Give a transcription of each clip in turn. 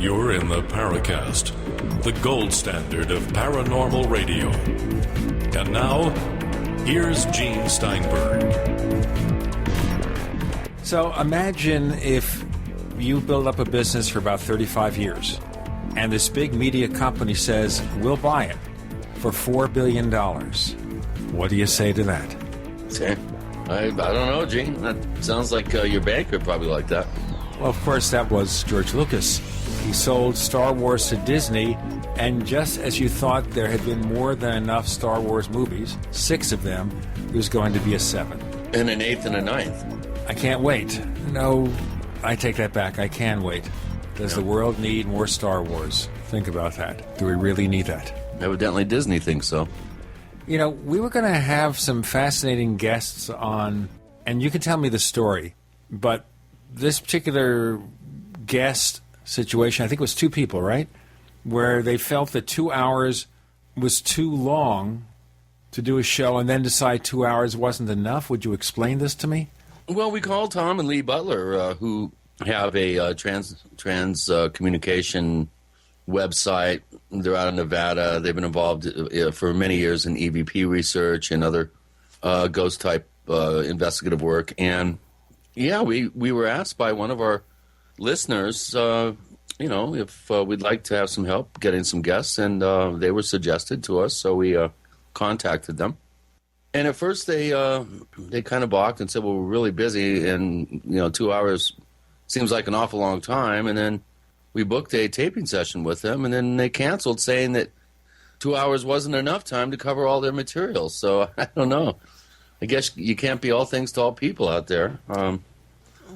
You're in the Paracast, the gold standard of paranormal radio. And now, here's Gene Steinberg. So imagine if you build up a business for about 35 years, and this big media company says, we'll buy it for $4 billion. What do you say to that? I don't know, Gene. That sounds like your banker probably like that. Well, of course, that was George Lucas. He sold Star Wars to Disney, and just as you thought there had been more than enough Star Wars movies, 6 of them, there's going to be a 7th. And an 8th and a 9th. I can't wait. No, I take that back. I can wait. Does the world need more Star Wars? Think about that. Do we really need that? Evidently Disney thinks so. You know, we were going to have some fascinating guests on, and you can tell me the story, but this particular guest situation, I think it was 2 people, right? Where they felt that 2 hours was too long to do a show and then decide 2 hours wasn't enough. Would you explain this to me? Well, we called Tom and Lee Butler, who have a trans communication website. They're out of Nevada. They've been involved for many years in EVP research and other ghost-type investigative work. And, yeah, we were asked by one of our listeners, if we'd like to have some help getting some guests, and they were suggested to us, so we contacted them. And at first they kind of balked and said, well, we're really busy, and 2 hours seems like an awful long time. And then we booked a taping session with them, and then they canceled, saying that 2 hours wasn't enough time to cover all their material. So I don't know. I guess you can't be all things to all people out there.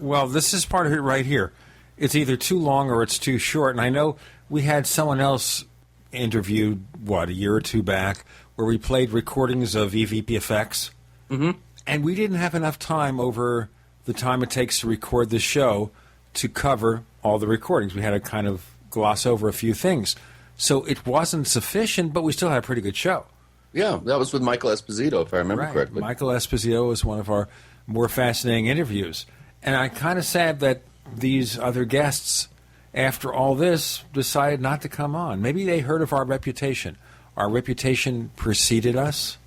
Well, this is part of it right here. It's either too long or it's too short. And I know we had someone else interviewed, a year or 2 back, where we played recordings of EVP effects. Mm-hmm. And we didn't have enough time over the time it takes to record the show to cover all the recordings. We had to kind of gloss over a few things. So it wasn't sufficient, but we still had a pretty good show. Yeah, that was with Michael Esposito, if I remember correctly. Michael Esposito was one of our more fascinating interviews. And I'm kind of sad that these other guests, after all this, decided not to come on. Maybe they heard of our reputation. Our reputation preceded us?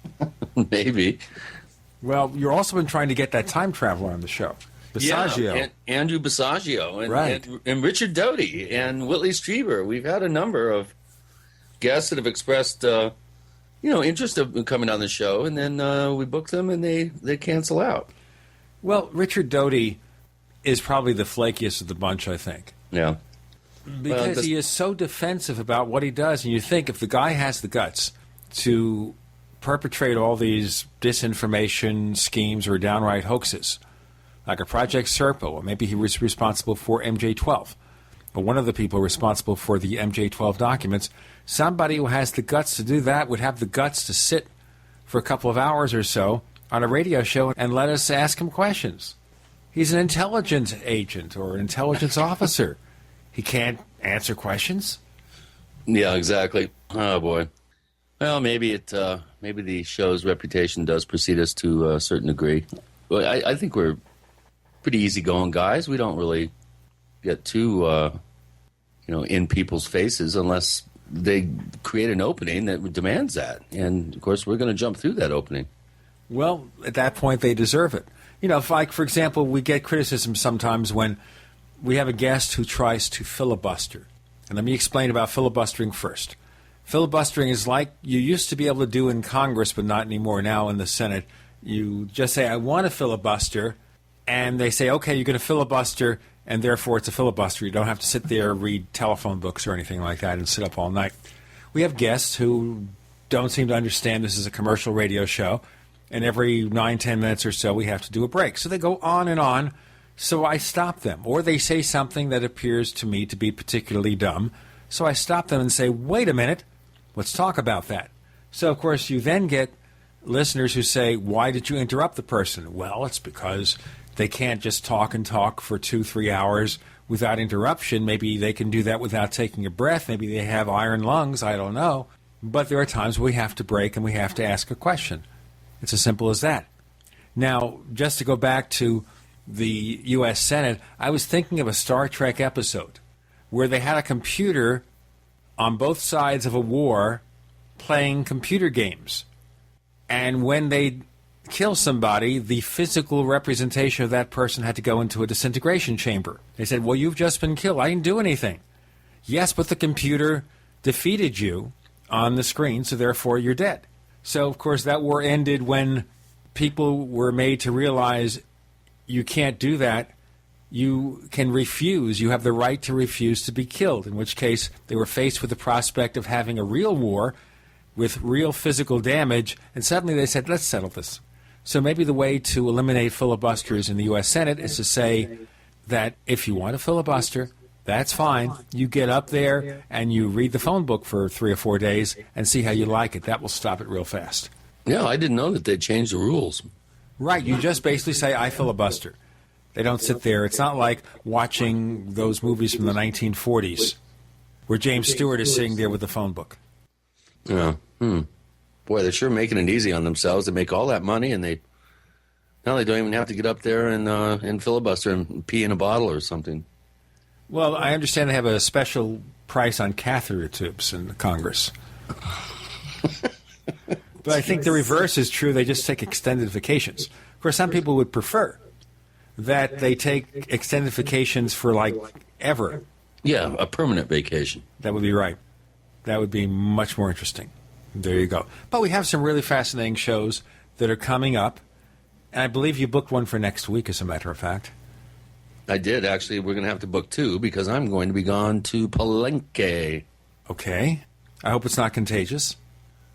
Maybe. Well, you've also been trying to get that time traveler on the show. Bisaggio. Yeah, and Andrew Bisaggio. Right. And Richard Doty and Whitley Strieber. We've had a number of guests that have expressed, interest in coming on the show, and then we book them and they cancel out. Well, Richard Doty is probably the flakiest of the bunch, I think. Yeah. Because he is so defensive about what he does, and you think if the guy has the guts to perpetrate all these disinformation schemes or downright hoaxes, like a Project Serpo, or maybe he was responsible for MJ-12, but one of the people responsible for the MJ-12 documents, somebody who has the guts to do that would have the guts to sit for a couple of hours or so on a radio show and let us ask him questions. He's an intelligence agent or an intelligence officer. He can't answer questions. Yeah, exactly. Oh boy. Well, maybe the show's reputation does precede us to a certain degree. Well, I think we're pretty easygoing guys. We don't really get too, in people's faces unless they create an opening that demands that. And of course, we're going to jump through that opening. Well, at that point, they deserve it. For example, we get criticism sometimes when we have a guest who tries to filibuster. And let me explain about filibustering first. Filibustering is like you used to be able to do in Congress, but not anymore now in the Senate. You just say, I want to filibuster, and they say, okay, you're going to filibuster, and therefore it's a filibuster. You don't have to sit there and read telephone books or anything like that and sit up all night. We have guests who don't seem to understand this is a commercial radio show, and every 9-10 minutes or so we have to do a break. So they go on and on, so I stop them. Or they say something that appears to me to be particularly dumb, so I stop them and say, wait a minute, let's talk about that. So, of course, you then get listeners who say, why did you interrupt the person? Well, it's because they can't just talk and talk for 2-3 hours without interruption. Maybe they can do that without taking a breath. Maybe they have iron lungs. I don't know. But there are times we have to break and we have to ask a question. It's as simple as that. Now, just to go back to the U.S. Senate, I was thinking of a Star Trek episode where they had a computer on both sides of a war playing computer games. And when they kill somebody, the physical representation of that person had to go into a disintegration chamber. They said, well, you've just been killed. I didn't do anything. Yes, but the computer defeated you on the screen, so therefore you're dead. So, of course, that war ended when people were made to realize you can't do that. You can refuse. You have the right to refuse to be killed, in which case they were faced with the prospect of having a real war with real physical damage, and suddenly they said, let's settle this. So maybe the way to eliminate filibusters in the U.S. Senate is to say that if you want to filibuster, that's fine. You get up there and you read the phone book for 3 or 4 days and see how you like it. That will stop it real fast. Yeah, I didn't know that they changed the rules. Right. You just basically say, I filibuster. They don't sit there. It's not like watching those movies from the 1940s where James Stewart is sitting there with the phone book. Yeah. Boy, they're sure making it easy on themselves. They make all that money, and now they don't even have to get up there and filibuster and pee in a bottle or something. Well, I understand they have a special price on catheter tubes in Congress. But I think the reverse is true. They just take extended vacations. Of course, some people would prefer that they take extended vacations for, like, ever. Yeah, a permanent vacation. That would be right. That would be much more interesting. There you go. But we have some really fascinating shows that are coming up. And I believe you booked one for next week, as a matter of fact. I did, actually. We're going to have to book 2 because I'm going to be gone to Palenque. Okay. I hope it's not contagious.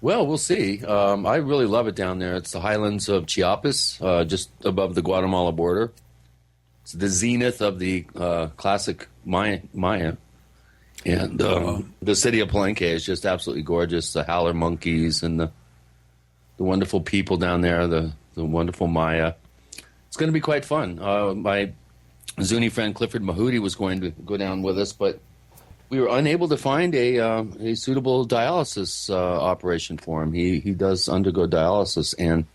Well, we'll see. I really love it down there. It's the highlands of Chiapas, just above the Guatemala border. It's the zenith of the classic Maya. And the city of Palenque is just absolutely gorgeous. The howler monkeys and the wonderful people down there, the wonderful Maya. It's going to be quite fun. My Zuni friend Clifford Mahudi was going to go down with us, but we were unable to find a suitable dialysis operation for him. He does undergo dialysis, and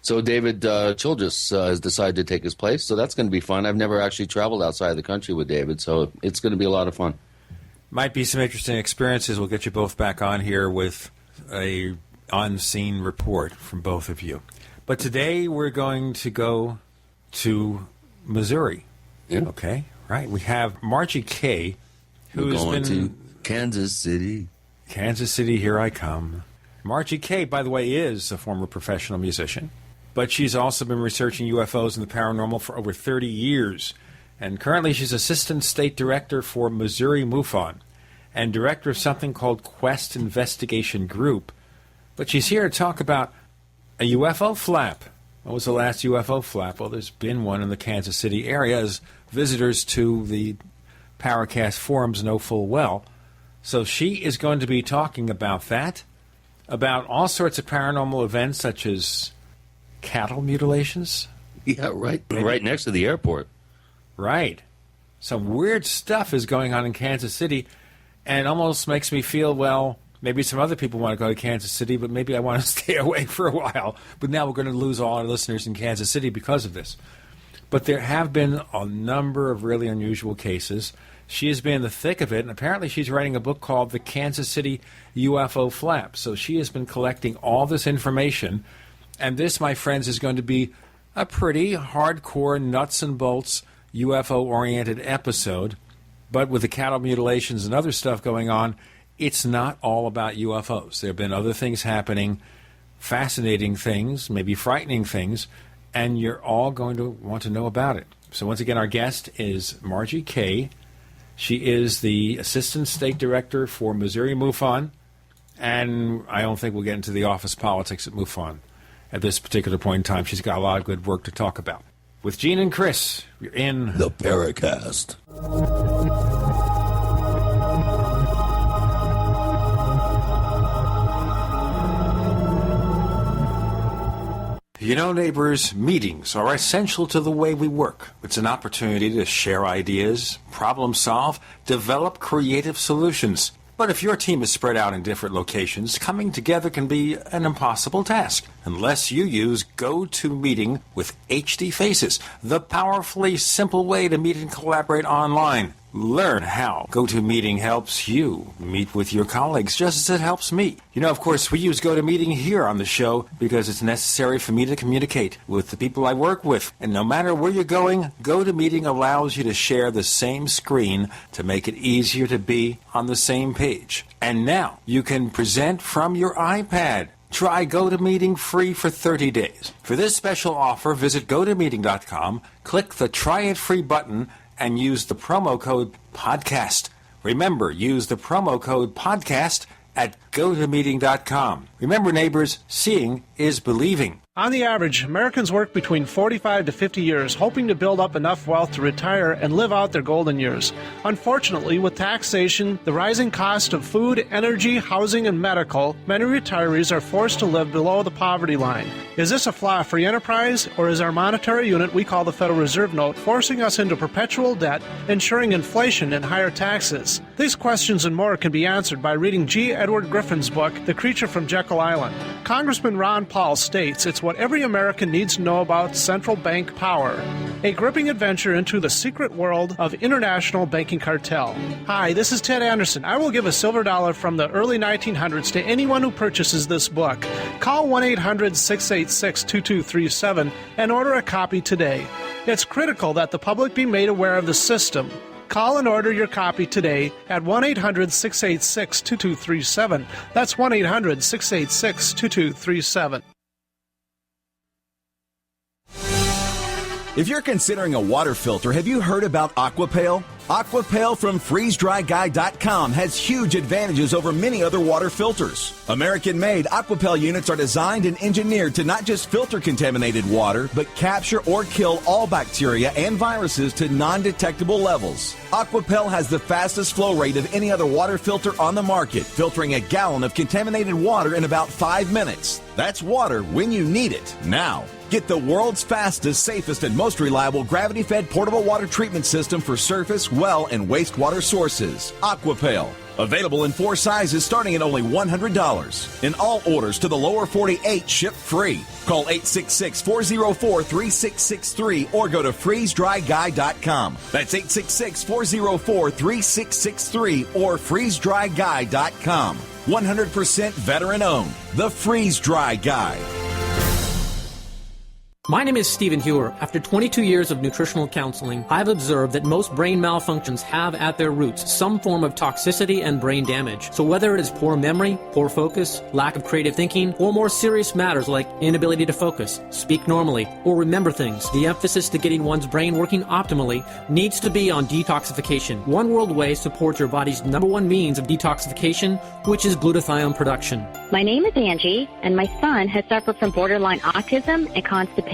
so David Childress has decided to take his place. So that's going to be fun. I've never actually traveled outside the country with David, so it's going to be a lot of fun. Might be some interesting experiences. We'll get you both back on here with a on-scene report from both of you. But today we're going to go to Missouri. Yeah. Okay, right. We have Margie Kay, who's going been to Kansas City. Kansas City, here I come. Margie Kay, by the way, is a former professional musician, but she's also been researching UFOs and the paranormal for over 30 years. And currently she's Assistant State Director for Missouri MUFON and Director of something called Quest Investigation Group. But she's here to talk about a UFO flap. What was the last UFO flap? Well, there's been one in the Kansas City area, as visitors to the Paracast forums know full well. So she is going to be talking about that, about all sorts of paranormal events such as cattle mutilations. Yeah, right next to the airport. Right. Some weird stuff is going on in Kansas City, and it almost makes me feel, well, maybe some other people want to go to Kansas City, but maybe I want to stay away for a while. But now we're going to lose all our listeners in Kansas City because of this. But there have been a number of really unusual cases. She has been in the thick of it, and apparently she's writing a book called The Kansas City UFO Flap. So she has been collecting all this information, and this, my friends, is going to be a pretty hardcore nuts and bolts UFO-oriented episode. But with the cattle mutilations and other stuff going on, it's not all about UFOs. There have been other things happening, fascinating things, maybe frightening things, and you're all going to want to know about it. So once again, our guest is Margie Kay. She is the Assistant State Director for Missouri MUFON, and I don't think we'll get into the office politics at MUFON at this particular point in time. She's got a lot of good work to talk about. With Gene and Chris, you're in the Paracast. You know, neighbors, meetings are essential to the way we work. It's an opportunity to share ideas, problem solve, develop creative solutions. But if your team is spread out in different locations, coming together can be an impossible task unless you use GoToMeeting with HD Faces, the powerfully simple way to meet and collaborate online. Learn how GoToMeeting helps you meet with your colleagues just as it helps me. You know, of course, we use GoToMeeting here on the show because it's necessary for me to communicate with the people I work with. And no matter where you're going, GoToMeeting allows you to share the same screen to make it easier to be on the same page. And now you can present from your iPad. Try GoToMeeting free for 30 days. For this special offer, visit GoToMeeting.com, click the Try It Free button, and use the promo code PODCAST. Remember, use the promo code PODCAST at GoToMeeting.com. Remember, neighbors, seeing is believing. On the average, Americans work between 45 to 50 years, hoping to build up enough wealth to retire and live out their golden years. Unfortunately, with taxation, the rising cost of food, energy, housing, and medical, many retirees are forced to live below the poverty line. Is this a flaw free enterprise, or is our monetary unit we call the Federal Reserve Note forcing us into perpetual debt, ensuring inflation and higher taxes? These questions and more can be answered by reading G. Edward Griffin's book, The Creature from Jekyll Island. Congressman Ron Paul states it's what every American needs to know about central bank power. A gripping adventure into the secret world of international banking cartel. Hi, this is Ted Anderson. I will give a silver dollar from the early 1900s to anyone who purchases this book. Call 1-800-686-2237 and order a copy today. It's critical that the public be made aware of the system. Call and order your copy today at 1-800-686-2237. That's 1-800-686-2237. If you're considering a water filter, have you heard about Aquapale? Aquapale from FreezeDryGuy.com has huge advantages over many other water filters. American-made Aquapale units are designed and engineered to not just filter contaminated water, but capture or kill all bacteria and viruses to non-detectable levels. Aquapale has the fastest flow rate of any other water filter on the market, filtering a gallon of contaminated water in about 5 minutes. That's water when you need it, now. Get the world's fastest, safest, and most reliable gravity-fed portable water treatment system for surface, well, and wastewater sources. Aquapale. Available in 4 sizes starting at only $100. And all orders to the lower 48 ship free. Call 866-404-3663 or go to FreezeDryGuy.com. That's 866-404-3663 or FreezeDryGuy.com. 100% veteran-owned. The Freeze Dry Guy. My name is Stephen Hewer. After 22 years of nutritional counseling, I've observed that most brain malfunctions have at their roots some form of toxicity and brain damage. So whether it is poor memory, poor focus, lack of creative thinking, or more serious matters like inability to focus, speak normally, or remember things, the emphasis to getting one's brain working optimally needs to be on detoxification. One World Way supports your body's #1 means of detoxification, which is glutathione production. My name is Angie, and my son has suffered from borderline autism and constipation.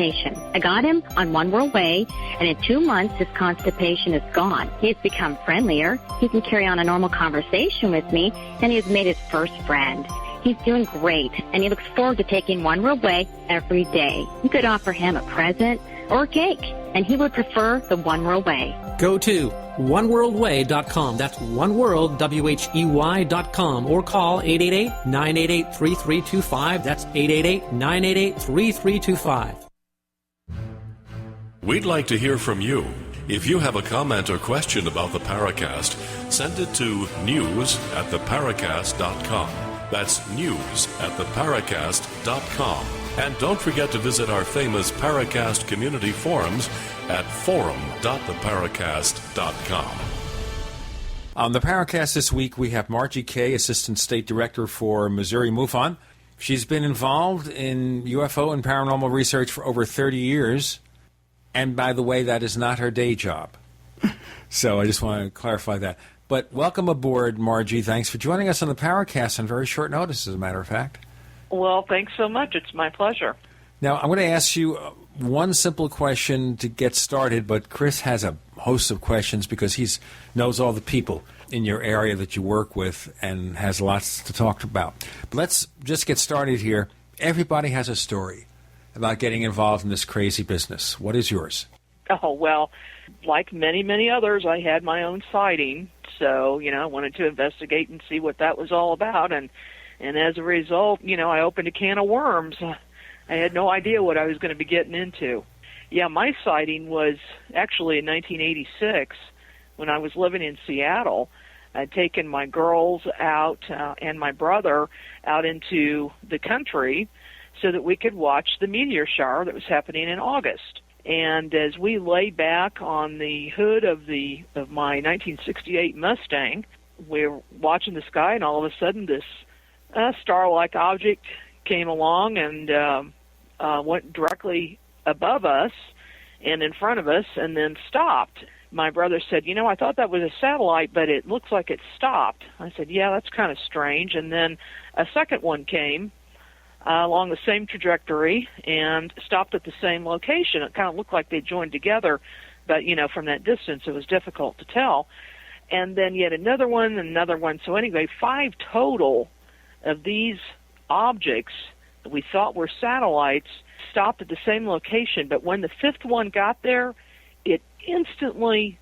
I got him on One World Way, and in 2 months, his constipation is gone. He has become friendlier. He can carry on a normal conversation with me, and he has made his first friend. He's doing great, and he looks forward to taking One World Way every day. You could offer him a present or a cake, and he would prefer the One World Way. Go to oneworldway.com. That's oneworld, WHEY.com, or call 888-988-3325. That's 888-988-3325. We'd like to hear from you. If you have a comment or question about the Paracast, send it to news@theparacast.com. That's news@theparacast.com. And don't forget to visit our famous Paracast community forums at forum.theparacast.com. On the Paracast this week, we have Margie Kay, Assistant State Director for Missouri MUFON. She's been involved in UFO and paranormal research for over 30 years. And by the way, that is not her day job. So I just want to clarify that. But welcome aboard, Margie. Thanks for joining us on the Paracast on very short notice, as a matter of fact. Well, thanks so much. It's my pleasure. Now, I'm going to ask you one simple question to get started, but Chris has a host of questions because he knows all the people in your area that you work with and has lots to talk about. But let's just get started here. Everybody has a story about getting involved in this crazy business. What is yours? Oh, well, like many, many others, I had my own sighting. So, I wanted to investigate and see what that was all about. And as a result, I opened a can of worms. I had no idea what I was going to be getting into. Yeah, my sighting was actually in 1986 when I was living in Seattle. I'd taken my girls out and my brother out into the country so that we could watch the meteor shower that was happening in August. And as we lay back on the hood of my 1968 Mustang, we're watching the sky, and all of a sudden this star-like object came along and went directly above us and in front of us and then stopped. My brother said, I thought that was a satellite, but it looks like it stopped. I said, yeah, that's kind of strange. And then a second one came along the same trajectory and stopped at the same location. It kind of looked like they joined together, but, from that distance it was difficult to tell. And then yet another one and another one. So anyway, 5 total of these objects that we thought were satellites stopped at the same location. But when the 5th one got there, it instantly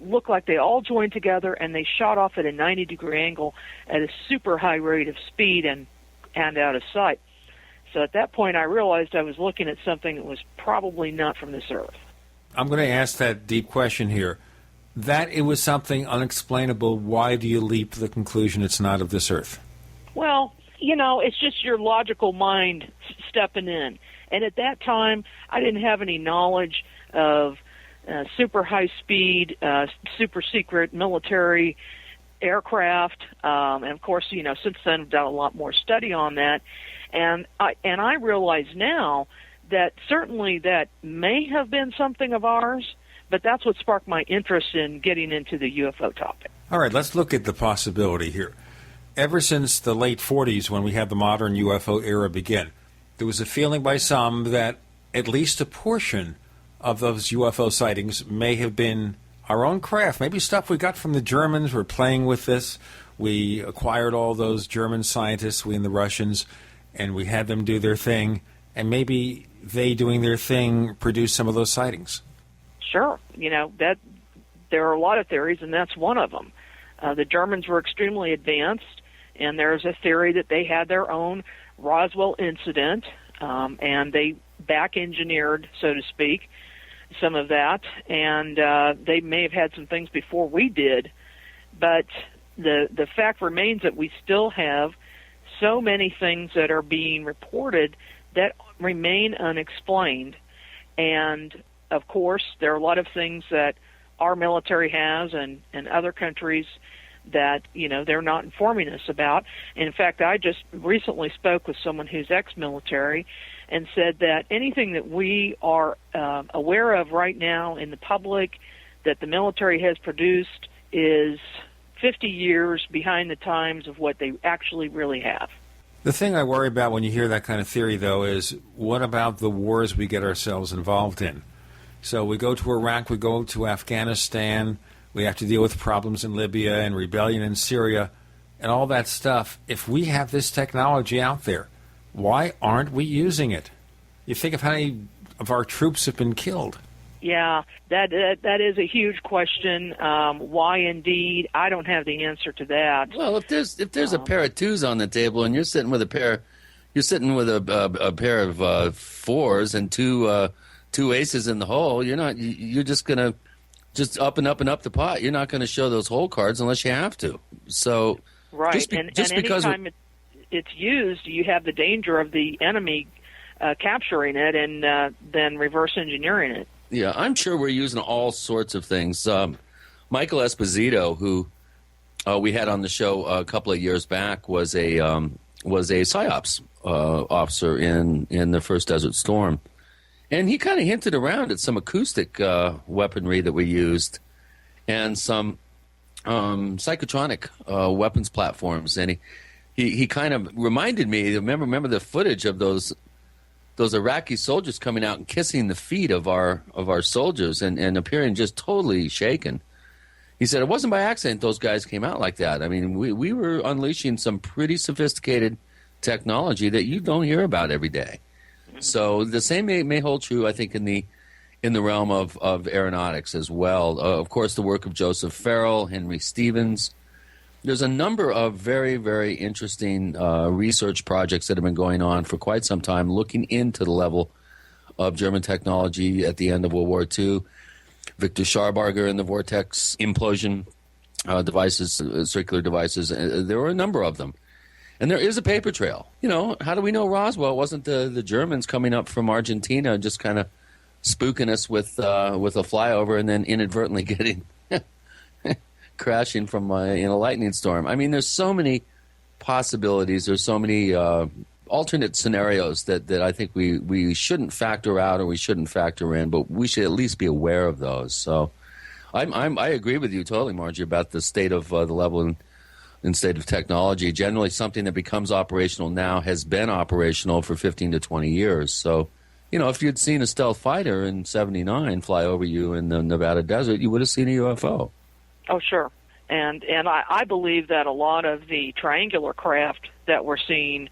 looked like they all joined together, and they shot off at a 90-degree angle at a super high rate of speed and out of sight. So at that point, I realized I was looking at something that was probably not from this earth. I'm going to ask that deep question here. That it was something unexplainable, why do you leap to the conclusion it's not of this earth? Well, it's just your logical mind stepping in. And at that time, I didn't have any knowledge of super high-speed, super secret military aircraft. And, of course, since then I've done a lot more study on that. And I realize now that certainly that may have been something of ours, but that's what sparked my interest in getting into the UFO topic. All right, let's look at the possibility here. Ever since the late 40s, when we had the modern UFO era begin, there was a feeling by some that at least a portion of those UFO sightings may have been our own craft, maybe stuff we got from the Germans. We're playing with this. We acquired all those German scientists, we and the Russians, and we had them do their thing, and maybe they doing their thing produced some of those sightings. Sure. That there are a lot of theories, and that's one of them. The Germans were extremely advanced, and there's a theory that they had their own Roswell incident, and they back-engineered, so to speak, some of that, and they may have had some things before we did, but the fact remains that we still have so many things that are being reported that remain unexplained. And, of course, there are a lot of things that our military has and other countries that, they're not informing us about. In fact, I just recently spoke with someone who's ex-military and said that anything that we are aware of right now in the public that the military has produced is 50 years behind the times of what they actually really have. The thing I worry about when you hear that kind of theory, though, is what about the wars we get ourselves involved in? So we go to Iraq, we go to Afghanistan, we have to deal with problems in Libya and rebellion in Syria and all that stuff. If we have this technology out there, why aren't we using it? You think of how many of our troops have been killed. Yeah, that is a huch question. Why indeed? I don't have the answer to that. Well, if there's a pair of 2s on the table and you're sitting with a pair of 4s and two aces in the hole, you're just gonna up and up and up the pot. You're not going to show those hole cards unless you have to. So right, just because anytime it's used, you have the danger of the enemy capturing it and then reverse engineering it. Yeah, I'm sure we're using all sorts of things. Michael Esposito, who we had on the show a couple of years back, was a PSYOPs officer in the first Desert Storm. And he kind of hinted around at some acoustic weaponry that we used and some psychotronic weapons platforms. And he kind of reminded me, remember the footage of those Iraqi soldiers coming out and kissing the feet of our soldiers and appearing just totally shaken. He said it wasn't by accident those guys came out like that. I mean, we were unleashing some pretty sophisticated technology that you don't hear about every day. So the same may hold true, I think, in the realm of aeronautics as well. Of course, the work of Joseph Farrell, Henry Stevens. There's a number of very, very interesting research projects that have been going on for quite some time, looking into the level of German technology at the end of World War II. Victor Scharbarger and the vortex implosion devices, circular devices. There were a number of them. And there is a paper trail. You know, how do we know Roswell wasn't the Germans coming up from Argentina just kind of spooking us with a flyover and then inadvertently getting crashing from in a lightning storm? I mean, there's so many possibilities. There's so many alternate scenarios that I think we shouldn't factor out or we shouldn't factor in, but we should at least be aware of those. So I agree with you totally, Margie, about the state of the level in state of technology. Generally, something that becomes operational now has been operational for 15 to 20 years. So, you know, if you'd seen a stealth fighter in 79 fly over you in the Nevada desert, you would have seen a UFO. Oh, sure. And I believe that a lot of the triangular craft that we're seeing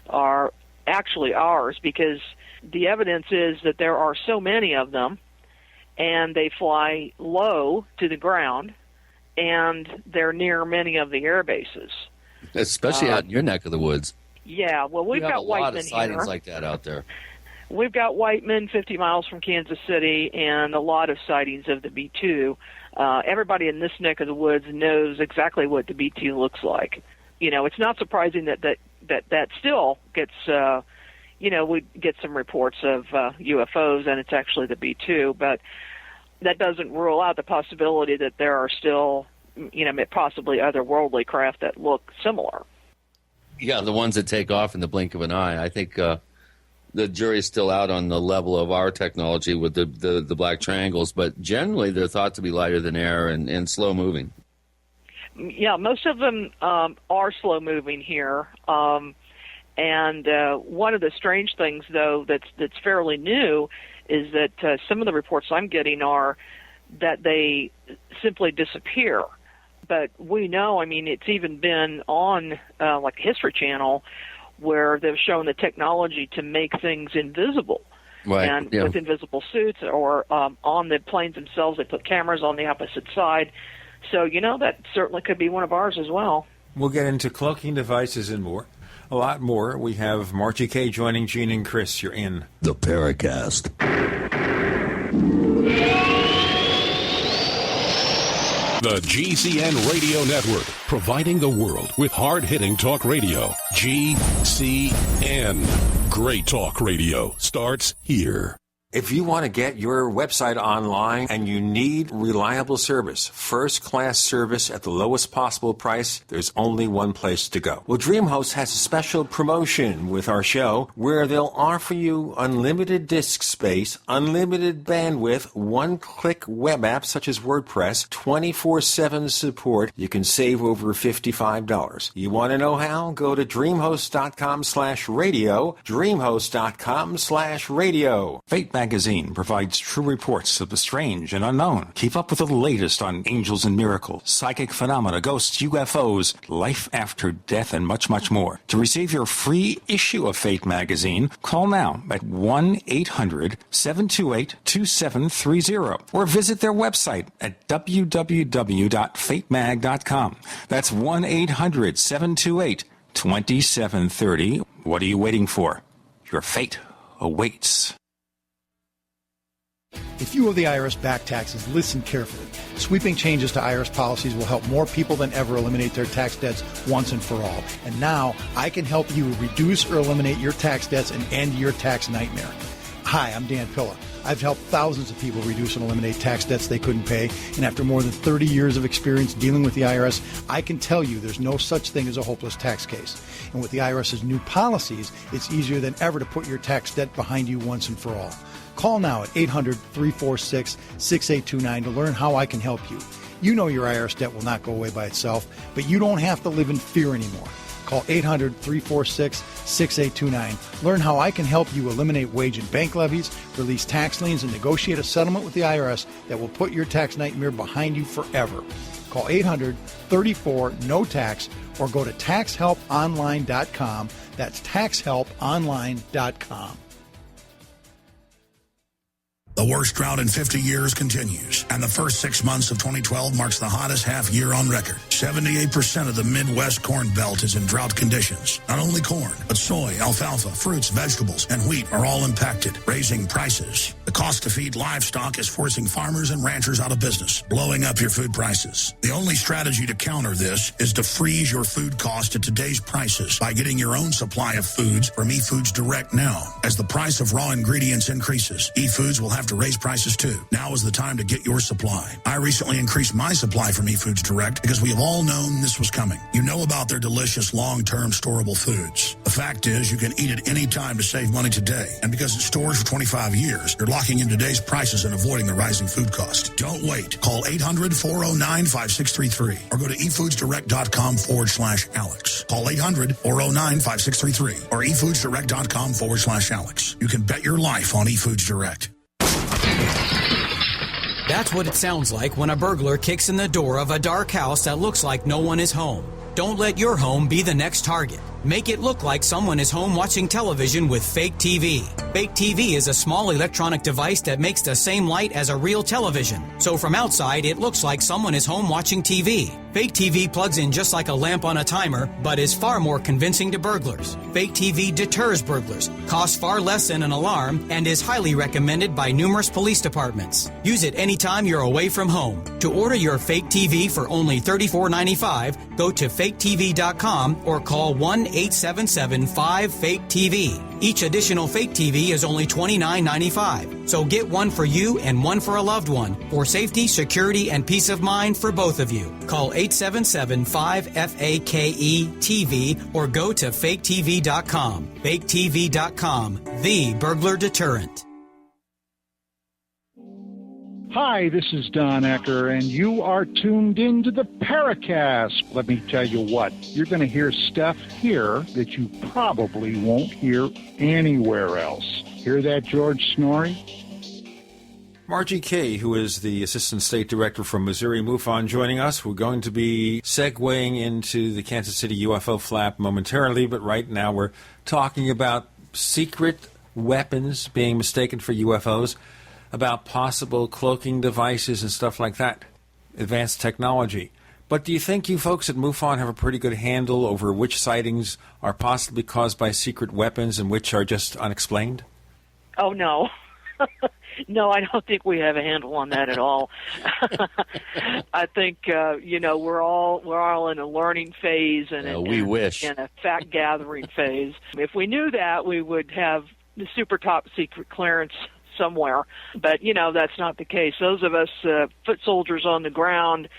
are actually ours, because the evidence is that there are so many of them, and they fly low to the ground, and they're near many of the air bases. Especially out in your neck of the woods. Yeah, well, we've got a lot of Whiteman sightings here. like that out there. We've got Whiteman 50 miles from Kansas City, and a lot of sightings of the B-2. Everybody in this neck of the woods knows exactly what the B-2 looks like. You know, it's not surprising that still gets, we get some reports of UFOs, and it's actually the B-2, but that doesn't rule out the possibility that there are still, possibly otherworldly craft that look similar. Yeah, the ones that take off in the blink of an eye. I think the jury's still out on the level of our technology with the black triangles, but generally they're thought to be lighter than air and slow-moving. Yeah, most of them are slow-moving here. And one of the strange things, though, that's fairly new is that some of the reports I'm getting are that they simply disappear. But we know, I mean, it's even been on, like History Channel, where they've shown the technology to make things invisible. Right. And with invisible suits, or on the planes themselves, they put cameras on the opposite side. So, that certainly could be one of ours as well. We'll get into cloaking devices and more. A lot more. We have Margie Kay joining Gene and Chris. You're in the Paracast. The GCN Radio Network, providing the world with hard-hitting talk radio. GCN. Great talk radio starts here. If you want to get your website online and you need reliable service, first-class service at the lowest possible price, there's only one place to go. Well, DreamHost has a special promotion with our show where they'll offer you unlimited disk space, unlimited bandwidth, one-click web apps such as WordPress, 24/7 support. You can save over $55. You want to know how? Go to dreamhost.com/radio, dreamhost.com/radio. Fate Magazine provides true reports of the strange and unknown. Keep up with the latest on angels and miracles, psychic phenomena, ghosts, UFOs, life after death, and much, much more. To receive your free issue of Fate Magazine, call now at 1-800-728-2730 or visit their website at www.fatemag.com. That's 1-800-728-2730. What are you waiting for? Your fate awaits. If you owe the IRS back taxes, listen carefully. Sweeping changes to IRS policies will help more people than ever eliminate their tax debts once and for all. And now, I can help you reduce or eliminate your tax debts and end your tax nightmare. Hi, I'm Dan Pilla. I've helped thousands of people reduce and eliminate tax debts they couldn't pay. And after more than 30 years of experience dealing with the IRS, I can tell you there's no such thing as a hopeless tax case. And with the IRS's new policies, it's easier than ever to put your tax debt behind you once and for all. Call now at 800-346-6829 to learn how I can help you. You know your IRS debt will not go away by itself, but you don't have to live in fear anymore. Call 800-346-6829. Learn how I can help you eliminate wage and bank levies, release tax liens, and negotiate a settlement with the IRS that will put your tax nightmare behind you forever. Call 800-34-NO-TAX or go to taxhelponline.com. That's taxhelponline.com. The worst drought in 50 years continues, and the first 6 months of 2012 marks the hottest half year on record. 78% of the Midwest Corn Belt is in drought conditions. Not only corn, but soy, alfalfa, fruits, vegetables, and wheat are all impacted, raising prices. The cost to feed livestock is forcing farmers and ranchers out of business, blowing up your food prices. The only strategy to counter this is to freeze your food cost at today's prices by getting your own supply of foods from eFoods Direct now. As the price of raw ingredients increases, eFoods will have to raise prices too. Now is the time to get your supply. I recently increased my supply from eFoods Direct because we have all known this was coming. You know about their delicious long-term storable foods. The fact is you can eat it any time to save money today. And because it stores for 25 years, you're locking in today's prices and avoiding the rising food cost. Don't wait. Call 800-409-5633 or go to efoodsdirect.com/Alex. Call 800-409-5633 or efoodsdirect.com/Alex. You can bet your life on eFoods Direct. That's what it sounds like when a burglar kicks in the door of a dark house that looks like no one is home. Don't let your home be the next target. Make it look like someone is home watching television with Fake TV. Fake TV is a small electronic device that makes the same light as a real television. So from outside, it looks like someone is home watching TV. Fake TV plugs in just like a lamp on a timer, but is far more convincing to burglars. Fake TV deters burglars, costs far less than an alarm, and is highly recommended by numerous police departments. Use it anytime you're away from home. To order your Fake TV for only $34.95, go to faketv.com or call 1-877-5-FAKE-TV. Each additional Fake TV is only $29.95. So get one for you and one for a loved one for safety, security, and peace of mind for both of you. Call 877-5-FAKE-TV or go to faketv.com. Faketv.com, the burglar deterrent. Hi, this is Don Ecker, and you are tuned into the Paracast. Let me tell you what, you're going to hear stuff here that you probably won't hear anywhere else. Hear that, George Snorri? Margie Kay, who is the Assistant State Director from Missouri MUFON, joining us. We're going to be segueing into the Kansas City UFO flap momentarily, but right now we're talking about secret weapons being mistaken for UFOs, about possible cloaking devices and stuff like that, advanced technology. But do you think you folks at MUFON have a pretty good handle over which sightings are possibly caused by secret weapons and which are just unexplained? Oh, no. No, I don't think we have a handle on that at all. I think we're all in a learning phase and we wish in a fact gathering phase. If we knew that, we would have the super top secret clearance somewhere, but that's not the case. Those of us foot soldiers on the ground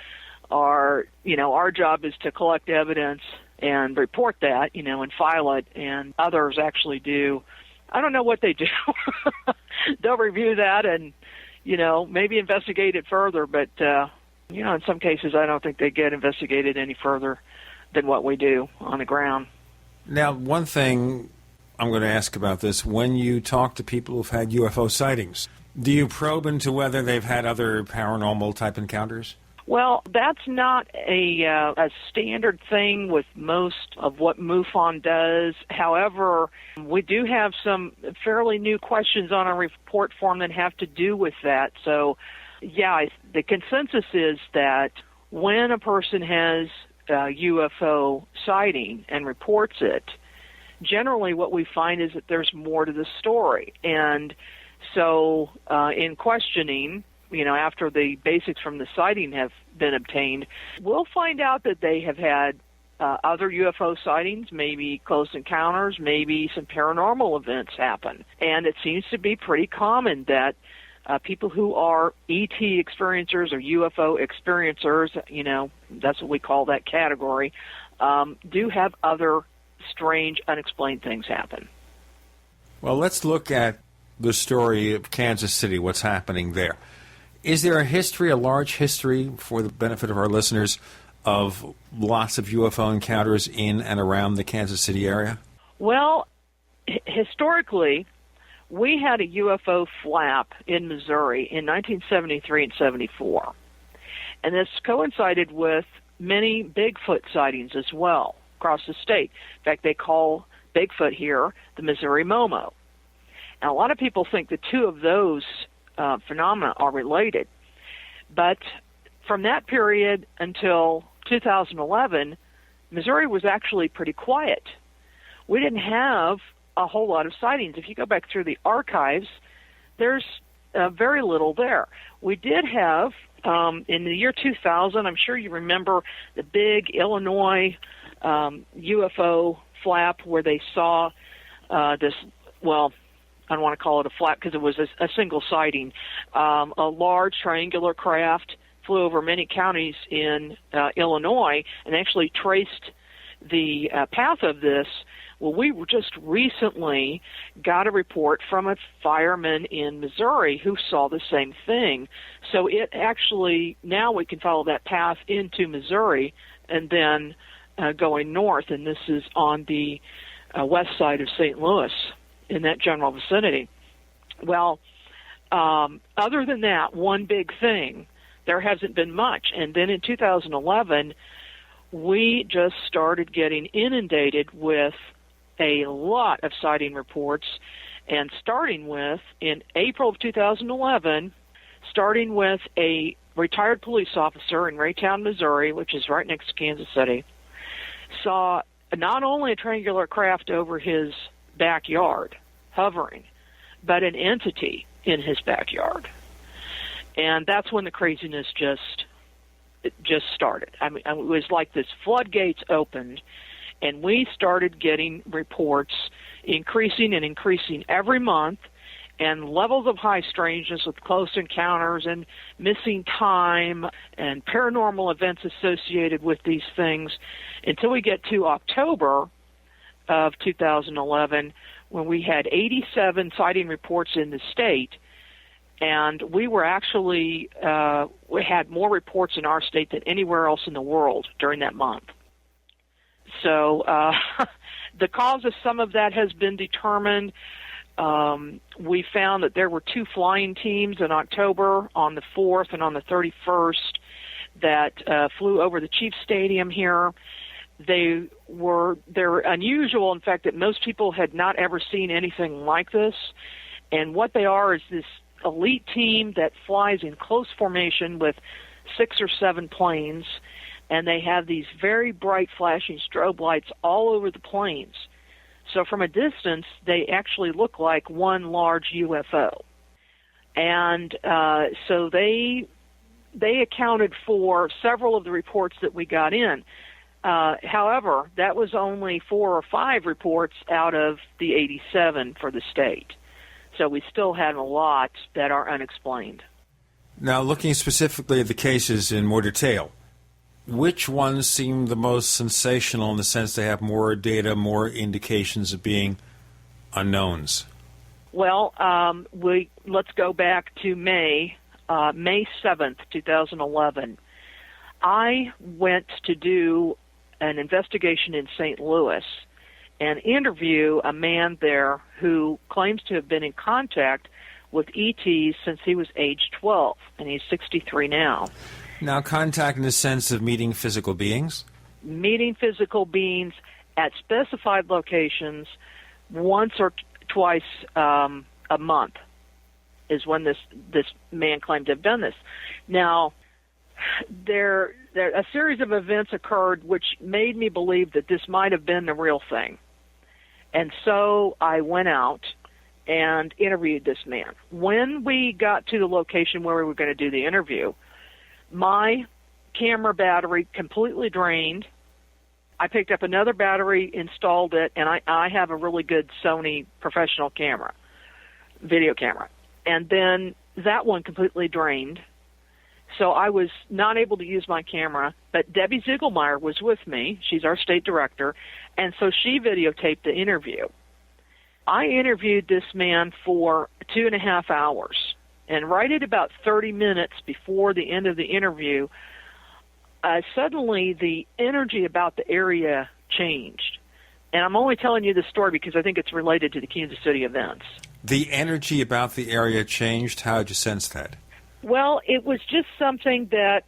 are, our job is to collect evidence and report that, and file it, and others actually do. I don't know what they do. They'll review that and, maybe investigate it further, but, in some cases I don't think they get investigated any further than what we do on the ground. Now, one thing I'm going to ask about this, when you talk to people who've had UFO sightings, do you probe into whether they've had other paranormal type encounters? Well, that's not a standard thing with most of what MUFON does. However, we do have some fairly new questions on our report form that have to do with that. So, yeah, the consensus is that when a person has a UFO sighting and reports it, generally what we find is that there's more to the story. And so in questioning, after the basics from the sighting have been obtained, we'll find out that they have had other UFO sightings, maybe close encounters, maybe some paranormal events happen. And it seems to be pretty common that people who are ET experiencers or UFO experiencers, that's what we call that category, do have other strange, unexplained things happen. Well, let's look at the story of Kansas City, what's happening there. Is there a large history, for the benefit of our listeners, of lots of UFO encounters in and around the Kansas City area? Well, historically, we had a UFO flap in Missouri in 1973 and 74. And this coincided with many Bigfoot sightings as well across the state. In fact, they call Bigfoot here the Missouri Momo. And a lot of people think the two of those phenomena are related. But from that period until 2011, Missouri was actually pretty quiet. We didn't have a whole lot of sightings. If you go back through the archives, there's very little there. We did have, in the year 2000, I'm sure you remember the big Illinois UFO flap where they saw this, well, I don't want to call it a flap because it was a single sighting. A large triangular craft flew over many counties in Illinois and actually traced the path of this. Well, we just recently got a report from a fireman in Missouri who saw the same thing. So it actually, now we can follow that path into Missouri and then going north, and this is on the west side of St. Louis in that general vicinity. Well, other than that, one big thing, there hasn't been much. And then in 2011, we just started getting inundated with a lot of sighting reports, and starting with, in April of 2011, starting with a retired police officer in Raytown, Missouri, which is right next to Kansas City, saw not only a triangular craft over his backyard, hovering, but an entity in his backyard. And that's when the craziness just started. I mean, it was like this floodgates opened, and we started getting reports increasing and increasing every month, and levels of high strangeness with close encounters and missing time and paranormal events associated with these things, until we get to October of 2011, when we had 87 sighting reports in the state. And we were actually, we had more reports in our state than anywhere else in the world during that month. So the cause of some of that has been determined. We found that there were two flying teams in October on the 4th and on the 31st that flew over the Chiefs Stadium here. They're unusual, in fact, that most people had not ever seen anything like this. And what they are is this elite team that flies in close formation with 6 or 7 planes, and they have these very bright flashing strobe lights all over the planes. So from a distance, they actually look like one large UFO. And so they accounted for several of the reports that we got in. However, that was only 4 or 5 reports out of the 87 for the state. So we still have a lot that are unexplained. Now, looking specifically at the cases in more detail, which ones seem the most sensational in the sense they have more data, more indications of being unknowns? Well, let's go back to May 7th, 2011. I went to do an investigation in St. Louis and interview a man there who claims to have been in contact with ETs since he was age 12, and he's 63 now. Now, contact in the sense of meeting physical beings? Meeting physical beings at specified locations once or twice a month is when this man claimed to have done this. Now, there a series of events occurred which made me believe that this might have been the real thing. And so I went out and interviewed this man. When we got to the location where we were going to do the interview, my camera battery completely drained. I picked up another battery, installed it, and I have a really good Sony professional camera, video camera. And then that one completely drained. So I was not able to use my camera, but Debbie Ziegelmeyer was with me. She's our state director, and so she videotaped the interview. I interviewed this man for 2.5 hours, and right at about 30 minutes before the end of the interview, suddenly the energy about the area changed. And I'm only telling you this story because I think it's related to the Kansas City events. The energy about the area changed? How did you sense that? Well, it was just something that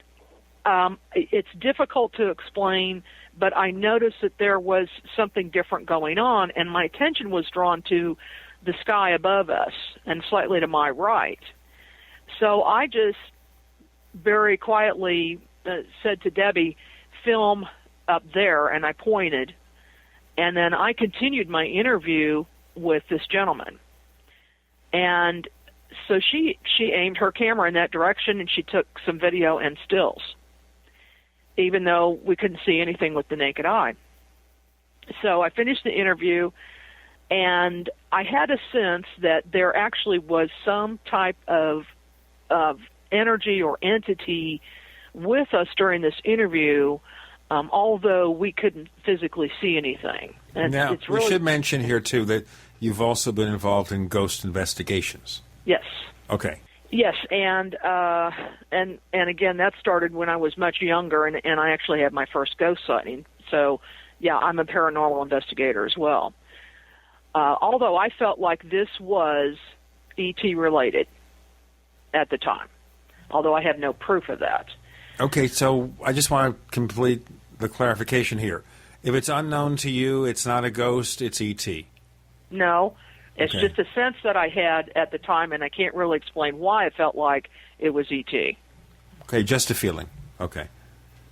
it's difficult to explain, but I noticed that there was something different going on, and my attention was drawn to the sky above us and slightly to my right. So I just very quietly said to Debbie, film up there, and I pointed. And then I continued my interview with this gentleman. And so she aimed her camera in that direction, and she took some video and stills, even though we couldn't see anything with the naked eye. So I finished the interview, and I had a sense that there actually was some type of energy or entity with us during this interview, although we couldn't physically see anything. And now, it's really, we should mention here, too, that you've also been involved in ghost investigations. Yes. Okay. Yes, and again, that started when I was much younger, and I actually had my first ghost sighting. So, yeah, I'm a paranormal investigator as well. Although I felt like this was ET related at the time, although I have no proof of that. Okay, so I just want to complete the clarification here. If it's unknown to you, it's not a ghost, it's ET. No, it's just a sense that I had at the time, and I can't really explain why I felt like it was ET. Okay, just a feeling. Okay.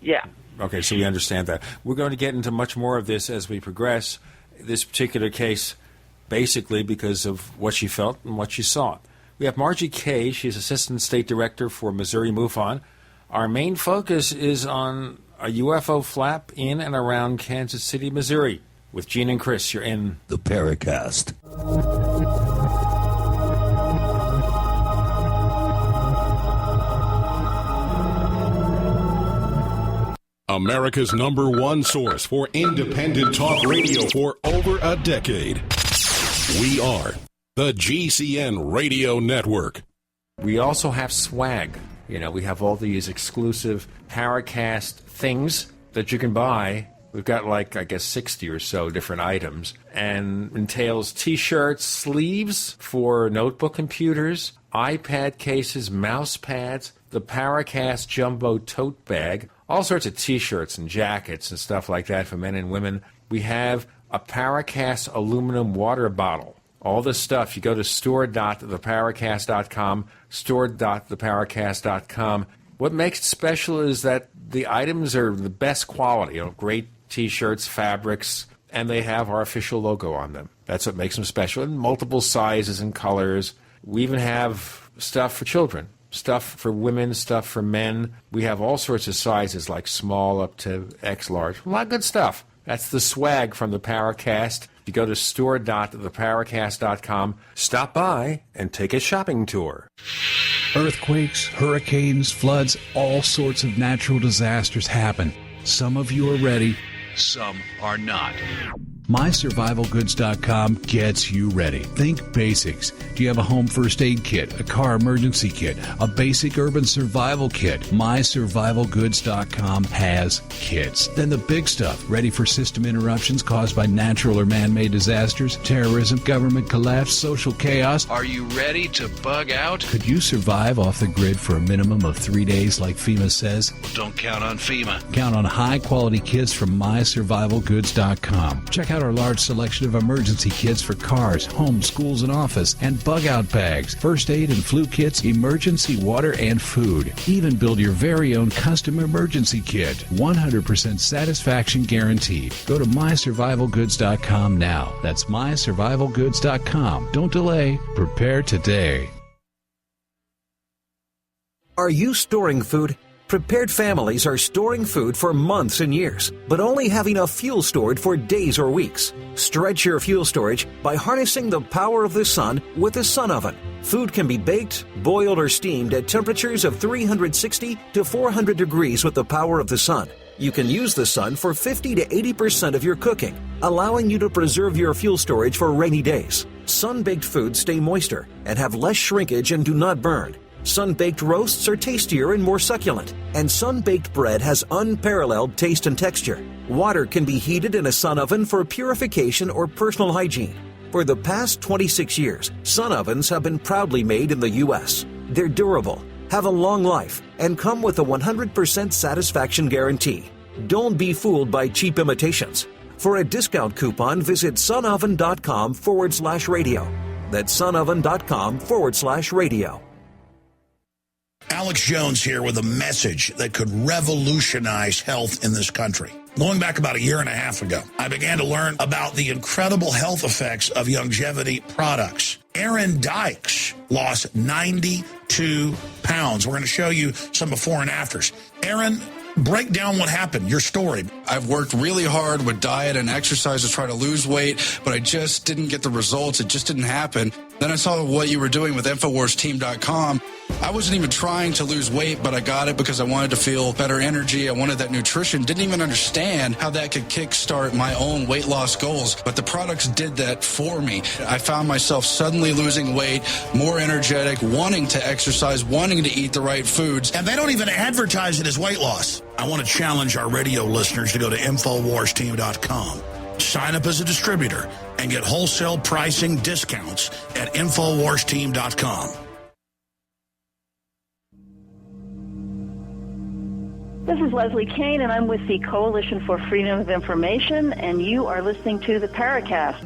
Yeah. Okay, so we understand that. We're going to get into much more of this as we progress. This particular case, basically because of what she felt and what she saw. We have Margie Kay. She's Assistant State Director for Missouri MUFON. Our main focus is on a UFO flap in and around Kansas City, Missouri. With Gene and Chris, you're in the Paracast. America's #1 source for independent talk radio for over a decade. We are the GCN Radio Network. We also have swag. You know, we have all these exclusive Paracast things that you can buy. We've got like, I guess, 60 or so different items. And entails T-shirts, sleeves for notebook computers, iPad cases, mouse pads, the Paracast Jumbo Tote Bag, all sorts of T-shirts and jackets and stuff like that for men and women. We have a Paracast aluminum water bottle. All this stuff, you go to store.theparacast.com, store.theparacast.com. What makes it special is that the items are the best quality, you know, great T-shirts, fabrics, and they have our official logo on them. That's what makes them special, in multiple sizes and colors. We even have stuff for children, stuff for women, stuff for men. We have all sorts of sizes, like small up to X large. A lot of good stuff. That's the swag from the Paracast. You go to store.theparacast.com, stop by, and take a shopping tour. Earthquakes, hurricanes, floods, all sorts of natural disasters happen. Some of you are ready, some are not. MySurvivalGoods.com gets you ready. Think basics. Do you have a home first aid kit, a car emergency kit, a basic urban survival kit? MySurvivalGoods.com has kits. Then the big stuff, ready for system interruptions caused by natural or man-made disasters, terrorism, government collapse, social chaos. Are you ready to bug out? Could you survive off the grid for a minimum of 3 days like FEMA says? Well, don't count on FEMA. Count on high-quality kits from MySurvivalGoods.com. Check out our large selection of emergency kits for cars, homes, schools, and office, and bug-out bags, first aid and flu kits, emergency water, and food. Even build your very own custom emergency kit. 100% satisfaction guaranteed. Go to MySurvivalGoods.com now. That's MySurvivalGoods.com. Don't delay. Prepare today. Are you storing food? Prepared families are storing food for months and years, but only have enough fuel stored for days or weeks. Stretch your fuel storage by harnessing the power of the sun with a sun oven. Food can be baked, boiled, or steamed at temperatures of 360 to 400 degrees with the power of the sun. You can use the sun for 50 to 80% of your cooking, allowing you to preserve your fuel storage for rainy days. Sun-baked foods stay moister and have less shrinkage and do not burn. Sun-baked roasts are tastier and more succulent, and sun-baked bread has unparalleled taste and texture. Water can be heated in a sun oven for purification or personal hygiene. For the past 26 years, sun ovens have been proudly made in the U.S. They're durable, have a long life, and come with a 100% satisfaction guarantee. Don't be fooled by cheap imitations. For a discount coupon, visit sunoven.com/radio. That's sunoven.com/radio. Alex Jones here with a message that could revolutionize health in this country. Going back about a year and a half ago, I began to learn about the incredible health effects of longevity products. Aaron Dykes lost 92 pounds. We're going to show you some before and afters. Aaron, break down what happened, your story. I've worked really hard with diet and exercise to try to lose weight, but I just didn't get the results. It just didn't happen. Then I saw what you were doing with InfoWarsTeam.com. I wasn't even trying to lose weight, but I got it because I wanted to feel better energy. I wanted that nutrition. Didn't even understand how that could kickstart my own weight loss goals, but the products did that for me. I found myself suddenly losing weight, more energetic, wanting to exercise, wanting to eat the right foods. And they don't even advertise it as weight loss. I want to challenge our radio listeners to go to InfoWarsTeam.com. Sign up as a distributor and get wholesale pricing discounts at InfoWarsTeam.com. This is Leslie Kane, and I'm with the Coalition for Freedom of Information, and you are listening to the Paracast.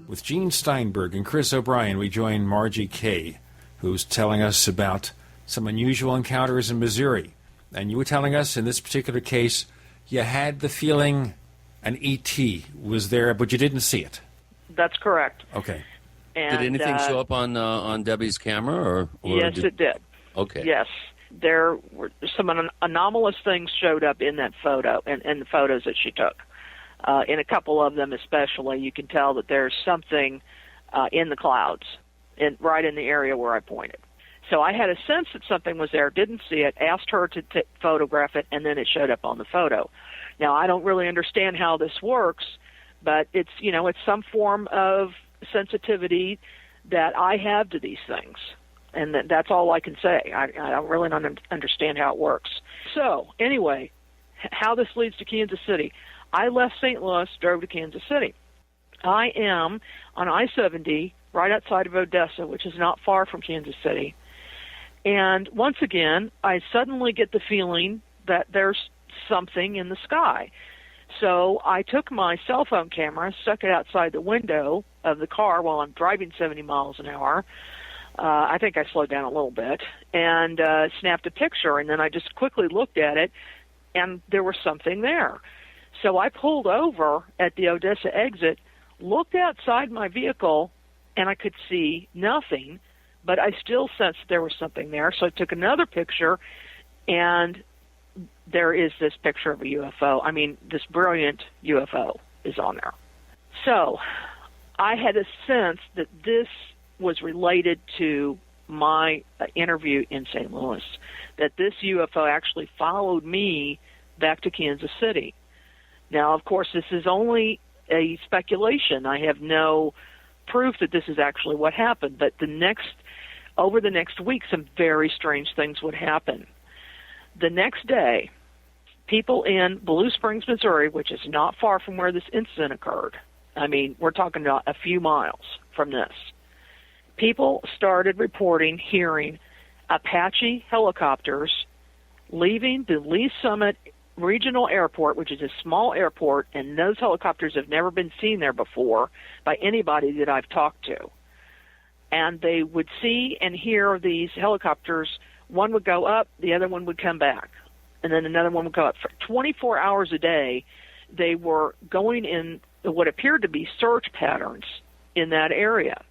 With Gene Steinberg and Chris O'Brien, we join Margie Kay, who's telling us about some unusual encounters in Missouri. And you were telling us, in this particular case, you had the feeling an ET was there, but you didn't see it. That's correct. Okay. And, did anything show up on Debbie's camera? Or yes, it did. Okay. Yes. There were some anomalous things showed up in that photo, and the photos that she took. In a couple of them especially, you can tell that there's something in the clouds, right in the area where I pointed. So I had a sense that something was there, didn't see it, asked her to photograph it, and then it showed up on the photo. Now, I don't really understand how this works, but it's some form of sensitivity that I have to these things. And that's all I can say. I don't really understand how it works. So, anyway, how this leads to Kansas City. I left St. Louis, drove to Kansas City. I am on I-70 right outside of Odessa, which is not far from Kansas City. And once again, I suddenly get the feeling that there's something in the sky. So I took my cell phone camera, stuck it outside the window of the car while I'm driving 70 miles an hour. I think I slowed down a little bit, and snapped a picture, and then I just quickly looked at it, and there was something there. So I pulled over at the Odessa exit, looked outside my vehicle, and I could see nothing, but I still sensed there was something there. So I took another picture, and there is this picture of a UFO. I mean, this brilliant UFO is on there. So I had a sense that this was related to my interview in St. Louis, that this UFO actually followed me back to Kansas City. Now, of course, this is only a speculation. I have no proof that this is actually what happened, but over the next week, some very strange things would happen. The next day, people in Blue Springs, Missouri, which is not far from where this incident occurred, I mean, we're talking about a few miles from this, people started reporting hearing Apache helicopters leaving the Lee Summit Regional Airport, which is a small airport, and those helicopters have never been seen there before by anybody that I've talked to. And they would see and hear these helicopters. One would go up, the other one would come back, and then another one would go up. For 24 hours a day, they were going in what appeared to be search patterns in that area.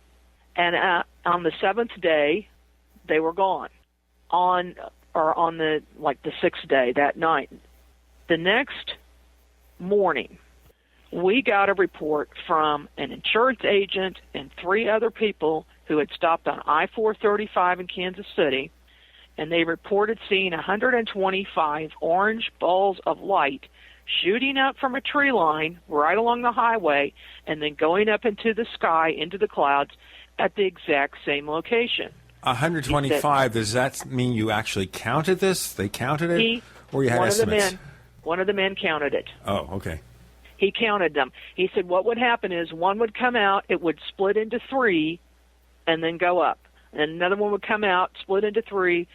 And on the seventh day, they were gone. On the sixth day, that night. The next morning, we got a report from an insurance agent and 3 other people who had stopped on I-435 in Kansas City, and they reported seeing 125 orange balls of light shooting up from a tree line right along the highway and then going up into the sky, into the clouds, at the exact same location. 125, does that mean you actually counted this? They counted it? Or you had estimates? One of the men counted it. Oh, okay. He counted them. He said what would happen is one would come out, it would split into 3, and then go up. And another one would come out, split into 3,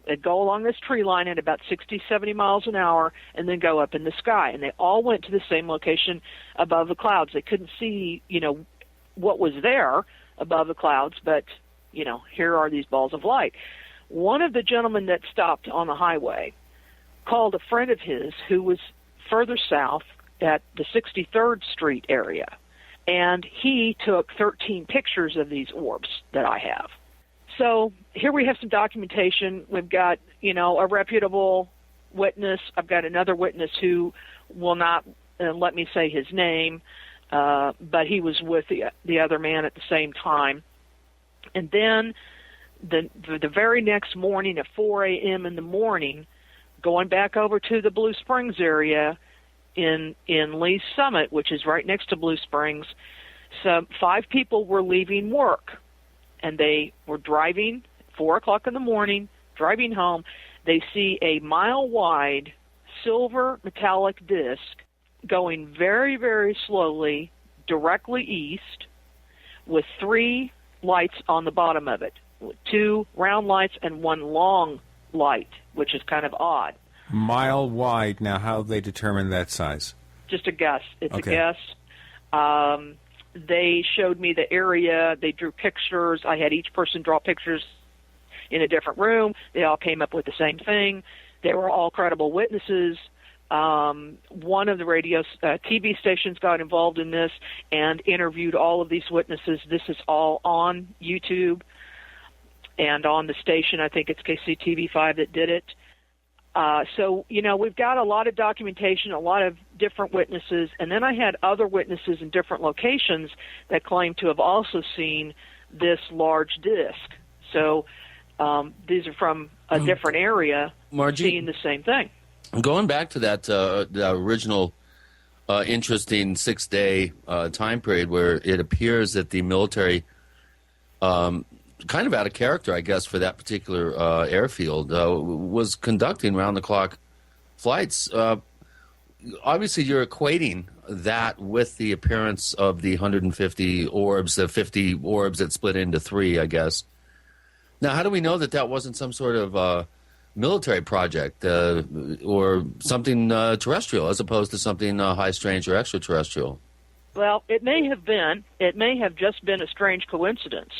it'd go along this tree line at about 60, 70 miles an hour, and then go up in the sky. And they all went to the same location above the clouds. They couldn't see, what was there above the clouds, but, here are these balls of light. One of the gentlemen that stopped on the highway called a friend of his who was further south at the 63rd Street area, and he took 13 pictures of these orbs that I have. So here we have some documentation. We've got, a reputable witness. I've got another witness who will not let me say his name, but he was with the other man at the same time. And then the very next morning at 4 a.m. in the morning, going back over to the Blue Springs area in Lee's Summit, which is right next to Blue Springs, 5 people were leaving work, and they were driving 4 o'clock in the morning, driving home. They see a mile-wide silver metallic disc going very, very slowly directly east with 3 lights on the bottom of it, 2 round lights and 1 long light, which is kind of odd. Mile wide. Now, how they determine that size? Just a guess. It's okay. A guess. They showed me the area. They drew pictures. I had each person draw pictures in a different room. They all came up with the same thing. They were all credible witnesses. One of the radio TV stations got involved in this and interviewed all of these witnesses. This is all on YouTube and on the station. I think it's KCTV5 that did it. So, we've got a lot of documentation, a lot of different witnesses, and then I had other witnesses in different locations that claim to have also seen this large disc. So these are from a different area, Margie, seeing the same thing. Going back to that the original interesting 6-day time period where it appears that the military, kind of out of character, I guess, for that particular airfield, was conducting round-the-clock flights. Obviously, you're equating that with the appearance of the 150 orbs, the 50 orbs that split into 3, I guess. Now, how do we know that that wasn't some sort of military project or something terrestrial as opposed to something high strange or extraterrestrial? Well, it may have been. It may have just been a strange coincidence.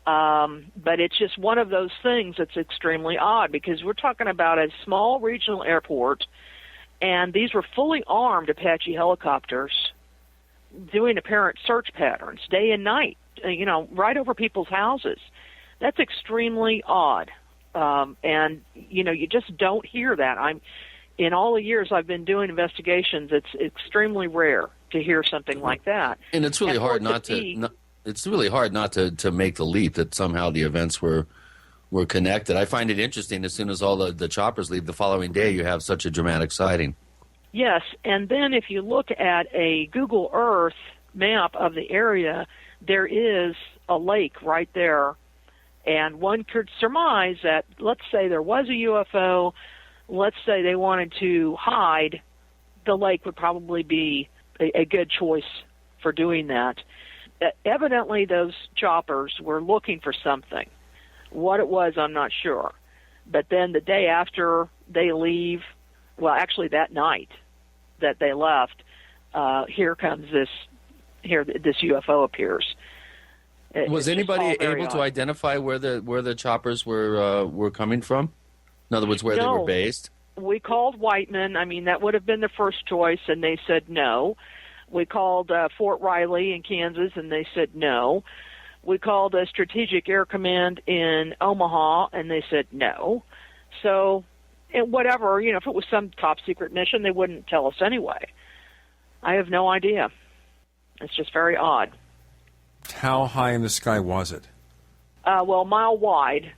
But it's just one of those things that's extremely odd because we're talking about a small regional airport, and these were fully armed Apache helicopters doing apparent search patterns day and night, right over people's houses. That's extremely odd. And, you just don't hear that. In all the years I've been doing investigations, it's extremely rare to hear something like that. And it's really hard not to... It's really hard not to make the leap that somehow the events were connected. I find it interesting as soon as all the choppers leave the following day, you have such a dramatic sighting. Yes, and then if you look at a Google Earth map of the area, there is a lake right there, and one could surmise that, let's say there was a UFO, let's say they wanted to hide, the lake would probably be a good choice for doing that. Evidently, those choppers were looking for something. What it was, I'm not sure. But then the day after they leave, well, actually that night that they left, here this UFO appears. Was anybody able to identify where the choppers were coming from? In other words, where they were based? We called Whiteman. I mean, that would have been the first choice, and they said no. We called Fort Riley in Kansas, and they said no. We called Strategic Air Command in Omaha, and they said no. So, whatever, if it was some top-secret mission, they wouldn't tell us anyway. I have no idea. It's just very odd. How high in the sky was it? Well, mile wide,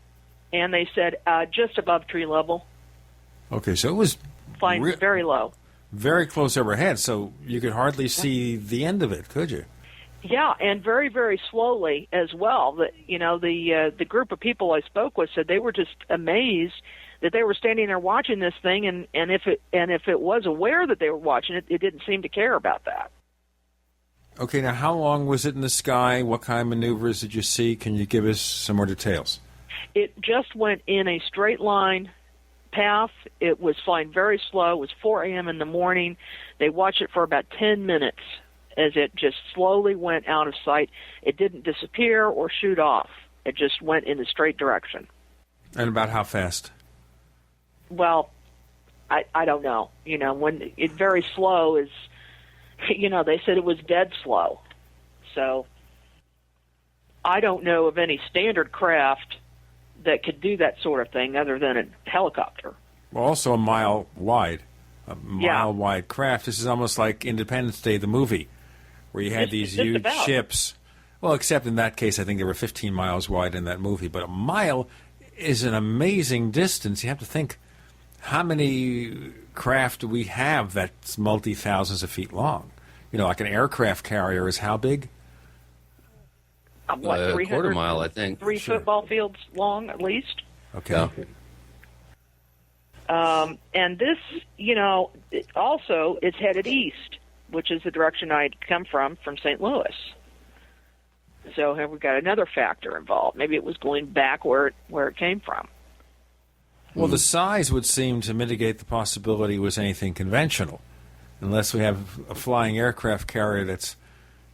and they said just above tree level. Okay, so it was flying very low. Very close overhead, so you could hardly see the end of it, could you? Yeah, and very, very slowly as well. The group of people I spoke with said they were just amazed that they were standing there watching this thing, and if it was aware that they were watching it, it didn't seem to care about that. Okay, now how long was it in the sky? What kind of maneuvers did you see? Can you give us some more details? It just went in a straight line path. It was flying very slow. It was 4 a.m. in the morning. They watched it for about 10 minutes as it just slowly went out of sight. It didn't disappear or shoot off. It just went in a straight direction. And about how fast? Well, I don't know. When it's very slow is, they said it was dead slow. So I don't know of any standard craft that could do that sort of thing other than a helicopter. Well, also a mile wide craft. This is almost like Independence Day, the movie, where you had these huge ships. Well, except in that case, I think they were 15 miles wide in that movie. But a mile is an amazing distance. You have to think, how many craft do we have that's multi-thousands of feet long? Like an aircraft carrier is how big? A quarter mile, I think. 3 football fields long, at least. Okay. Yeah. And this, also it's headed east, which is the direction I'd come from St. Louis. So have we got another factor involved? Maybe it was going back where it came from. Well, the size would seem to mitigate the possibility it was anything conventional, unless we have a flying aircraft carrier that's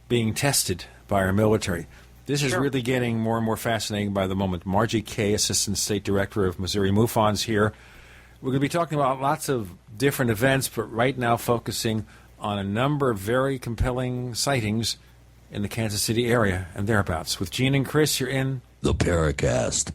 being tested by our military. This is really getting more and more fascinating by the moment. Margie Kay, Assistant State Director of Missouri MUFON, is here. We're going to be talking about lots of different events, but right now focusing on a number of very compelling sightings in the Kansas City area and thereabouts. With Gene and Chris, you're in the Paracast.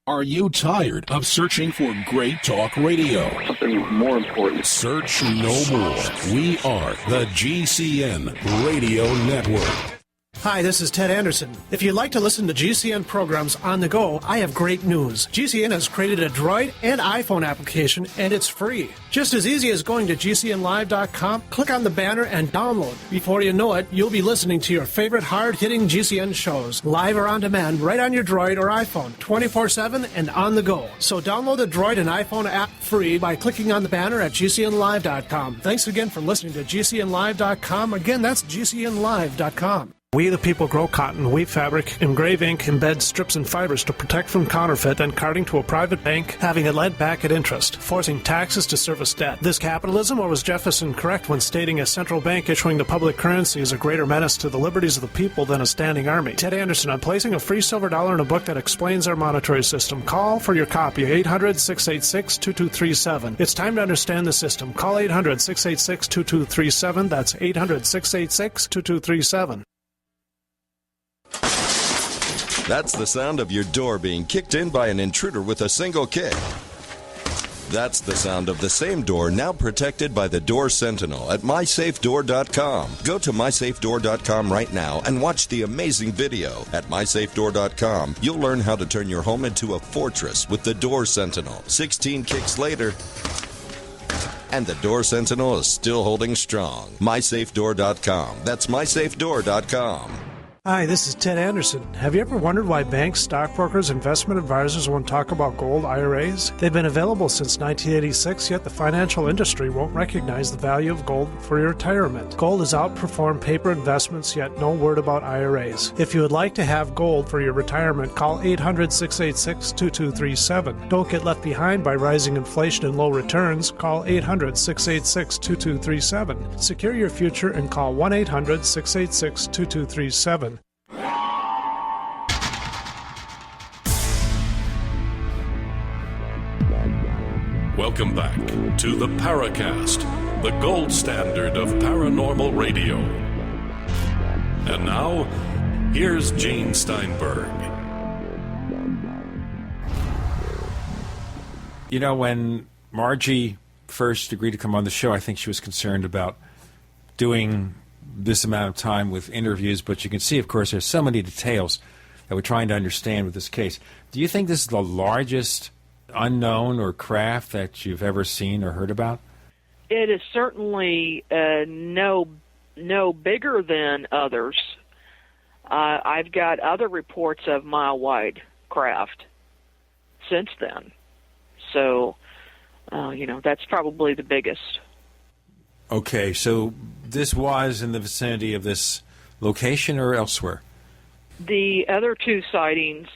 Are you tired of searching for great talk radio? Something more important. Search no more. We are the GCN Radio Network. Hi, this is Ted Anderson. If you'd like to listen to GCN programs on the go, I have great news. GCN has created a Droid and iPhone application, and it's free. Just as easy as going to GCNlive.com, click on the banner, and download. Before you know it, you'll be listening to your favorite hard-hitting GCN shows, live or on demand, right on your Droid or iPhone, 24/7 and on the go. So download the Droid and iPhone app free by clicking on the banner at GCNlive.com. Thanks again for listening to GCNlive.com. Again, that's GCNlive.com. We the people grow cotton, weave fabric, engrave ink, embed strips and fibers to protect from counterfeit and carting to a private bank, having it lent back at interest, forcing taxes to service debt. This capitalism, or was Jefferson correct when stating a central bank issuing the public currency is a greater menace to the liberties of the people than a standing army? Ted Anderson, I'm placing a free silver dollar in a book that explains our monetary system. Call for your copy, 800-686-2237. It's time to understand the system. Call 800-686-2237. That's 800-686-2237. That's the sound of your door being kicked in by an intruder with a single kick. That's the sound of the same door now protected by the Door Sentinel at mysafedoor.com. Go to mysafedoor.com right now and watch the amazing video. At mysafedoor.com, you'll learn how to turn your home into a fortress with the Door Sentinel. 16 kicks later, and the Door Sentinel is still holding strong. mysafedoor.com. That's mysafedoor.com. Hi, this is Ted Anderson. Have you ever wondered why banks, stockbrokers, investment advisors won't talk about gold IRAs? They've been available since 1986, yet the financial industry won't recognize the value of gold for your retirement. Gold has outperformed paper investments, yet no word about IRAs. If you would like to have gold for your retirement, call 800-686-2237. Don't get left behind by rising inflation and low returns. Call 800-686-2237. Secure your future and call 1-800-686-2237. Welcome back to the Paracast, the gold standard of paranormal radio. And now, here's Gene Steinberg. You know, when Margie first agreed to come on the show, I think she was concerned about doing this amount of time with interviews, but you can see, of course, there's so many details that we're trying to understand with this case. Do you think this is the largest unknown or craft that you've ever seen or heard about? It is certainly no bigger than others. I've got other reports of mile-wide craft since then. So, that's probably the biggest. Okay, so this was in the vicinity of this location or elsewhere? The other two sightings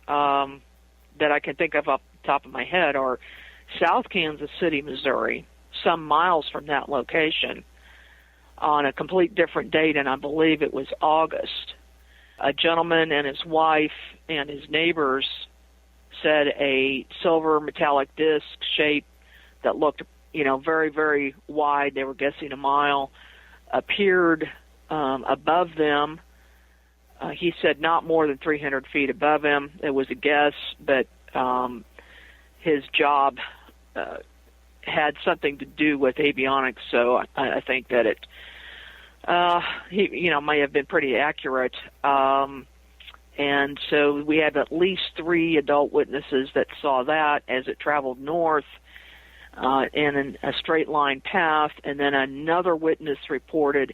that I can think of off the top of my head are South Kansas City, Missouri, some miles from that location on a complete different date, and I believe it was August. A gentleman and his wife and his neighbors said a silver metallic disc shape that looked, very, very wide, they were guessing a mile, appeared above them. He said not more than 300 feet above him. It was a guess, but his job had something to do with avionics, so I think that it he may have been pretty accurate. And so we had at least 3 adult witnesses that saw that as it traveled north in a straight line path, and then another witness reported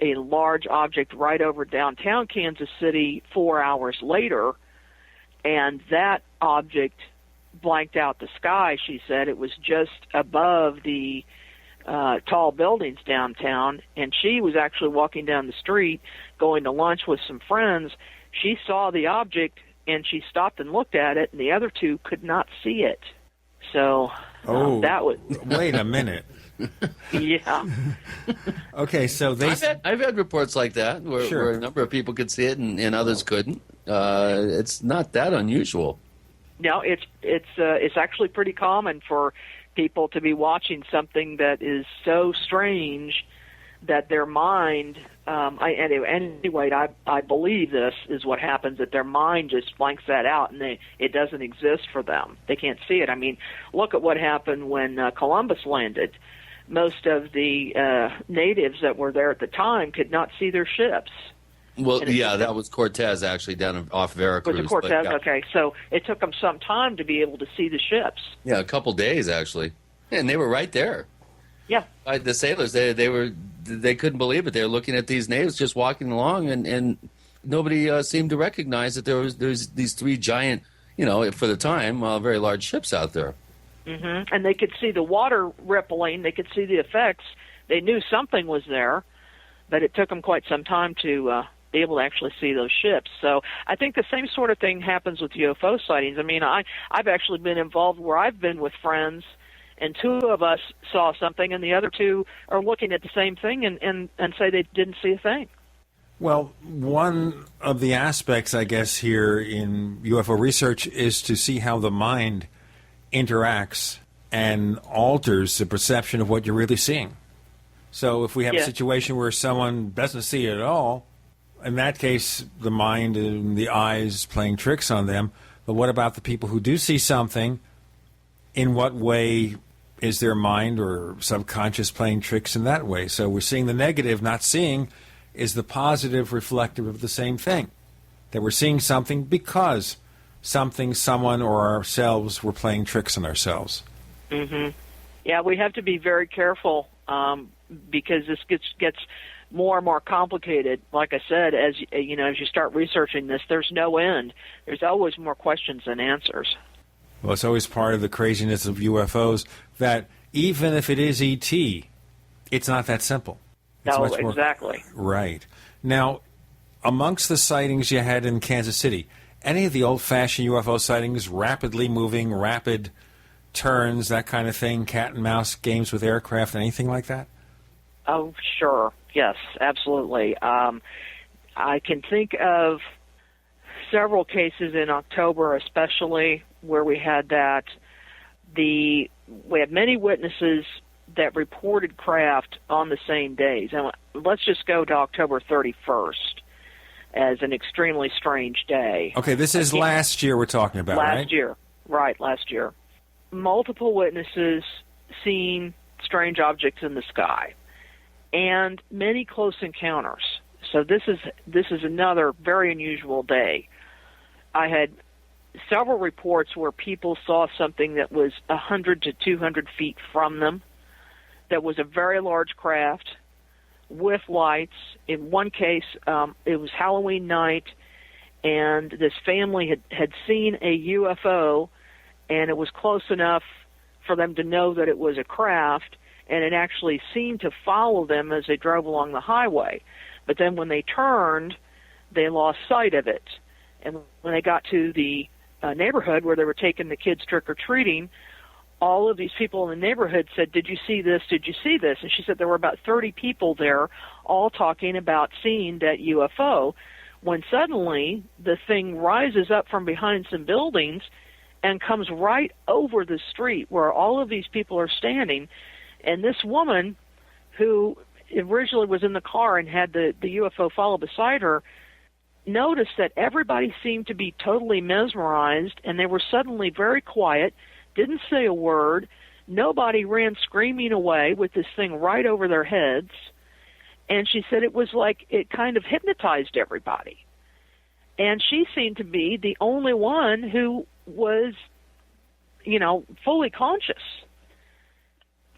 a large object right over downtown Kansas City 4 hours later, and that object blanked out the sky, she said. It was just above the tall buildings downtown, and she was actually walking down the street going to lunch with some friends. She saw the object, and she stopped and looked at it, and the other 2 could not see it. So that was... Wait a minute. Yeah. Okay, so I've had reports like that where a number of people could see it and others couldn't. It's not that unusual. No, it's actually pretty common for people to be watching something that is so strange that their mind, I believe this is what happens, that their mind just blanks that out and it doesn't exist for them. They can't see it. I mean, look at what happened when Columbus landed. Most of the natives that were there at the time could not see their ships. Well, that was Cortez, actually, down off Veracruz. Was it Cortez? Okay, so it took them some time to be able to see the ships. Yeah, a couple days, actually. And they were right there. Yeah. The sailors, they couldn't believe it. They were looking at these natives just walking along, and nobody seemed to recognize that there's these 3 giant, for the time, very large ships out there. Mm-hmm. And they could see the water rippling. They could see the effects. They knew something was there, but it took them quite some time to be able to actually see those ships. So I think the same sort of thing happens with UFO sightings. I mean, I've actually been involved where I've been with friends, and 2 of us saw something, and the other 2 are looking at the same thing and say they didn't see a thing. Well, one of the aspects, I guess, here in UFO research is to see how the mind interacts and alters the perception of what you're really seeing. So if we have a situation where someone doesn't see it at all, in that case, the mind and the eyes playing tricks on them. But what about the people who do see something? In what way is their mind or subconscious playing tricks in that way? So we're seeing the negative, not seeing is the positive reflective of the same thing. That we're seeing something because something, someone, or ourselves were playing tricks on ourselves. Mm-hmm. Yeah, we have to be very careful because this gets more and more complicated. Like I said, as you start researching this, there's no end. There's always more questions than answers. Well, it's always part of the craziness of UFOs that even if it is ET, it's not that simple. It's no, much more, exactly. Right. Now, amongst the sightings you had in Kansas City, any of the old-fashioned UFO sightings, rapidly moving, rapid turns, that kind of thing, cat and mouse games with aircraft, anything like that? Oh, sure. Yes, absolutely. I can think of several cases in October, especially where we had that. We had many witnesses that reported craft on the same days. And let's just go to October 31st as an extremely strange day. Okay, this is last year we're talking about, right? Last year. Multiple witnesses seeing strange objects in the sky, and many close encounters. So this is another very unusual day. I had several reports where people saw something that was 100 to 200 feet from them, that was a very large craft with lights. In one case, it was Halloween night, and this family had seen a UFO, and it was close enough for them to know that it was a craft, and it actually seemed to follow them as they drove along the highway. But then when they turned, they lost sight of it. And when they got to the neighborhood where they were taking the kids trick-or-treating, all of these people in the neighborhood said, "Did you see this? Did you see this?" And she said there were about 30 people there all talking about seeing that UFO, when suddenly the thing rises up from behind some buildings and comes right over the street where all of these people are standing. And this woman, who originally was in the car and had the UFO follow beside her, noticed that everybody seemed to be totally mesmerized, and they were suddenly very quiet, didn't say a word. Nobody ran screaming away with this thing right over their heads. And she said it was like it kind of hypnotized everybody. And she seemed to be the only one who was, fully conscious.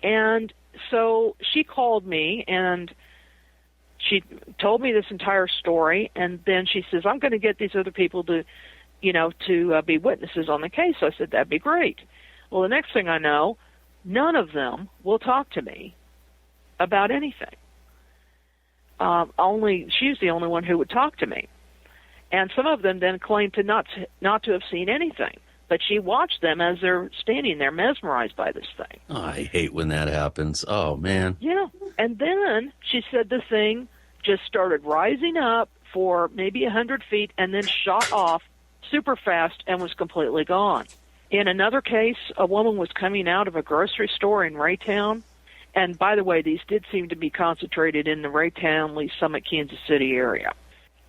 And so she called me, and she told me this entire story, and then she says, "I'm going to get these other people to be witnesses on the case." So I said, "That'd be great." Well, the next thing I know, none of them will talk to me about anything. She's the only one who would talk to me. And some of them then claimed to not to have seen anything. But she watched them as they're standing there mesmerized by this thing. Oh, I hate when that happens. Oh, man. Yeah. And then she said the thing just started rising up for maybe 100 feet and then shot off super fast and was completely gone. In another case, a woman was coming out of a grocery store in Raytown. And by the way, these did seem to be concentrated in the Raytown, Lee Summit, Kansas City area.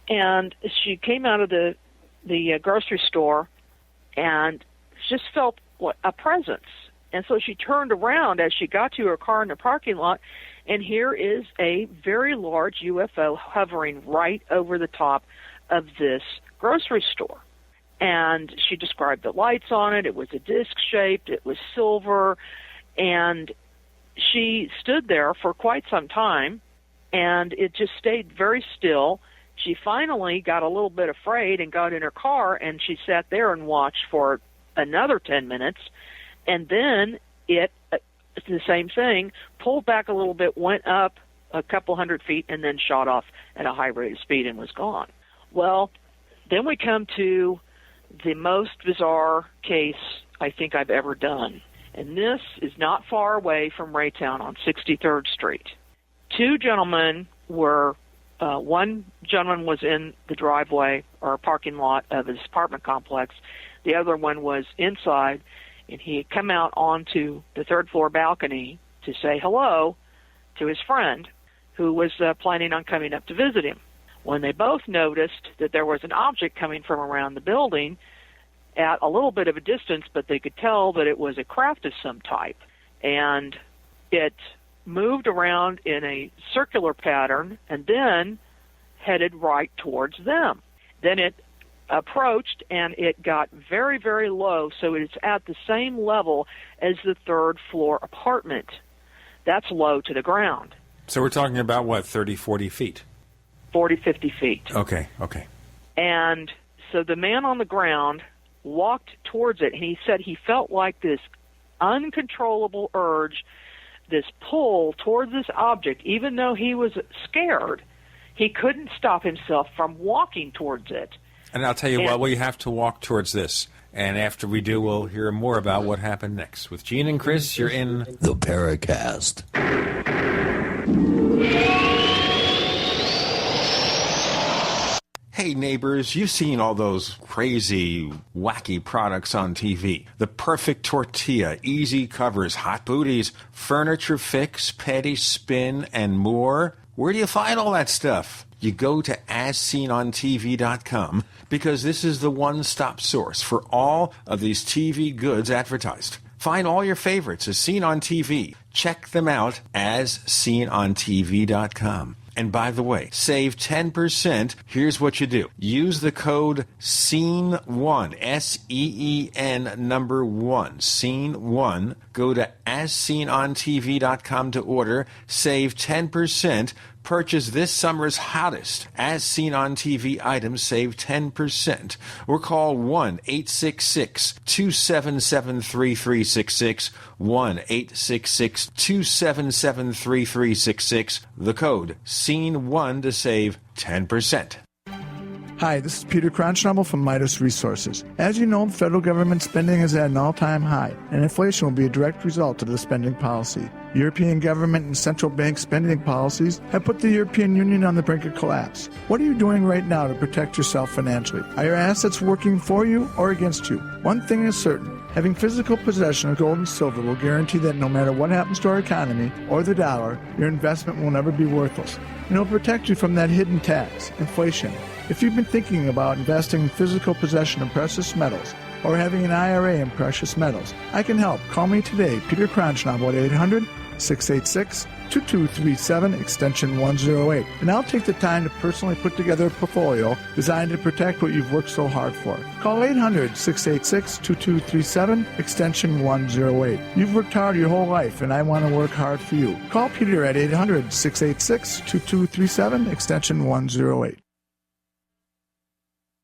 And she came out of the grocery store and just felt a presence. And so she turned around as she got to her car in the parking lot, and here is a very large UFO hovering right over the top of this grocery store. And she described the lights on it. It was a disc-shaped. It was silver. And she stood there for quite some time, and it just stayed very still. She finally got a little bit afraid and got in her car, and she sat there and watched for another 10 minutes. And then it, the same thing, pulled back a little bit, went up a couple 100 feet, and then shot off at a high rate of speed and was gone. Well, then we come to the most bizarre case I think I've ever done. And this is not far away from Raytown on 63rd Street. Two gentlemen were, one gentleman was in the driveway or parking lot of his apartment complex. The other one was inside, and he had come out onto the third floor balcony to say hello to his friend who was planning on coming up to visit him. When they both noticed that there was an object coming from around the building at a little bit of a distance, but they could tell that it was a craft of some type. And it moved around in a circular pattern and then headed right towards them. Then it approached, and it got very, very low, so it's at the same level as the third floor apartment. That's low to the ground. So we're talking about, what, 30, 40 feet? 40, 50 feet. Okay. And so the man on the ground walked towards it, and he said he felt like this uncontrollable urge, this pull towards this object. Even though he was scared, he couldn't stop himself from walking towards it. And I'll tell you what, we have to walk towards this. And after we do, we'll hear more about what happened next. With Gene and Chris, you're in the Paracast. Hey neighbors, you've seen all those crazy, wacky products on TV. The perfect tortilla, easy covers, hot booties, furniture fix, petty spin, and more. Where do you find all that stuff? You go to AsSeenOnTV.com because this is the one-stop source for all of these TV goods advertised. Find all your favorites as seen on TV. Check them out as SeenOnTV.com. And by the way, save 10%. Here's what you do. Use the code SEEN1, S-E-E-N number 1, SEEN1. Go to AsSeenOnTV.com to order. Save 10%. Purchase this summer's hottest As Seen on TV items. Save 10%. Or call 1-866-277-3366. 1-866-277-3366. The code SEEN1 to save 10%. Hi, this is Peter Cronschnabel from Midas Resources. As you know, federal government spending is at an all-time high, and inflation will be a direct result of the spending policy. European government and central bank spending policies have put the European Union on the brink of collapse. What are you doing right now to protect yourself financially? Are your assets working for you or against you? One thing is certain. Having physical possession of gold and silver will guarantee that no matter what happens to our economy or the dollar, your investment will never be worthless. And it will protect you from that hidden tax, inflation. If you've been thinking about investing in physical possession of precious metals or having an IRA in precious metals, I can help. Call me today, Peter Cronschnabel at 800-686-2237, extension 108. And I'll take the time to personally put together a portfolio designed to protect what you've worked so hard for. Call 800-686-2237, extension 108. You've worked hard your whole life, and I want to work hard for you. Call Peter at 800-686-2237, extension 108.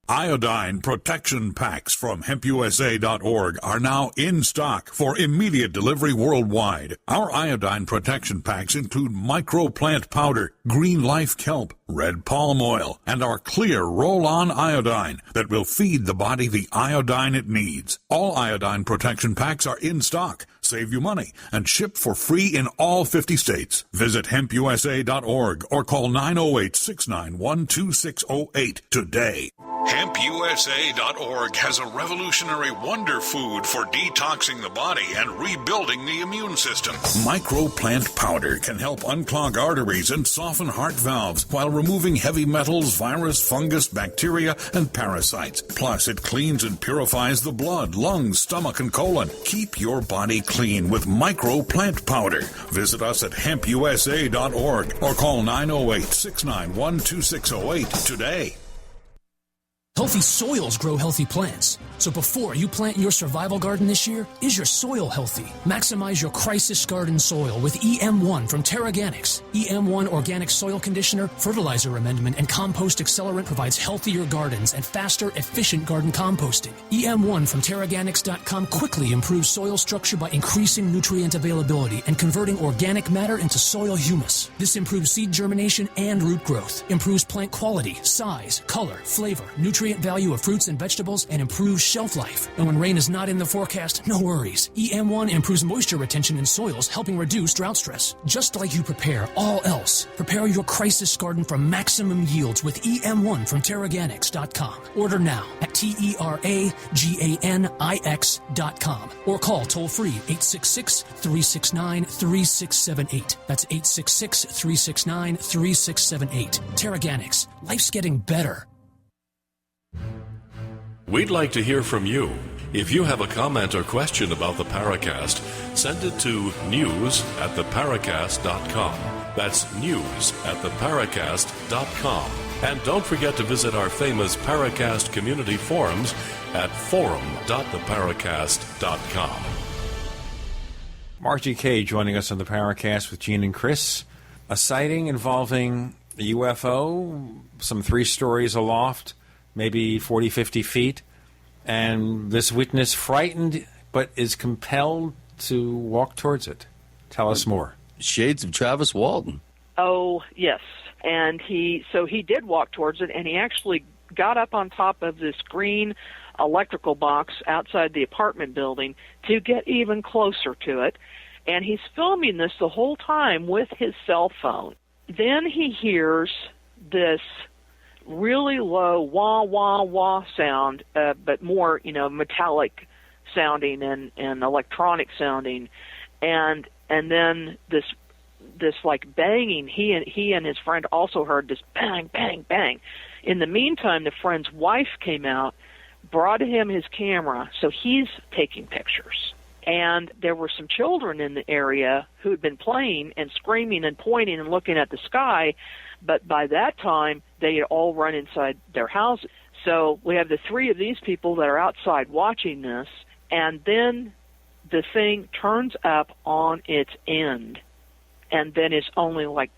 Iodine protection packs from hempusa.org are now in stock for immediate delivery worldwide. Our iodine protection packs include microplant powder, green life kelp, red palm oil, and our clear roll-on iodine that will feed the body the iodine it needs. All iodine protection packs are in stock, save you money, and ship for free in all 50 states. Visit hempusa.org or call 908-691-2608 today. HempUSA.org has a revolutionary wonder food for detoxing the body and rebuilding the immune system. Microplant powder can help unclog arteries and soften heart valves while removing heavy metals, virus, fungus, bacteria, and parasites. Plus, it cleans and purifies the blood, lungs, stomach, and colon. Keep your body clean with microplant powder. Visit us at HempUSA.org or call 908-691-2608 today. Healthy soils grow healthy plants. So before you plant your survival garden this year, is your soil healthy? Maximize your crisis garden soil with EM1 from Terraganics. EM1 Organic Soil Conditioner, Fertilizer Amendment, and Compost Accelerant provides healthier gardens and faster, efficient garden composting. EM1 from Terraganics.com quickly improves soil structure by increasing nutrient availability and converting organic matter into soil humus. This improves seed germination and root growth, improves plant quality, size, color, flavor, nutrient value of fruits and vegetables, and improves shelf life. And when rain is not in the forecast, no worries. EM1 improves moisture retention in soils, helping reduce drought stress. Just like you prepare all else, prepare your crisis garden for maximum yields with EM1 from Terraganics.com. Order now at TERAGANIX.com or call toll-free 866-369-3678. That's 866-369-3678. Terraganics. Life's getting better. We'd like to hear from you. If you have a comment or question about the Paracast, send it to news@theparacast.com. That's news@theparacast.com. And don't forget to visit our famous Paracast community forums at forum.theparacast.com. Margie Kay joining us on the Paracast with Gene and Chris. A sighting involving a UFO, some 3 stories aloft, maybe 40, 50 feet, and this witness frightened but is compelled to walk towards it. Tell us more. Shades of Travis Walton. Oh, yes. And he did walk towards it, and he actually got up on top of this green electrical box outside the apartment building to get even closer to it. And he's filming this the whole time with his cell phone. Then he hears this really low wah wah wah sound, but more metallic sounding and electronic sounding, and then this like banging. He and his friend also heard this bang bang bang. In the meantime, the friend's wife came out, brought him his camera, so he's taking pictures. And there were some children in the area who had been playing and screaming and pointing and looking at the sky. But by that time, they had all run inside their houses. So we have the 3 of these people that are outside watching this, and then the thing turns up on its end, and then it's only like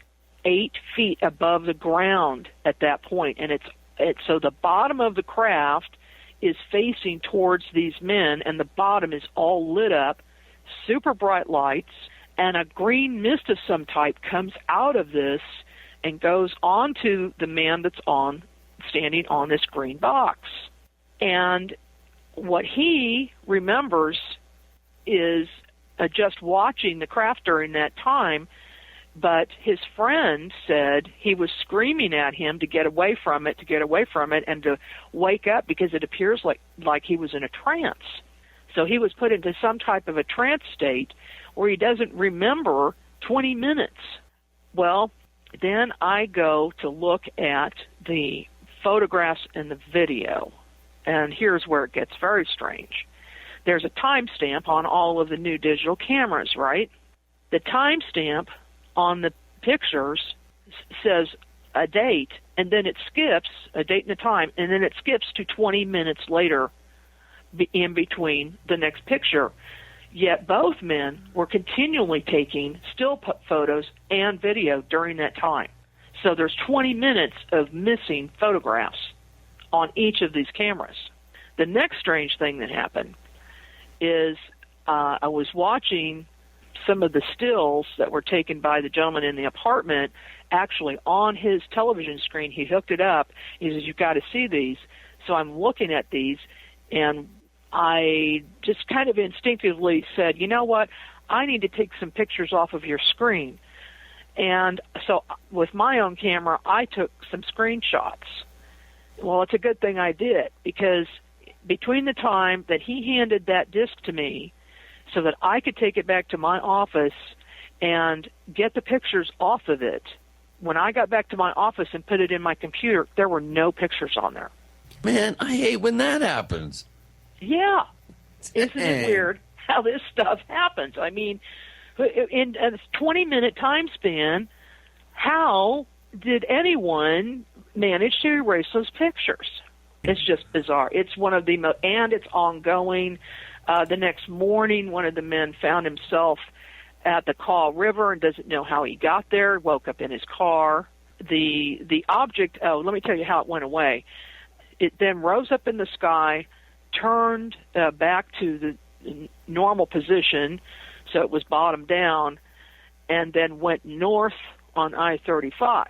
8 feet above the ground at that point. And it's so the bottom of the craft is facing towards these men, and the bottom is all lit up, super bright lights, and a green mist of some type comes out of this and goes onto the man that's on standing on this green box. And what he remembers is just watching the craft during that time, but his friend said he was screaming at him to get away from it, and to wake up because it appears like he was in a trance. So he was put into some type of a trance state where he doesn't remember 20 minutes. Well, then I go to look at the photographs and the video, and here's where it gets very strange. There's a timestamp on all of the new digital cameras, right? The timestamp on the pictures says a date, and then it skips a date and a time, and then it skips to 20 minutes later in between the next picture. Yet both men were continually taking still photos and video during that time. So there's 20 minutes of missing photographs on each of these cameras. The next strange thing that happened is I was watching some of the stills that were taken by the gentleman in the apartment actually on his television screen. He hooked it up. He says, "You've got to see these." So I'm looking at these, and I just kind of instinctively said, you know what, I need to take some pictures off of your screen. And so with my own camera, I took some screenshots. Well, it's a good thing I did, because between the time that he handed that disc to me so that I could take it back to my office and get the pictures off of it, when I got back to my office and put it in my computer, there were no pictures on there. Man, I hate when that happens. Yeah. Isn't it weird how this stuff happens? I mean, in a 20-minute time span, how did anyone manage to erase those pictures? It's just bizarre. It's one of the most, and it's ongoing. The next morning, one of the men found himself at the Kaw River and doesn't know how he got there, woke up in his car. The object, let me tell you how it went away. It then rose up in the sky, turned back to the normal position, so it was bottom down, and then went north on I-35,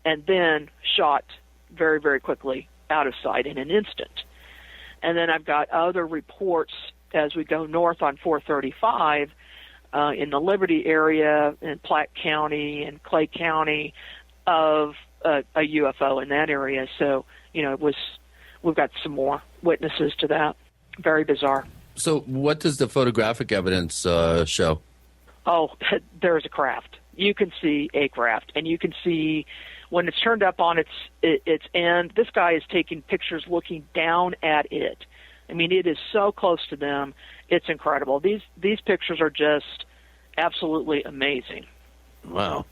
and then shot very, very quickly out of sight in an instant. And then I've got other reports as we go north on 435 in the Liberty area, in Platte County and Clay County, of a UFO in that area. So, we've got some more witnesses to that. Very bizarre. So what does the photographic evidence show? Oh, there's a craft. You can see a craft, and you can see when it's turned up on its end. This guy is taking pictures looking down at it. I mean, it is so close to them. It's incredible. These pictures are just absolutely amazing. Wow.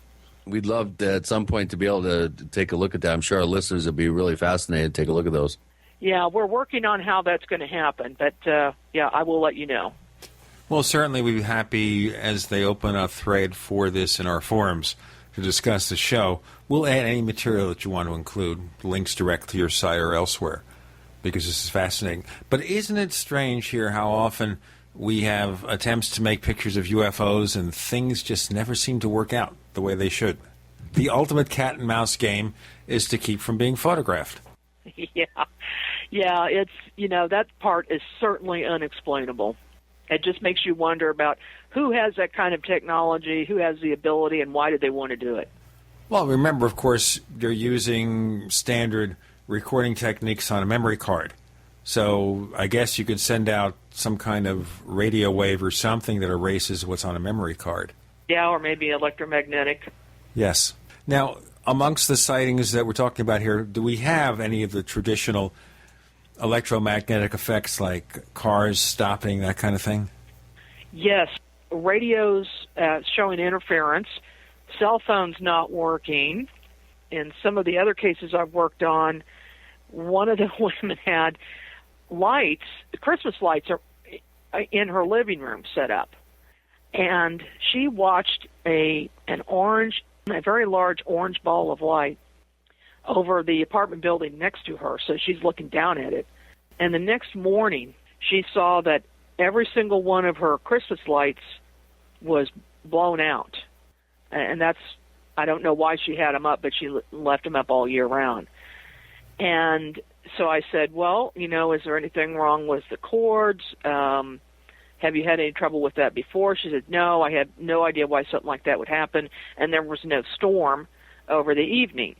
We'd love at some point to be able to take a look at that. I'm sure our listeners would be really fascinated to take a look at those. Yeah, we're working on how that's going to happen, but I will let you know. Well, certainly we'd be happy as they open a thread for this in our forums to discuss the show. We'll add any material that you want to include, links direct to your site or elsewhere, because this is fascinating. But isn't it strange here how often we have attempts to make pictures of UFOs and things just never seem to work out the way they should? The ultimate cat and mouse game is to keep from being photographed. Yeah, it's, that part is certainly unexplainable. It just makes you wonder about who has that kind of technology, who has the ability, and why did they want to do it? Well, remember, of course, they're using standard recording techniques on a memory card. So I guess you could send out some kind of radio wave or something that erases what's on a memory card. Yeah, or maybe electromagnetic. Yes. Now, amongst the sightings that we're talking about here, do we have any of the traditional electromagnetic effects like cars stopping, that kind of thing? Yes. Radios showing interference, cell phones not working. In some of the other cases I've worked on, one of the women had lights, the Christmas lights are in her living room set up. And she watched a very large orange ball of light over the apartment building next to her, so she's looking down at it. And the next morning, she saw that every single one of her Christmas lights was blown out. And I don't know why she had them up, but she left them up all year round. And so I said, well, is there anything wrong with the cords? Have you had any trouble with that before? She said, no, I had no idea why something like that would happen, and there was no storm over the evening.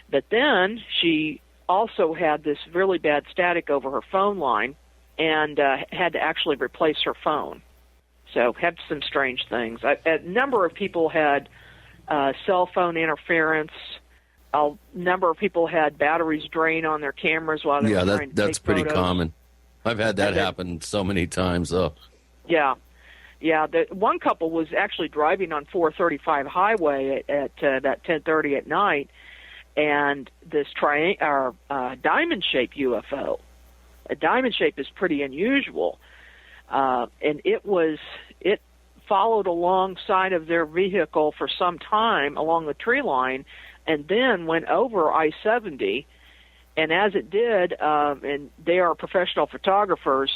But then she also had this really bad static over her phone line and had to actually replace her phone. So had some strange things. A number of people had cell phone interference. A number of people had batteries drain on their cameras while they were trying to that's take pretty photos. common. I've had that happen so many times, though. Yeah. The one couple was actually driving on 435 highway at about 10:30 at night, and this diamond-shaped UFO. A diamond shape is pretty unusual, and it followed alongside of their vehicle for some time along the tree line, and then went over I-70. And as it did, and they are professional photographers,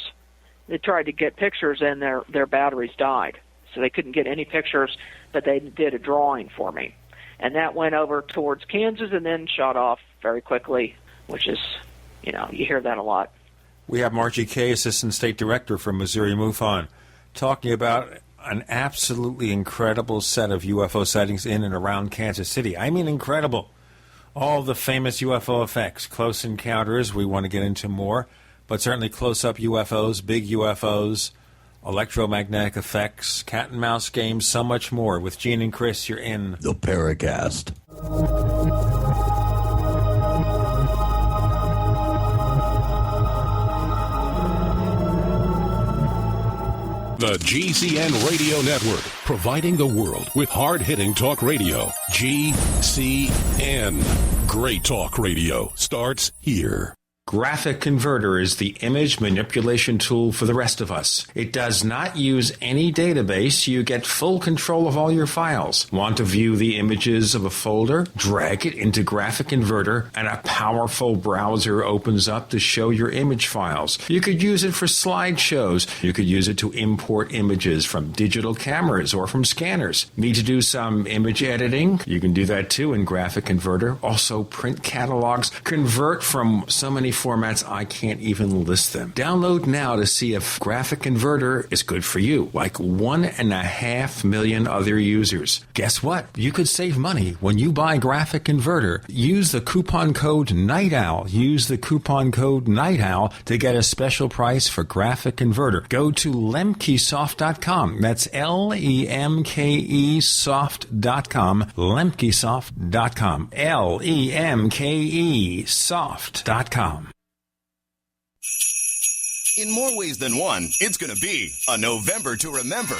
they tried to get pictures, and their batteries died. So they couldn't get any pictures, but they did a drawing for me. And that went over towards Kansas and then shot off very quickly, which is, you hear that a lot. We have Margie Kay, Assistant State Director for Missouri MUFON, talking about an absolutely incredible set of UFO sightings in and around Kansas City. I mean incredible. All the famous UFO effects, close encounters, we want to get into more, but certainly close-up UFOs, big UFOs, electromagnetic effects, cat and mouse games, so much more. With Gene and Chris, you're in the Paracast. The GCN Radio Network, providing the world with hard-hitting talk radio. GCN. Great talk radio starts here. Graphic Converter is the image manipulation tool for the rest of us. It does not use any database. You get full control of all your files. Want to view the images of a folder? Drag it into Graphic Converter, and a powerful browser opens up to show your image files. You could use it for slideshows. You could use it to import images from digital cameras or from scanners. Need to do some image editing? You can do that too in Graphic Converter. Also print catalogs. Convert from so many formats I can't even list them. Download now to see if Graphic Converter is good for you, like 1.5 million other users. Guess what? You could save money when you buy Graphic Converter. Use the coupon code Night Owl. Use the coupon code Night Owl to get a special price for Graphic Converter. Go to lemkesoft.com. That's Lemke soft.com. Lemkesoft.com. Lemke soft.com. In more ways than one, it's going to be a November to remember.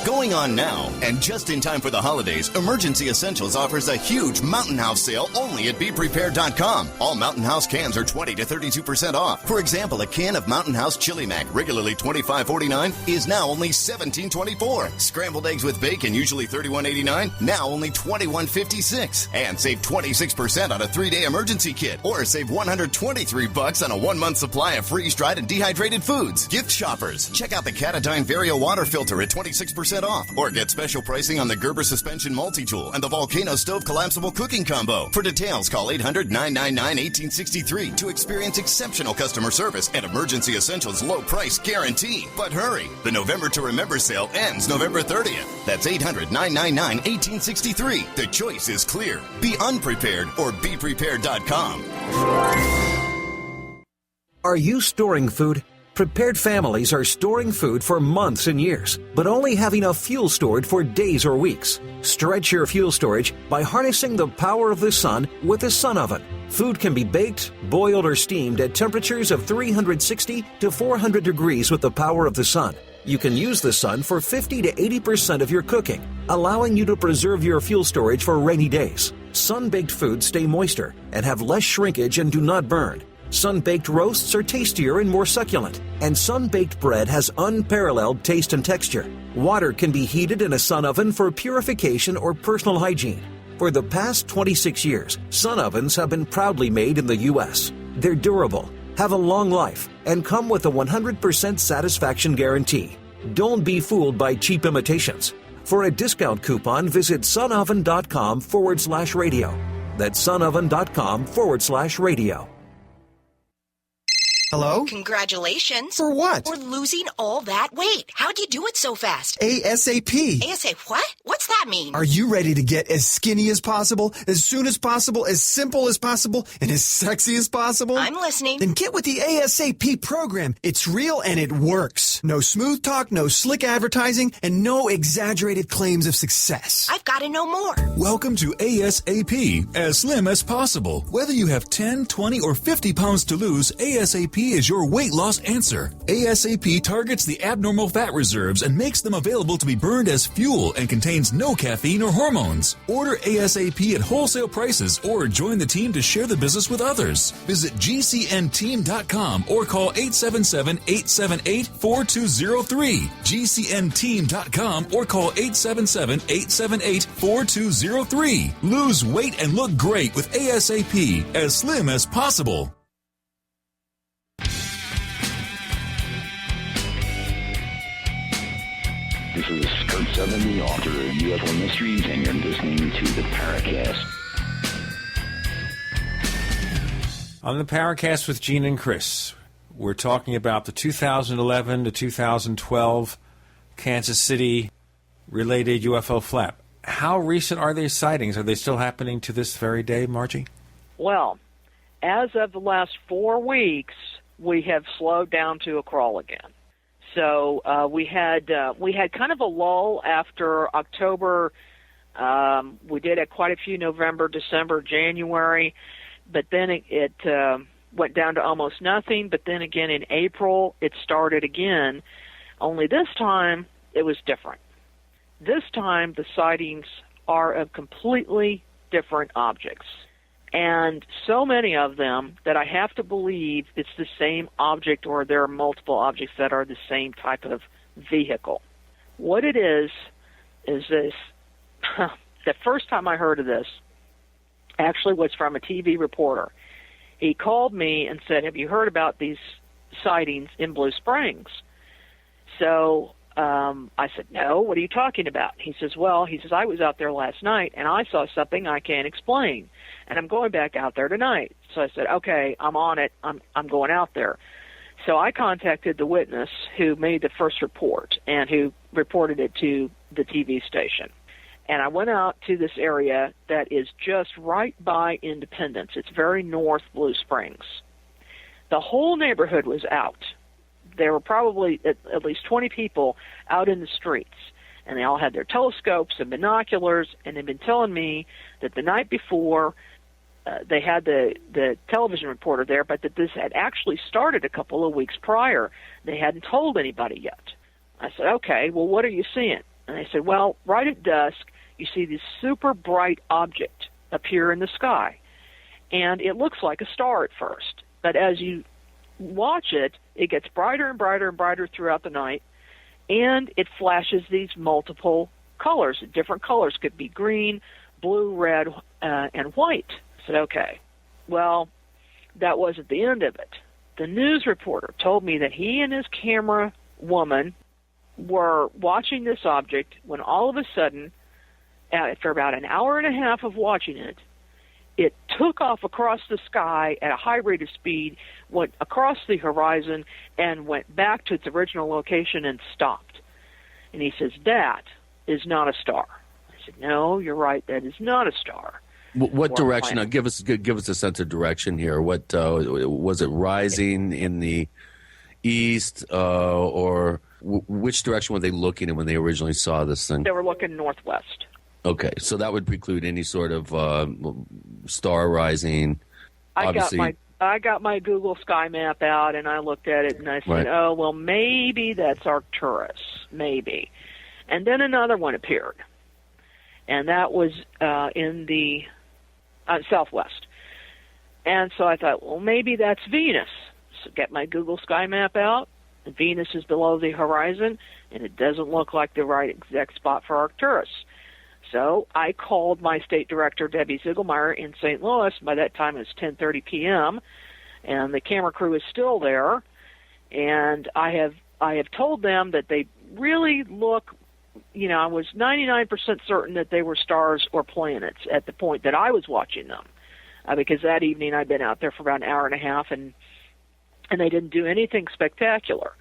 Going on now, and just in time for the holidays, Emergency Essentials offers a huge Mountain House sale only at BePrepared.com. All Mountain House cans are 20 to 32% off. For example, a can of Mountain House Chili Mac, regularly $25.49, is now only $17.24. Scrambled eggs with bacon, usually $31.89, now only $21.56. And save 26% on a 3-day emergency kit, or save $123 on a 1-month supply of freeze-dried and dehydrated foods. Gift shoppers, check out the Catadine Vario water filter at 26% off, or get special pricing on the Gerber suspension multi-tool and the Volcano stove collapsible cooking combo. For details, call 800-999-1863 to experience exceptional customer service and Emergency Essentials low price guarantee. But hurry, the November to Remember sale ends November 30th. That's 800-999-1863. The choice is clear. Be unprepared or BePrepared.com. Are you storing food? Prepared families are storing food for months and years, but only have enough fuel stored for days or weeks. Stretch your fuel storage by harnessing the power of the sun with a sun oven. Food can be baked, boiled, or steamed at temperatures of 360 to 400 degrees with the power of the sun. You can use the sun for 50 to 80% of your cooking, allowing you to preserve your fuel storage for rainy days. Sun-baked foods stay moister and have less shrinkage and do not burn. Sun-baked roasts are tastier and more succulent, and sun-baked bread has unparalleled taste and texture. Water can be heated in a sun oven for purification or personal hygiene. For the past 26 years, sun ovens have been proudly made in the U.S. They're durable, have a long life, and come with a 100% satisfaction guarantee. Don't be fooled by cheap imitations. For a discount coupon, visit sunoven.com/radio. That's sunoven.com/radio. Hello? Congratulations. For what? For losing all that weight. How'd you do it so fast? ASAP. ASAP what? What's that mean? Are you ready to get as skinny as possible, as soon as possible, as simple as possible, and as sexy as possible? I'm listening. Then get with the ASAP program. It's real and it works. No smooth talk, no slick advertising, and no exaggerated claims of success. I've got to know more. Welcome to ASAP, as slim as possible. Whether you have 10, 20, or 50 pounds to lose, ASAP is your weight loss answer. ASAP targets the abnormal fat reserves and makes them available to be burned as fuel and contains no caffeine or hormones. Order ASAP at wholesale prices or join the team to share the business with others. Visit GCNteam.com or call 877-878-4203. GCNteam.com or call 877-878-4203. Lose weight and look great with ASAP, as slim as possible. This is Kurt Sutherland, the author of UFO Mysteries, and you're listening to the Paracast. On the Paracast with Gene and Chris, we're talking about the 2011 to 2012 Kansas City related UFO flap. How recent are these sightings? Are they still happening to this very day, Margie? Well, as of the last 4 weeks, we have slowed down to a crawl again. So we had kind of a lull after October. We did have quite a few November, December, January, but then it went down to almost nothing. But then again in April, it started again. Only this time it was different. This time the sightings are of completely different objects. And so many of them that I have to believe it's the same object or there are multiple objects that are the same type of vehicle. What it is this. The first time I heard of this actually was from a TV reporter. He called me and said, "Have you heard about these sightings in Blue Springs?" So I said, "No, what are you talking about?" He says, I was out there last night and I saw something I can't explain. And I'm going back out there tonight. So I said, okay, I'm on it. I'm going out there. So I contacted the witness who made the first report and who reported it to the TV station. And I went out to this area that is just right by Independence. It's very north Blue Springs. The whole neighborhood was out. There were probably at least 20 people out in the streets. And they all had their telescopes and binoculars, and they'd been telling me that the night before they had the television reporter there, but that this had actually started a couple of weeks prior. They hadn't told anybody yet. I said, okay, well, what are you seeing? And they said, well, right at dusk, you see this super bright object appear in the sky. And it looks like a star at first. But as you watch it, it gets brighter and brighter and brighter throughout the night, and it flashes these multiple colors. Different colors could be green, blue, red, and white. I said, okay. Well, that wasn't the end of it. The news reporter told me that he and his camera woman were watching this object when all of a sudden, after about an hour and a half of watching it, it took off across the sky at a high rate of speed, went across the horizon, and went back to its original location and stopped. And he says, that is not a star. I said, no, you're right, that is not a star. What direction? Now, give us a sense of direction here. What was it? Rising in the east, or which direction were they looking in when they originally saw this thing? They were looking northwest. Okay, so that would preclude any sort of star rising. Obviously, I got my Google Sky Map out and I looked at it and I said, oh, well, maybe that's Arcturus, maybe. And then another one appeared, and that was in the southwest. And so I thought, well, maybe that's Venus. So get my Google Sky Map out. Venus is below the horizon, and it doesn't look like the right exact spot for Arcturus. So I called my state director, Debbie Ziegelmeyer, in St. Louis. By that time, it was 10:30 p.m., and the camera crew is still there. And I have told them that they really look I was 99% certain that they were stars or planets at the point that I was watching them, because that evening I'd been out there for about an hour and a half, and they didn't do anything spectacular.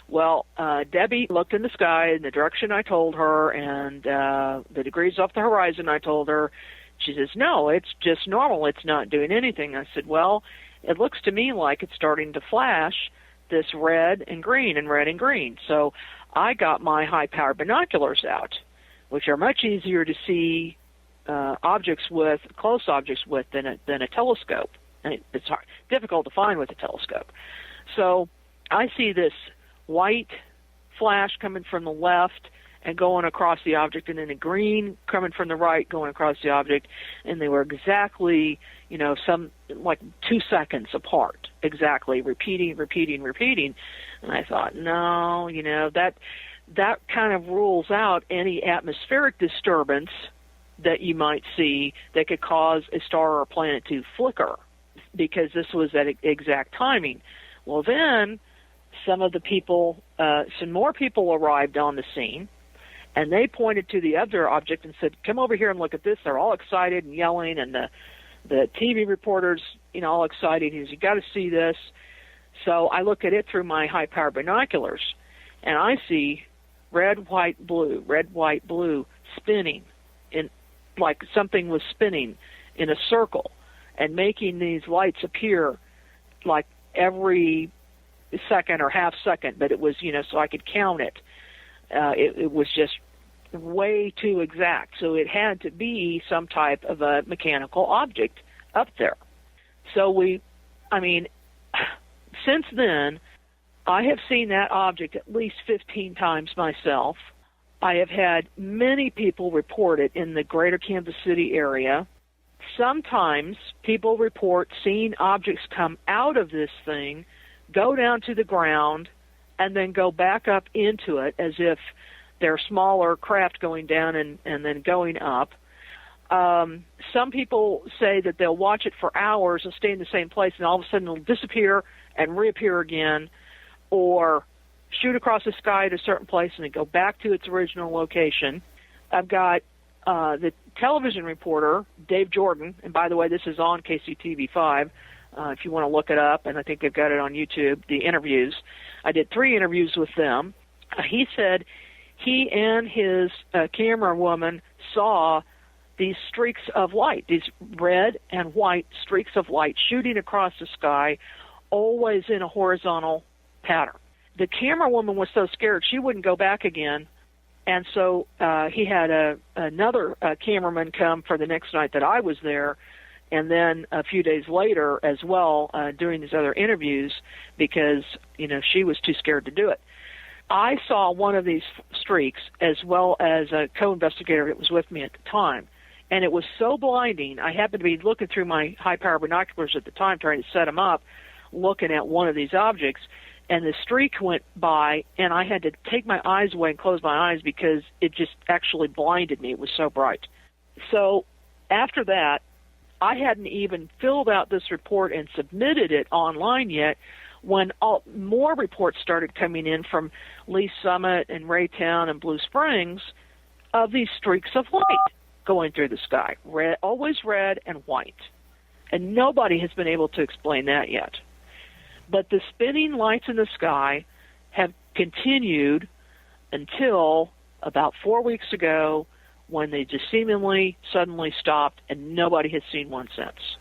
Well, Debbie looked in the sky in the direction I told her, and the degrees off the horizon I told her. She says, no, it's just normal. It's not doing anything. I said, well, it looks to me like it's starting to flash this red and green and red and green. So I got my high-power binoculars out, which are much easier to see close objects with than a telescope. And it's difficult to find with a telescope. So I see this white flash coming from the left and going across the object, and then a green coming from the right going across the object, and they were exactly, some like 2 seconds apart, exactly, repeating. And I thought, no, that kind of rules out any atmospheric disturbance that you might see that could cause a star or a planet to flicker, because this was at exact timing. Well, then some more people arrived on the scene, and they pointed to the other object and said, come over here and look at this. They're all excited and yelling, and the TV reporters, all excited. He says, you got to see this. So I look at it through my high-power binoculars, and I see red, white, blue spinning, like something was spinning in a circle and making these lights appear like every second or half second, but it was, so I could count it. It was just way too exact. So it had to be some type of a mechanical object up there. So since then, I have seen that object at least 15 times myself. I have had many people report it in the greater Kansas City area. Sometimes people report seeing objects come out of this thing, go down to the ground, and then go back up into it as if they're smaller craft going down and then going up. Some people say that they'll watch it for hours and stay in the same place, and all of a sudden it'll disappear and reappear again, or shoot across the sky at a certain place and then go back to its original location. I've got the television reporter, Dave Jordan, and by the way, this is on KCTV5, if you want to look it up, and I think they've got it on YouTube, the interviews. I did 3 interviews with them. He said he and his camera woman saw these streaks of light, these red and white streaks of light shooting across the sky, always in a horizontal pattern. The camera woman was so scared she wouldn't go back again, and so he had another cameraman come for the next night that I was there, and then a few days later as well during these other interviews, because she was too scared to do it. I saw one of these streaks as well as a co-investigator that was with me at the time, and it was so blinding. I happened to be looking through my high-power binoculars at the time trying to set them up, looking at one of these objects, and the streak went by, and I had to take my eyes away and close my eyes because it just actually blinded me. It was so bright. So after that, I hadn't even filled out this report and submitted it online yet when more reports started coming in from Lee Summit and Raytown and Blue Springs of these streaks of light going through the sky, red, always red and white. And nobody has been able to explain that yet. But the spinning lights in the sky have continued until about 4 weeks ago, when they just seemingly suddenly stopped, and nobody has seen one since.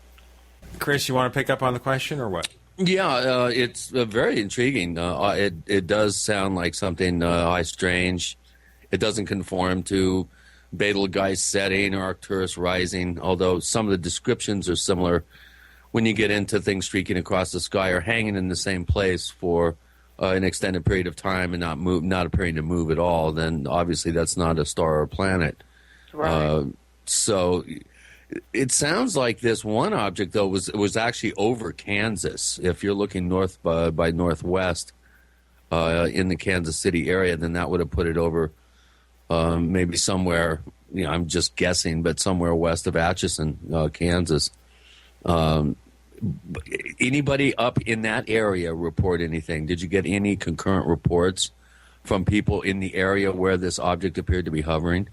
Chris, you want to pick up on the question or what? Yeah, it's very intriguing. It does sound like something strange. It doesn't conform to Betelgeuse setting or Arcturus rising, although some of the descriptions are similar. When you get into things streaking across the sky or hanging in the same place for an extended period of time and not appearing to move at all, then obviously that's not a star or planet. Right. So it sounds like this one object, though, was actually over Kansas. If you're looking north by northwest in the Kansas City area, then that would have put it over maybe somewhere, I'm just guessing, but somewhere west of Atchison, Kansas. Anybody up in that area report anything? Did you get any concurrent reports from people in the area where this object appeared to be hovering?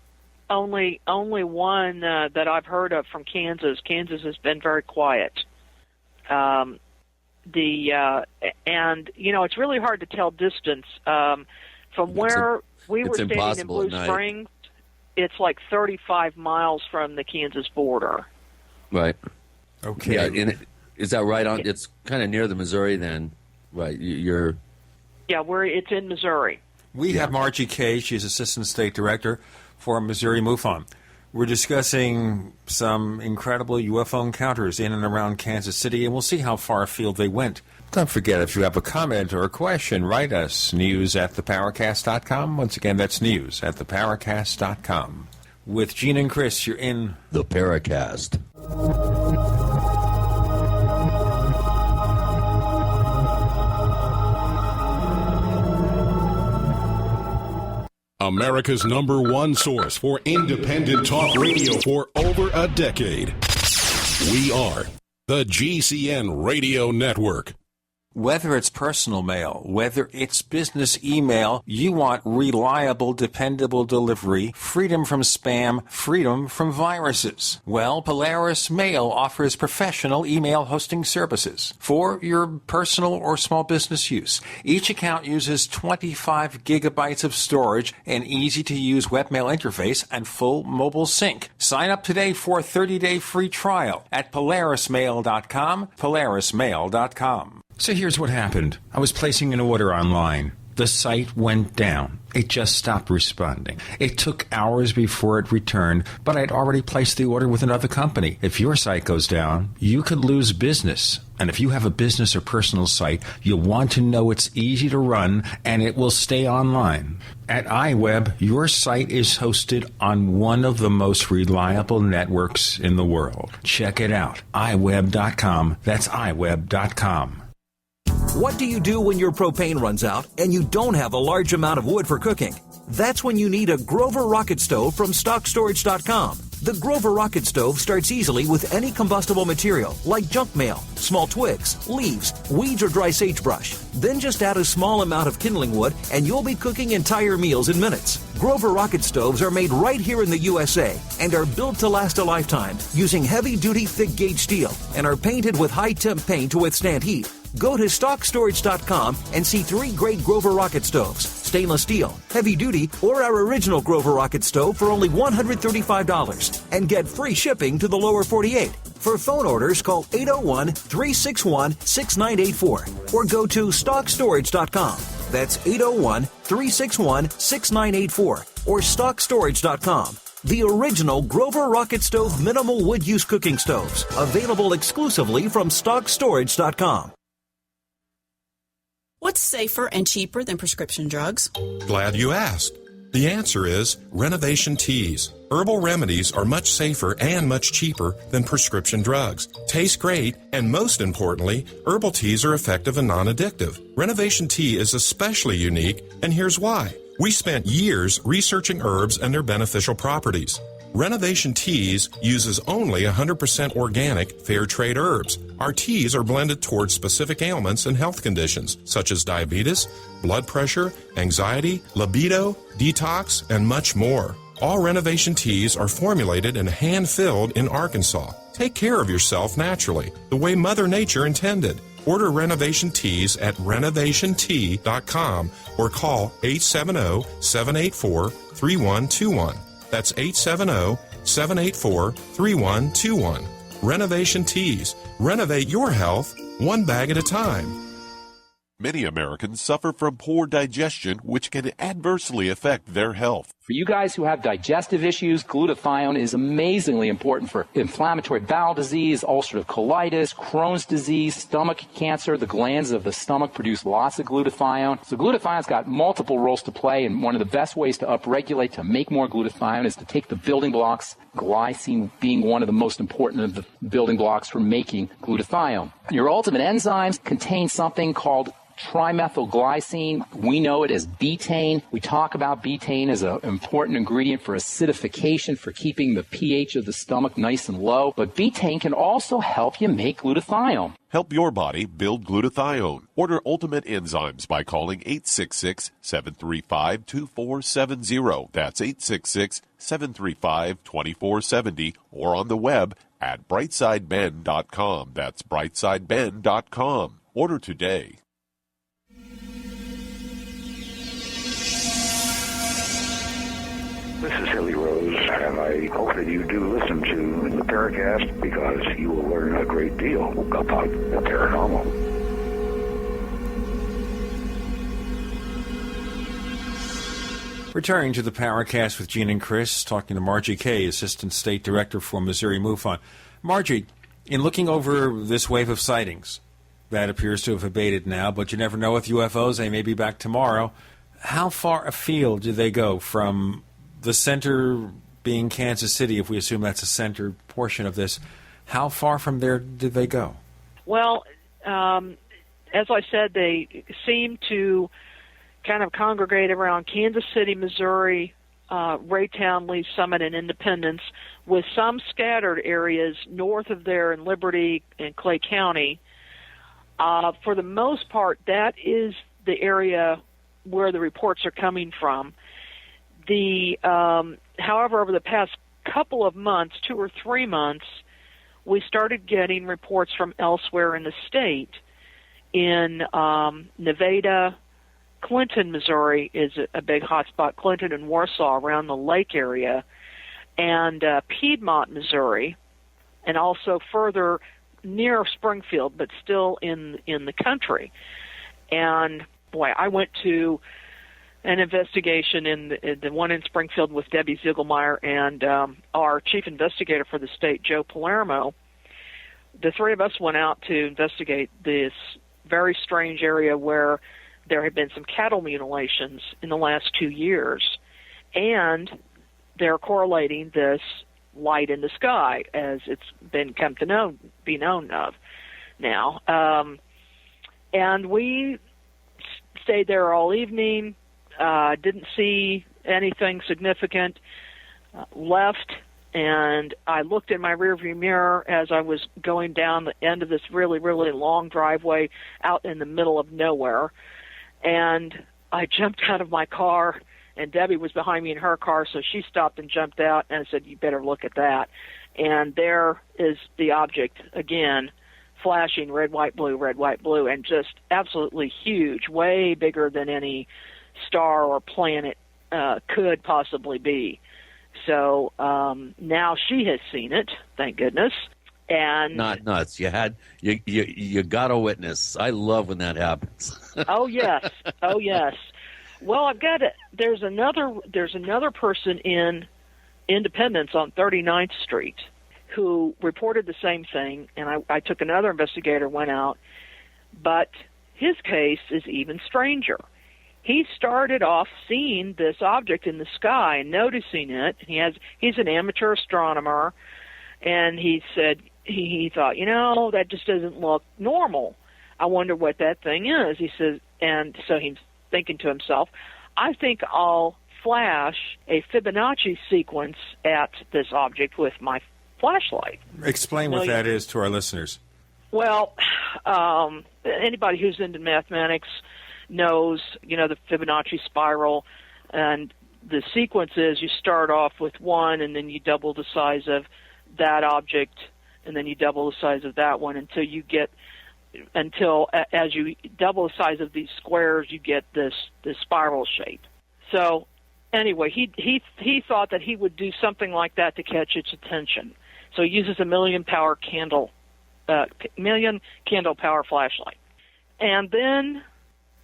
Only one that I've heard of from Kansas. Kansas has been very quiet. And it's really hard to tell distance from where we were standing in Blue Springs. It's like 35 miles from the Kansas border. Right. Okay. Yeah, is that right on? It's kind of near the Missouri then, right? Yeah, it's in Missouri. We have Margie Kay. She's Assistant State Director for Missouri MUFON. We're discussing some incredible UFO encounters in and around Kansas City, and we'll see how far afield they went. Don't forget, if you have a comment or a question, write us, news@theparacast.com. Once again, that's news@theparacast.com. With Gene and Chris, you're in the Paracast. America's #1 source for independent talk radio for over a decade. We are the GCN Radio Network. Whether it's personal mail, whether it's business email, you want reliable, dependable delivery, freedom from spam, freedom from viruses. Well, Polaris Mail offers professional email hosting services for your personal or small business use. Each account uses 25 gigabytes of storage, an easy-to-use webmail interface, and full mobile sync. Sign up today for a 30-day free trial at polarismail.com, polarismail.com. So here's what happened. I was placing an order online. The site went down. It just stopped responding. It took hours before it returned, but I'd already placed the order with another company. If your site goes down, you could lose business. And if you have a business or personal site, you'll want to know it's easy to run and it will stay online. At iWeb, your site is hosted on one of the most reliable networks in the world. Check it out. iWeb.com. That's iWeb.com. What do you do when your propane runs out and you don't have a large amount of wood for cooking? That's when you need a Grover rocket stove from StockStorage.com. The Grover rocket stove starts easily with any combustible material like junk mail, small twigs, leaves, weeds, or dry sagebrush. Then just add a small amount of kindling wood and you'll be cooking entire meals in minutes. Grover rocket stoves are made right here in the USA and are built to last a lifetime using heavy-duty thick-gauge steel and are painted with high-temp paint to withstand heat. Go to StockStorage.com and see 3 great Grover rocket stoves, stainless steel, heavy duty, or our original Grover rocket stove for only $135 and get free shipping to the lower 48. For phone orders, call 801-361-6984 or go to StockStorage.com. That's 801-361-6984 or StockStorage.com. The original Grover rocket stove minimal wood use cooking stoves, available exclusively from StockStorage.com. What's safer and cheaper than prescription drugs? Glad you asked. The answer is renovation teas. Herbal remedies are much safer and much cheaper than prescription drugs. Taste great, and most importantly, herbal teas are effective and non-addictive. Renovation tea is especially unique, and here's why. We spent years researching herbs and their beneficial properties. Renovation Teas uses only 100% organic, fair trade herbs. Our teas are blended towards specific ailments and health conditions, such as diabetes, blood pressure, anxiety, libido, detox, and much more. All Renovation Teas are formulated and hand-filled in Arkansas. Take care of yourself naturally, the way Mother Nature intended. Order Renovation Teas at renovationtea.com or call 870-784-3121. That's 870-784-3121. Renovation Teas. Renovate your health one bag at a time. Many Americans suffer from poor digestion, which can adversely affect their health. For you guys who have digestive issues, glutathione is amazingly important for inflammatory bowel disease, ulcerative colitis, Crohn's disease, stomach cancer. The glands of the stomach produce lots of glutathione. So glutathione's got multiple roles to play, and one of the best ways to upregulate, to make more glutathione, is to take the building blocks, glycine being one of the most important of the building blocks for making glutathione. Your ultimate enzymes contain something called trimethylglycine. We know it as betaine. We talk about betaine as an important ingredient for acidification, for keeping the pH of the stomach nice and low. But betaine can also help you make glutathione. Help your body build glutathione. Order Ultimate Enzymes by calling 866-735-2470. That's 866-735-2470 or on the web at brightsideben.com. That's brightsideben.com. Order today. This is Hilly Rose, and I hope that you do listen to the Paracast because you will learn a great deal about the paranormal. Returning to the Paracast with Gene and Chris, talking to Margie Kay, Assistant State Director for Missouri MUFON. Margie, in looking over this wave of sightings that appears to have abated now, but you never know with UFOs, they may be back tomorrow, how far afield do they go from the center being Kansas City, if we assume that's a center portion of this? How far from there did they go? Well, as I said, they seem to kind of congregate around Kansas City, Missouri, Raytown, Lee Summit, and Independence, with some scattered areas north of there in Liberty and Clay County. For the most part, that is the area where the reports are coming from. However, over the past couple of months, 2 or 3 months, we started getting reports from elsewhere in the state. In Nevada, Clinton, Missouri is a big hotspot. Clinton and Warsaw around the lake area, and Piedmont, Missouri, and also further near Springfield, but still in the country. And boy, I went to an investigation in the one in Springfield with Debbie Ziegelmeyer and our chief investigator for the state, Joe Palermo. The three of us went out to investigate this very strange area where there had been some cattle mutilations in the last 2 years, and they're correlating this light in the sky as it's been come to be known of now. And we stayed there all evening. Didn't see anything significant, left, and I looked in my rearview mirror as I was going down the end of this really, really long driveway out in the middle of nowhere, and I jumped out of my car, and Debbie was behind me in her car, so she stopped and jumped out and said, "You better look at that." And there is the object again, flashing red, white, blue, and just absolutely huge, way bigger than any star or planet could possibly be. So now she has seen it, thank goodness. And not nuts. You got a witness. I love when that happens. Oh yes. Well, I've got it. There's another person in Independence on 39th Street who reported the same thing, and I took another investigator, went out, but his case is even stranger. He started off seeing this object in the sky and noticing it. He's an amateur astronomer, and he said he thought, that just doesn't look normal. I wonder what that thing is. He says, and so he's thinking to himself, I think I'll flash a Fibonacci sequence at this object with my flashlight. Explain what that is to our listeners. Well, anybody who's into mathematics knows, the Fibonacci spiral, and the sequence is you start off with 1, and then you double the size of that object, and then you double the size of that one until as you double the size of these squares, you get this spiral shape. So anyway, he thought that he would do something like that to catch its attention. So he uses a million candle power flashlight, and then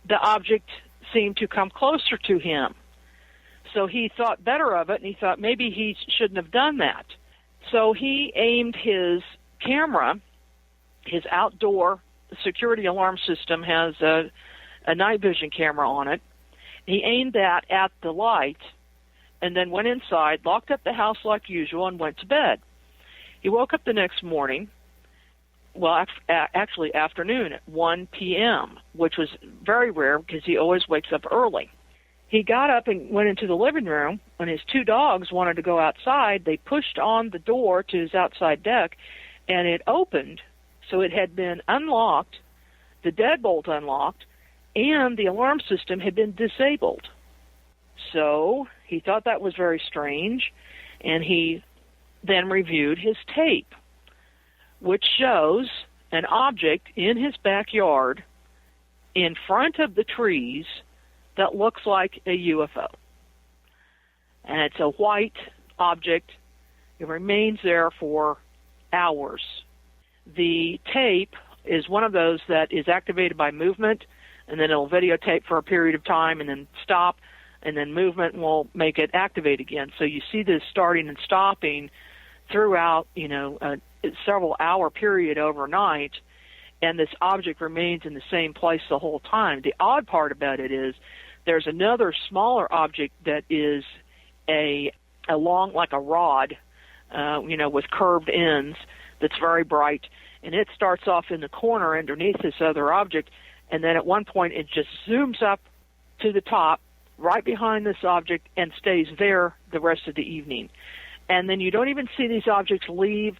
the object seemed to come closer to him. So he thought better of it, and he thought maybe he shouldn't have done that. So he aimed his camera, his outdoor security alarm system has a night vision camera on it. He aimed that at the light and then went inside, locked up the house like usual, and went to bed. He woke up the next morning, actually afternoon at 1 p.m., which was very rare because he always wakes up early. He got up and went into the living room. When his two dogs wanted to go outside, they pushed on the door to his outside deck, and it opened. So it had been unlocked, the deadbolt unlocked, and the alarm system had been disabled. So he thought that was very strange, and he then reviewed his tape, which shows an object in his backyard in front of the trees that looks like a UFO. And it's a white object. It remains there for hours. The tape is one of those that is activated by movement, and then it'll videotape for a period of time and then stop, and then movement will make it activate again. So you see this starting and stopping throughout, a several-hour period overnight, and this object remains in the same place the whole time. The odd part about it is there's another smaller object that is long, like a rod, with curved ends, that's very bright, and it starts off in the corner underneath this other object, and then at one point it just zooms up to the top right behind this object and stays there the rest of the evening. And then you don't even see these objects leave.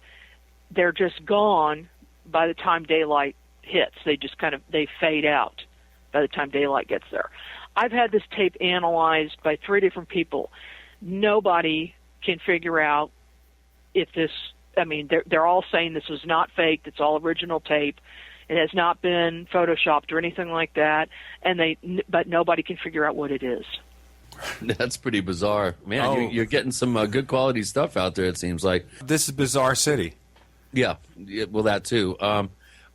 They're just gone by the time daylight hits. They fade out by the time daylight gets there. I've had this tape analyzed by 3 different people. Nobody can figure out if this, they're all saying this was not faked. It's all original tape. It has not been photoshopped or anything like that. But nobody can figure out what it is. That's pretty bizarre. Man, you're getting some good quality stuff out there, it seems like. This is Bizarre City. Yeah, well, that too.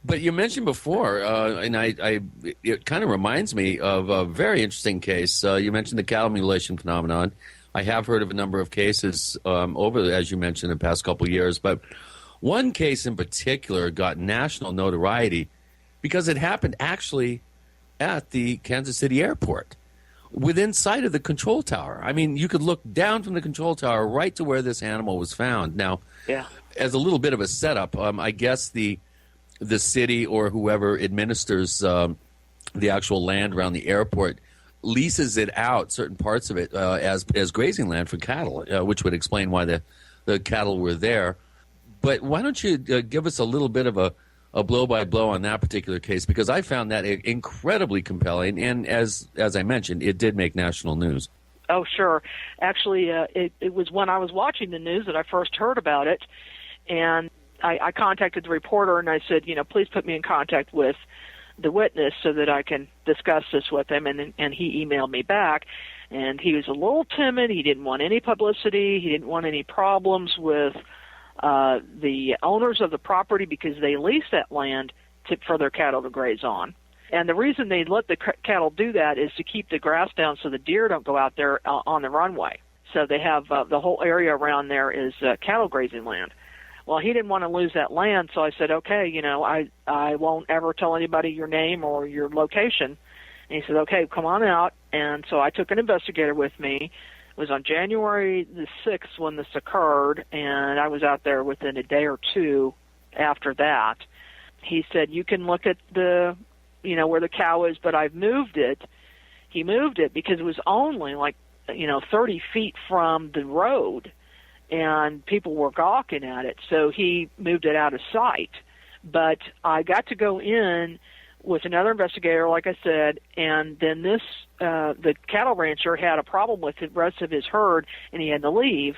But you mentioned before, and it kind of reminds me of a very interesting case. You mentioned the cattle mutilation phenomenon. I have heard of a number of cases over, as you mentioned, the past couple of years. But one case in particular got national notoriety because it happened actually at the Kansas City airport, within sight of the control tower. You could look down from the control tower right to where this animal was found. Now, as a little bit of a setup, I guess the city or whoever administers the actual land around the airport leases it out, certain parts of it, as grazing land for cattle, which would explain why the cattle were there. But why don't you give us a little bit of a blow-by-blow on that particular case, because I found that incredibly compelling, and as I mentioned, it did make national news. Oh, sure. Actually, it was when I was watching the news that I first heard about it, and I contacted the reporter, and I said, please put me in contact with the witness so that I can discuss this with him, and he emailed me back, and he was a little timid. He didn't want any publicity. He didn't want any problems with the owners of the property because they lease that land for their cattle to graze on. And the reason they let the cattle do that is to keep the grass down so the deer don't go out there on the runway. So they have the whole area around there is cattle grazing land. Well, he didn't want to lose that land, so I said, okay, I won't ever tell anybody your name or your location. And he said, okay, come on out. And so I took an investigator with me. It was on January the 6th when this occurred, and I was out there within a day or two after that. He said, you can look at where the cow is, but I've moved it. He moved it because it was only 30 feet from the road, and people were gawking at it, so he moved it out of sight. But I got to go in with another investigator, like I said, and then the cattle rancher had a problem with the rest of his herd, and he had to leave.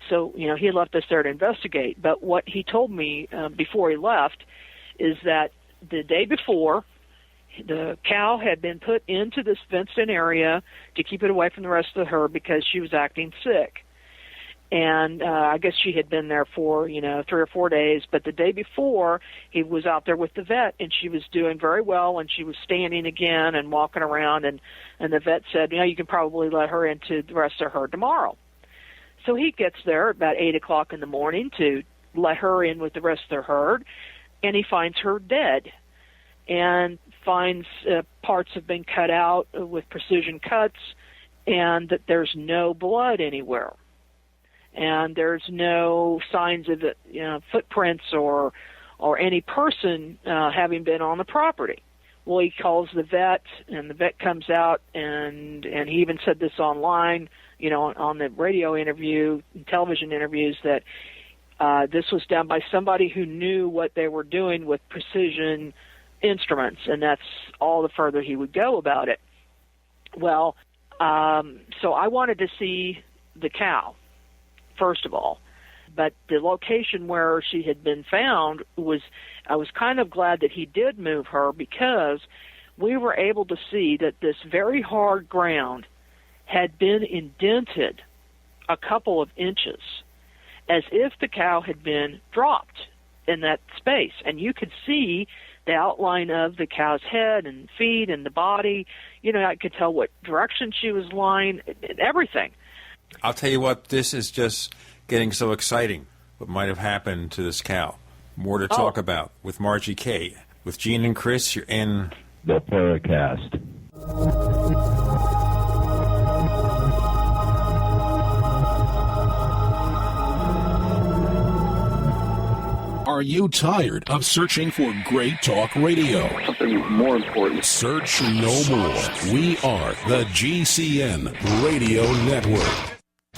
So, he left us there to investigate. But what he told me before he left is that the day before, the cow had been put into this fenced-in area to keep it away from the rest of the herd because she was acting sick. And I guess she had been there for, 3 or 4 days. But the day before, he was out there with the vet, and she was doing very well, and she was standing again and walking around. And the vet said, you can probably let her into the rest of her herd tomorrow. So he gets there about 8 o'clock in the morning to let her in with the rest of their herd, and he finds her dead and finds parts have been cut out with precision cuts and that there's no blood anywhere. And there's no signs of footprints or or any person having been on the property. Well, he calls the vet, and the vet comes out, and he even said this online, on the radio interview, television interviews, that this was done by somebody who knew what they were doing with precision instruments, and that's all the further he would go about it. Well, so I wanted to see the cow, first of all. But the location where she had been found I was kind of glad that he did move her, because we were able to see that this very hard ground had been indented a couple of inches, as if the cow had been dropped in that space. And you could see the outline of the cow's head and feet and the body. I could tell what direction she was lying, everything. I'll tell you what, this is just getting so exciting, what might have happened to this cow. More to talk about with Margie Kay. With Gene and Chris, you're in the Paracast. Are you tired of searching for great talk radio? Something more important. Search no more. We are the GCN Radio Network.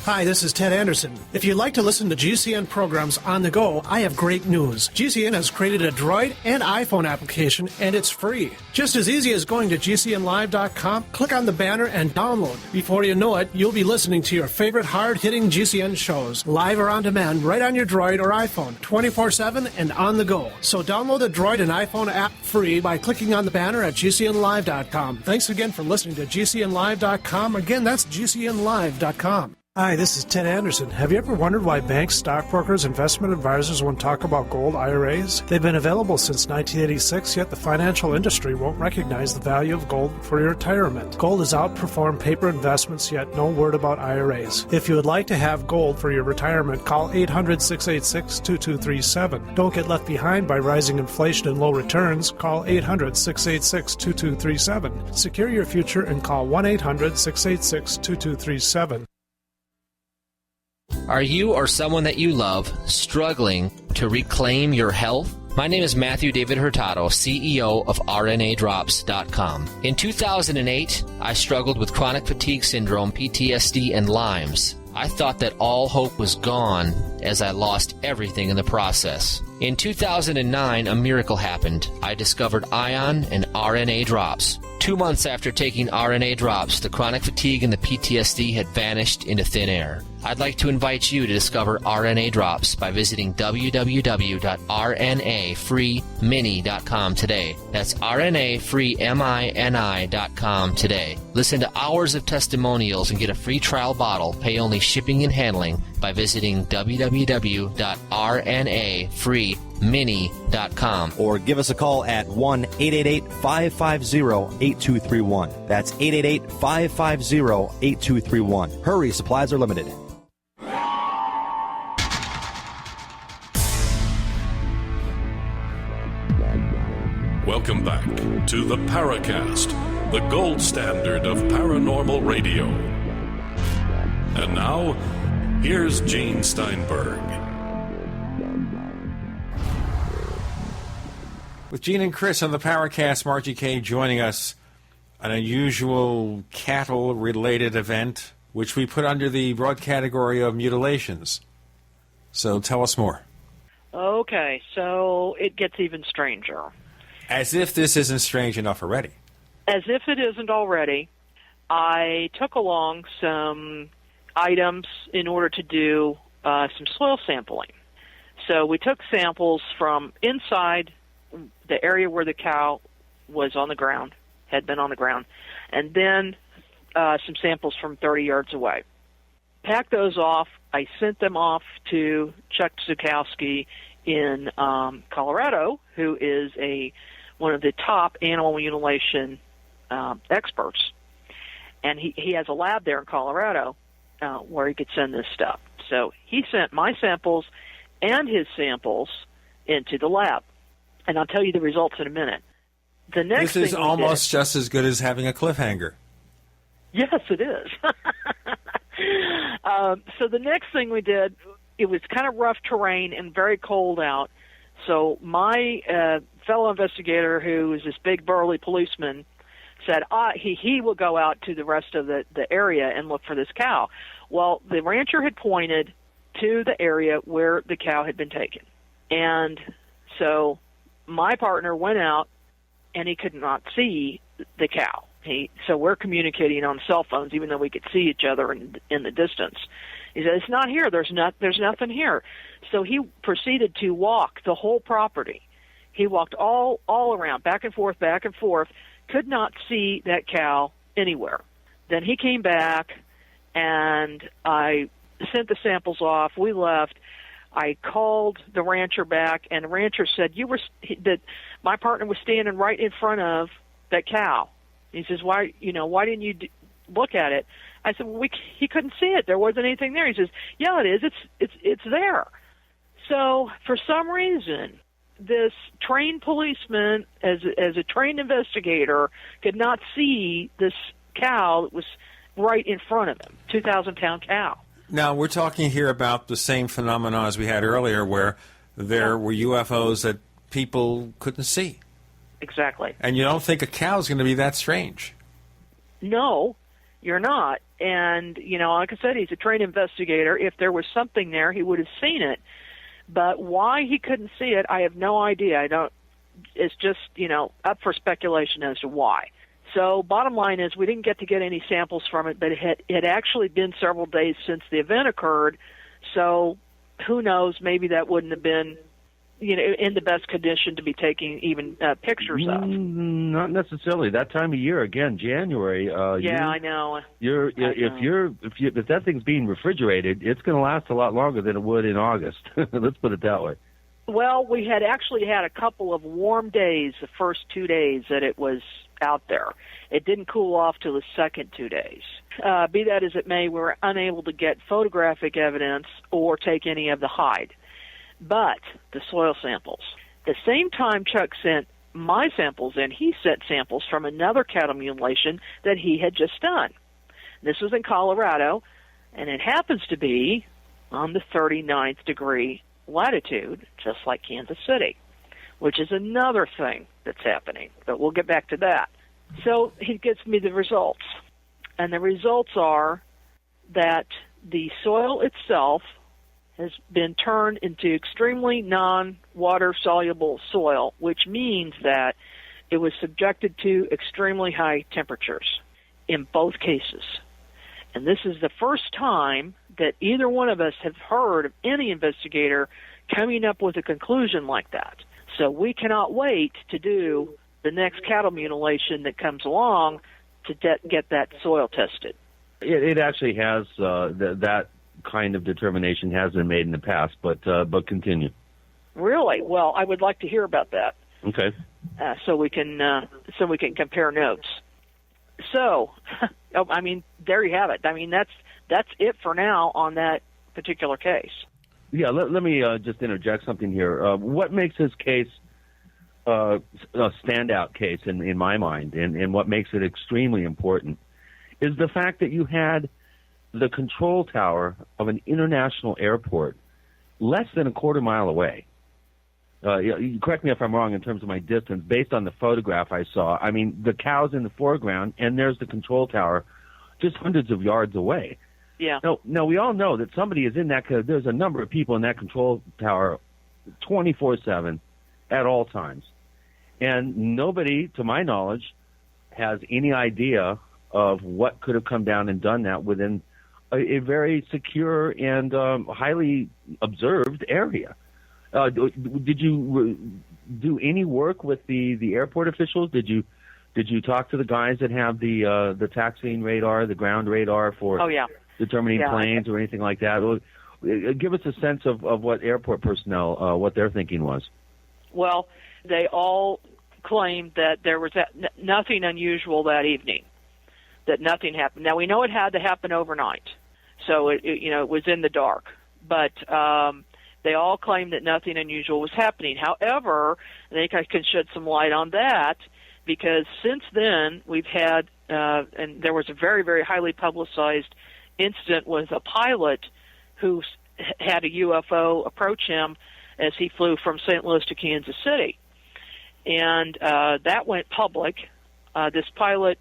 Hi, this is Ted Anderson. If you'd like to listen to GCN programs on the go, I have great news. GCN has created a Droid and iPhone application, and it's free. Just as easy as going to GCNlive.com, click on the banner, and download. Before you know it, you'll be listening to your favorite hard-hitting GCN shows, live or on demand, right on your Droid or iPhone, 24/7 and on the go. So download the Droid and iPhone app free by clicking on the banner at GCNlive.com. Thanks again for listening to GCNlive.com. Again, that's GCNlive.com. Hi, this is Ted Anderson. Have you ever wondered why banks, stockbrokers, investment advisors won't talk about gold IRAs? They've been available since 1986, yet the financial industry won't recognize the value of gold for your retirement. Gold has outperformed paper investments, yet no word about IRAs. If you would like to have gold for your retirement, call 800-686-2237. Don't get left behind by rising inflation and low returns. Call 800-686-2237. Secure your future and call 1-800-686-2237. Are you or someone that you love struggling to reclaim your health? My name is Matthew David Hurtado, CEO of RNAdrops.com. In 2008, I struggled with chronic fatigue syndrome, PTSD, and Lyme's. I thought that all hope was gone as I lost everything in the process. In 2009, a miracle happened. I discovered Ion and RNA drops. 2 months after taking RNA drops, the chronic fatigue and the PTSD had vanished into thin air. I'd like to invite you to discover RNA drops by visiting www.rnafreemini.com today. That's rnafreemini.com today. Listen to hours of testimonials and get a free trial bottle. Pay only shipping and handling by visiting www.rnafreemini.com. Or give us a call at 1-888-550-8231. That's 888-550-8231. Hurry, supplies are limited. Welcome back to the Paracast, the gold standard of paranormal radio. And now, here's Gene Steinberg. With Gene and Chris on the Paracast, Margie Kay joining us, an unusual cattle-related event, which we put under the broad category of mutilations. So tell us more. Okay, so it gets even stranger. As if this isn't strange enough already. As if it isn't already, I took along some items in order to do some soil sampling. So we took samples from inside the area where the cow was on the ground, had been on the ground, and then some samples from 30 yards away. Packed those off. I sent them off to Chuck Zukowski in Colorado, who is one of the top animal mutilation experts. And he has a lab there in Colorado where he could send this stuff. So he sent my samples and his samples into the lab. And I'll tell you the results in a minute. The next This is almost just as good as having a cliffhanger. Yes, it is. So the next thing we did, it was kind of rough terrain and very cold out, So my fellow investigator, who is this big burly policeman, said he will go out to the rest of the area and look for this cow. Well, the rancher had pointed to the area where the cow had been taken. And so my partner went out, and he could not see the cow. So we're communicating on cell phones, even though we could see each other in the distance. He said, "It's not here. There's nothing here." So he proceeded to walk the whole property. He walked all around, back and forth, could not see that cow anywhere. Then he came back, and I sent the samples off. We left. I called the rancher back, and the rancher said that my partner was standing right in front of that cow. He says, "Why didn't you look at it?" I said, "Well, he couldn't see it. There wasn't anything there." He says, "Yeah, it is. It's there." So for some reason, this trained policeman, as a trained investigator, could not see this cow that was right in front of him, 2,000-pound cow. Now, we're talking here about the same phenomenon as we had earlier, where there were UFOs that people couldn't see. Exactly. And you don't think a cow is going to be that strange? No, you're not. And, like I said, he's a trained investigator. If there was something there, he would have seen it. But why he couldn't see it, I have no idea. It's just, up for speculation as to why. So bottom line is we didn't get any samples from it, but it had actually been several days since the event occurred. So who knows, maybe that wouldn't have been, in the best condition to be taking even pictures of. Not necessarily. That time of year, again, January. I know. If that thing's being refrigerated, it's going to last a lot longer than it would in August. Let's put it that way. Well, we had actually had a couple of warm days the first 2 days that it was out there. It didn't cool off till the second 2 days. Be that as it may, we were unable to get photographic evidence or take any of the hide. But the soil samples. The same time Chuck sent my samples in, he sent samples from another cattle mutilation that he had just done. This was in Colorado, and it happens to be on the 39th degree latitude, just like Kansas City, which is another thing that's happening. But we'll get back to that. So he gets me the results. And the results are that the soil itself has been turned into extremely non-water soluble soil, which means that it was subjected to extremely high temperatures in both cases. And this is the first time that either one of us have heard of any investigator coming up with a conclusion like that. So we cannot wait to do the next cattle mutilation that comes along to get that soil tested. It actually has that kind of determination has been made in the past, but continue. Really? Well, I would like to hear about that. Okay. So we can compare notes. So, I mean, there you have it. I mean, that's it for now on that particular case. Yeah, let me just interject something here. What makes this case a standout case in my mind, and what makes it extremely important, is the fact that you had the control tower of an international airport less than a quarter mile away. You correct me if I'm wrong in terms of my distance. Based on the photograph I saw, I mean, the cow's in the foreground, and there's the control tower just hundreds of yards away. Yeah. Now we all know that somebody is in that, because there's a number of people in that control tower 24/7 at all times. And nobody, to my knowledge, has any idea of what could have come down and done that within a very secure and highly observed area. Did you do any work with the airport officials? Did you talk to the guys that have the taxiing radar, the ground radar for determining planes or anything like that? Well, give us a sense of what airport personnel, what their thinking was. Well, they all claimed that there was nothing unusual that evening, that nothing happened. Now, we know it had to happen overnight, so it was in the dark. But they all claimed that nothing unusual was happening. However, I think I can shed some light on that, because since then we've had, and there was a very, very highly publicized incident with a pilot who had a UFO approach him as he flew from St. Louis to Kansas City. And that went public. This pilot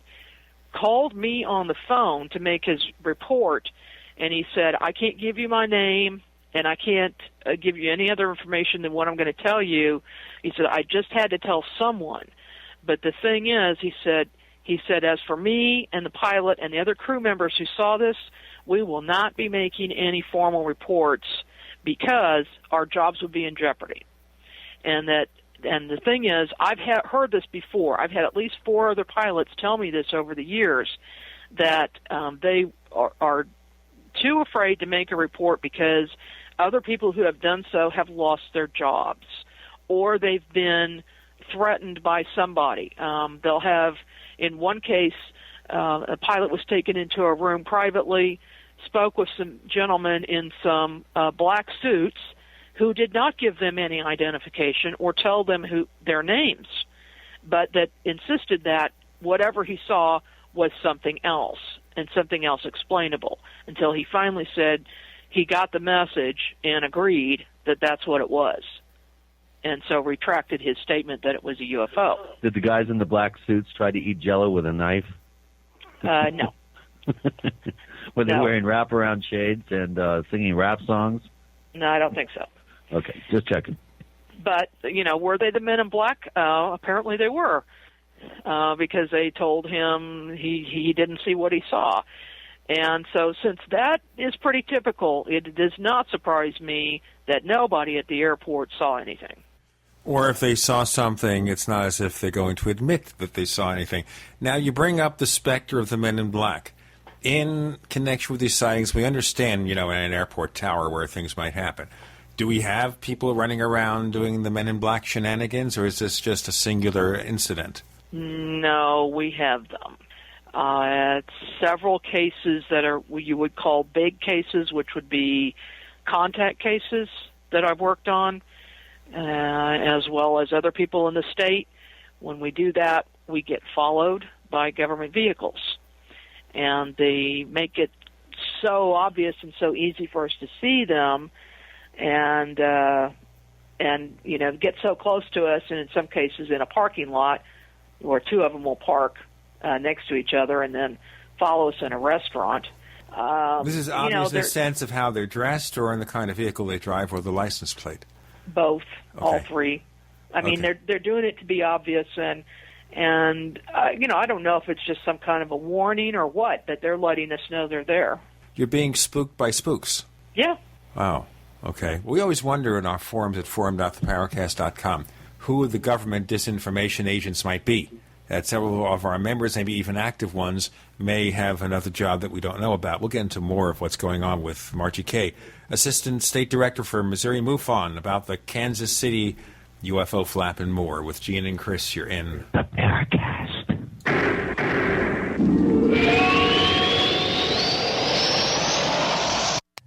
called me on the phone to make his report, and he said, I can't give you my name, and I can't give you any other information than what I'm going to tell you. He said, I just had to tell someone. But the thing is, he said, as for me and the pilot and the other crew members who saw this, we will not be making any formal reports because our jobs would be in jeopardy. And the thing is, I've heard this before. I've had at least 4 other pilots tell me this over the years, that they are too afraid to make a report because other people who have done so have lost their jobs, or they've been threatened by somebody. They'll have, in one case, a pilot was taken into a room privately, spoke with some gentlemen in some black suits who did not give them any identification or tell them their names, but that insisted that whatever he saw was something else, and something else explainable, until he finally said he got the message and agreed that that's what it was, and so retracted his statement that it was a UFO. Did the guys in the black suits try to eat Jell-O with a knife? No. Were they wearing wraparound shades and singing rap songs? No, I don't think so. Okay, just checking. But, were they the men in black? Apparently they were, because they told him he didn't see what he saw. And so since that is pretty typical, it does not surprise me that nobody at the airport saw anything. Or if they saw something, it's not as if they're going to admit that they saw anything. Now, you bring up the specter of the men in black. In connection with these sightings, we understand, in an airport tower where things might happen. Do we have people running around doing the men in black shenanigans, or is this just a singular incident? No, we have them. Several cases that are what you would call big cases, which would be contact cases that I've worked on, as well as other people in the state. When we do that, we get followed by government vehicles. And they make it so obvious and so easy for us to see them, and get so close to us, and in some cases in a parking lot where 2 of them will park next to each other and then follow us in a restaurant. This is obvious in the sense of how they're dressed, or in the kind of vehicle they drive, or the license plate? Both, okay. All 3. I mean, they're doing it to be obvious, and I don't know if it's just some kind of a warning or what, but they're letting us know they're there. You're being spooked by spooks? Yeah. Wow. Okay. We always wonder in our forums at forum.theparacast.com who the government disinformation agents might be. That several of our members, maybe even active ones, may have another job that we don't know about. We'll get into more of what's going on with Margie Kay, Assistant State Director for Missouri MUFON, about the Kansas City UFO flap and more. With Gene and Chris, you're in the Paracast.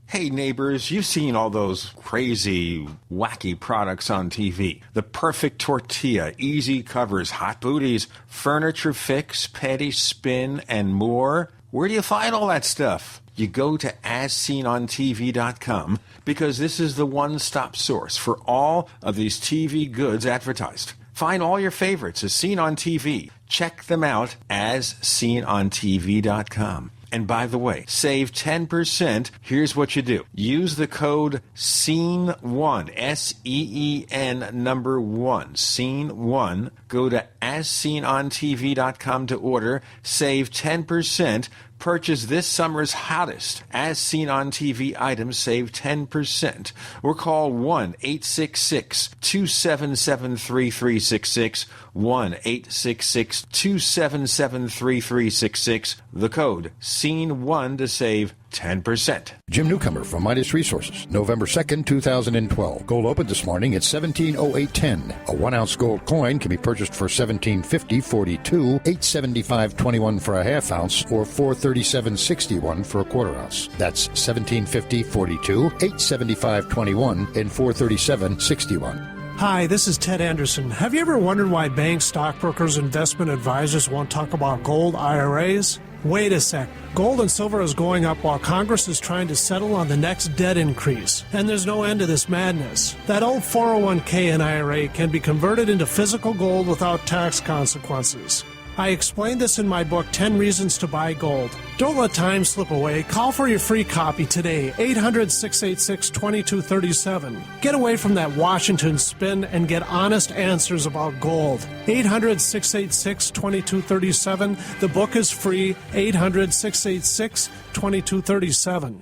Hey neighbors, you've seen all those crazy, wacky products on TV. The perfect tortilla, easy covers, hot booties, furniture fix, petty spin, and more. Where do you find all that stuff? You go to AsSeenOnTV.com, because this is the one-stop source for all of these TV goods advertised. Find all your favorites as seen on TV. Check them out as SeenOnTV.com. And by the way, save 10%. Here's what you do. Use the code SEEN1, S-E-E-N number 1, SEEN1. Go to AsSeenOnTV.com to order. Save 10%. Purchase this summer's hottest As Seen on TV items. Save 10%. Or call 1-866-277-3366. 1-866-277-3366. The code SEEN1 to save 10%. Jim Newcomer from Midas Resources, November 2nd, 2012. Gold opened this morning at $17.0810. A 1-ounce gold coin can be purchased for $17.50.42, $8.75.21 for a half ounce, or $4.37.61 for a quarter ounce. That's $17.50.42, $8.75.21, and $4.37.61. Hi, this is Ted Anderson. Have you ever wondered why banks, stockbrokers, investment advisors won't talk about gold IRAs? Wait a sec. Gold and silver is going up while Congress is trying to settle on the next debt increase. And there's no end to this madness. That old 401k and IRA can be converted into physical gold without tax consequences. I explained this in my book, 10 Reasons to Buy Gold. Don't let time slip away. Call for your free copy today, 800-686-2237. Get away from that Washington spin and get honest answers about gold. 800-686-2237. The book is free, 800-686-2237.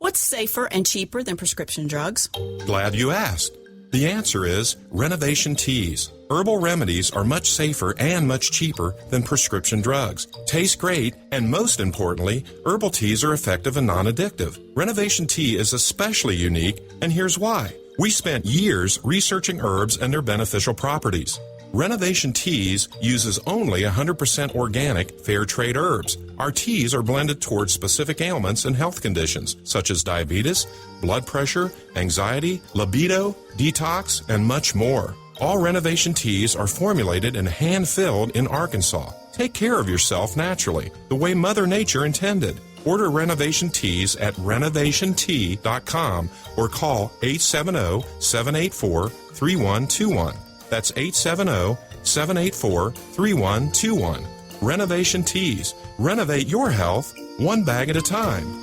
What's safer and cheaper than prescription drugs? Glad you asked. The answer is renovation teas. Herbal remedies are much safer and much cheaper than prescription drugs. Taste great, and most importantly, herbal teas are effective and non-addictive. Renovation tea is especially unique, and here's why. We spent years researching herbs and their beneficial properties. Renovation Teas uses only 100% organic, fair trade herbs. Our teas are blended towards specific ailments and health conditions, such as diabetes, blood pressure, anxiety, libido, detox, and much more. All Renovation Teas are formulated and hand-filled in Arkansas. Take care of yourself naturally, the way Mother Nature intended. Order Renovation Teas at renovationtea.com or call 870-784-3121. That's 870-784-3121. Renovation Teas. Renovate your health one bag at a time.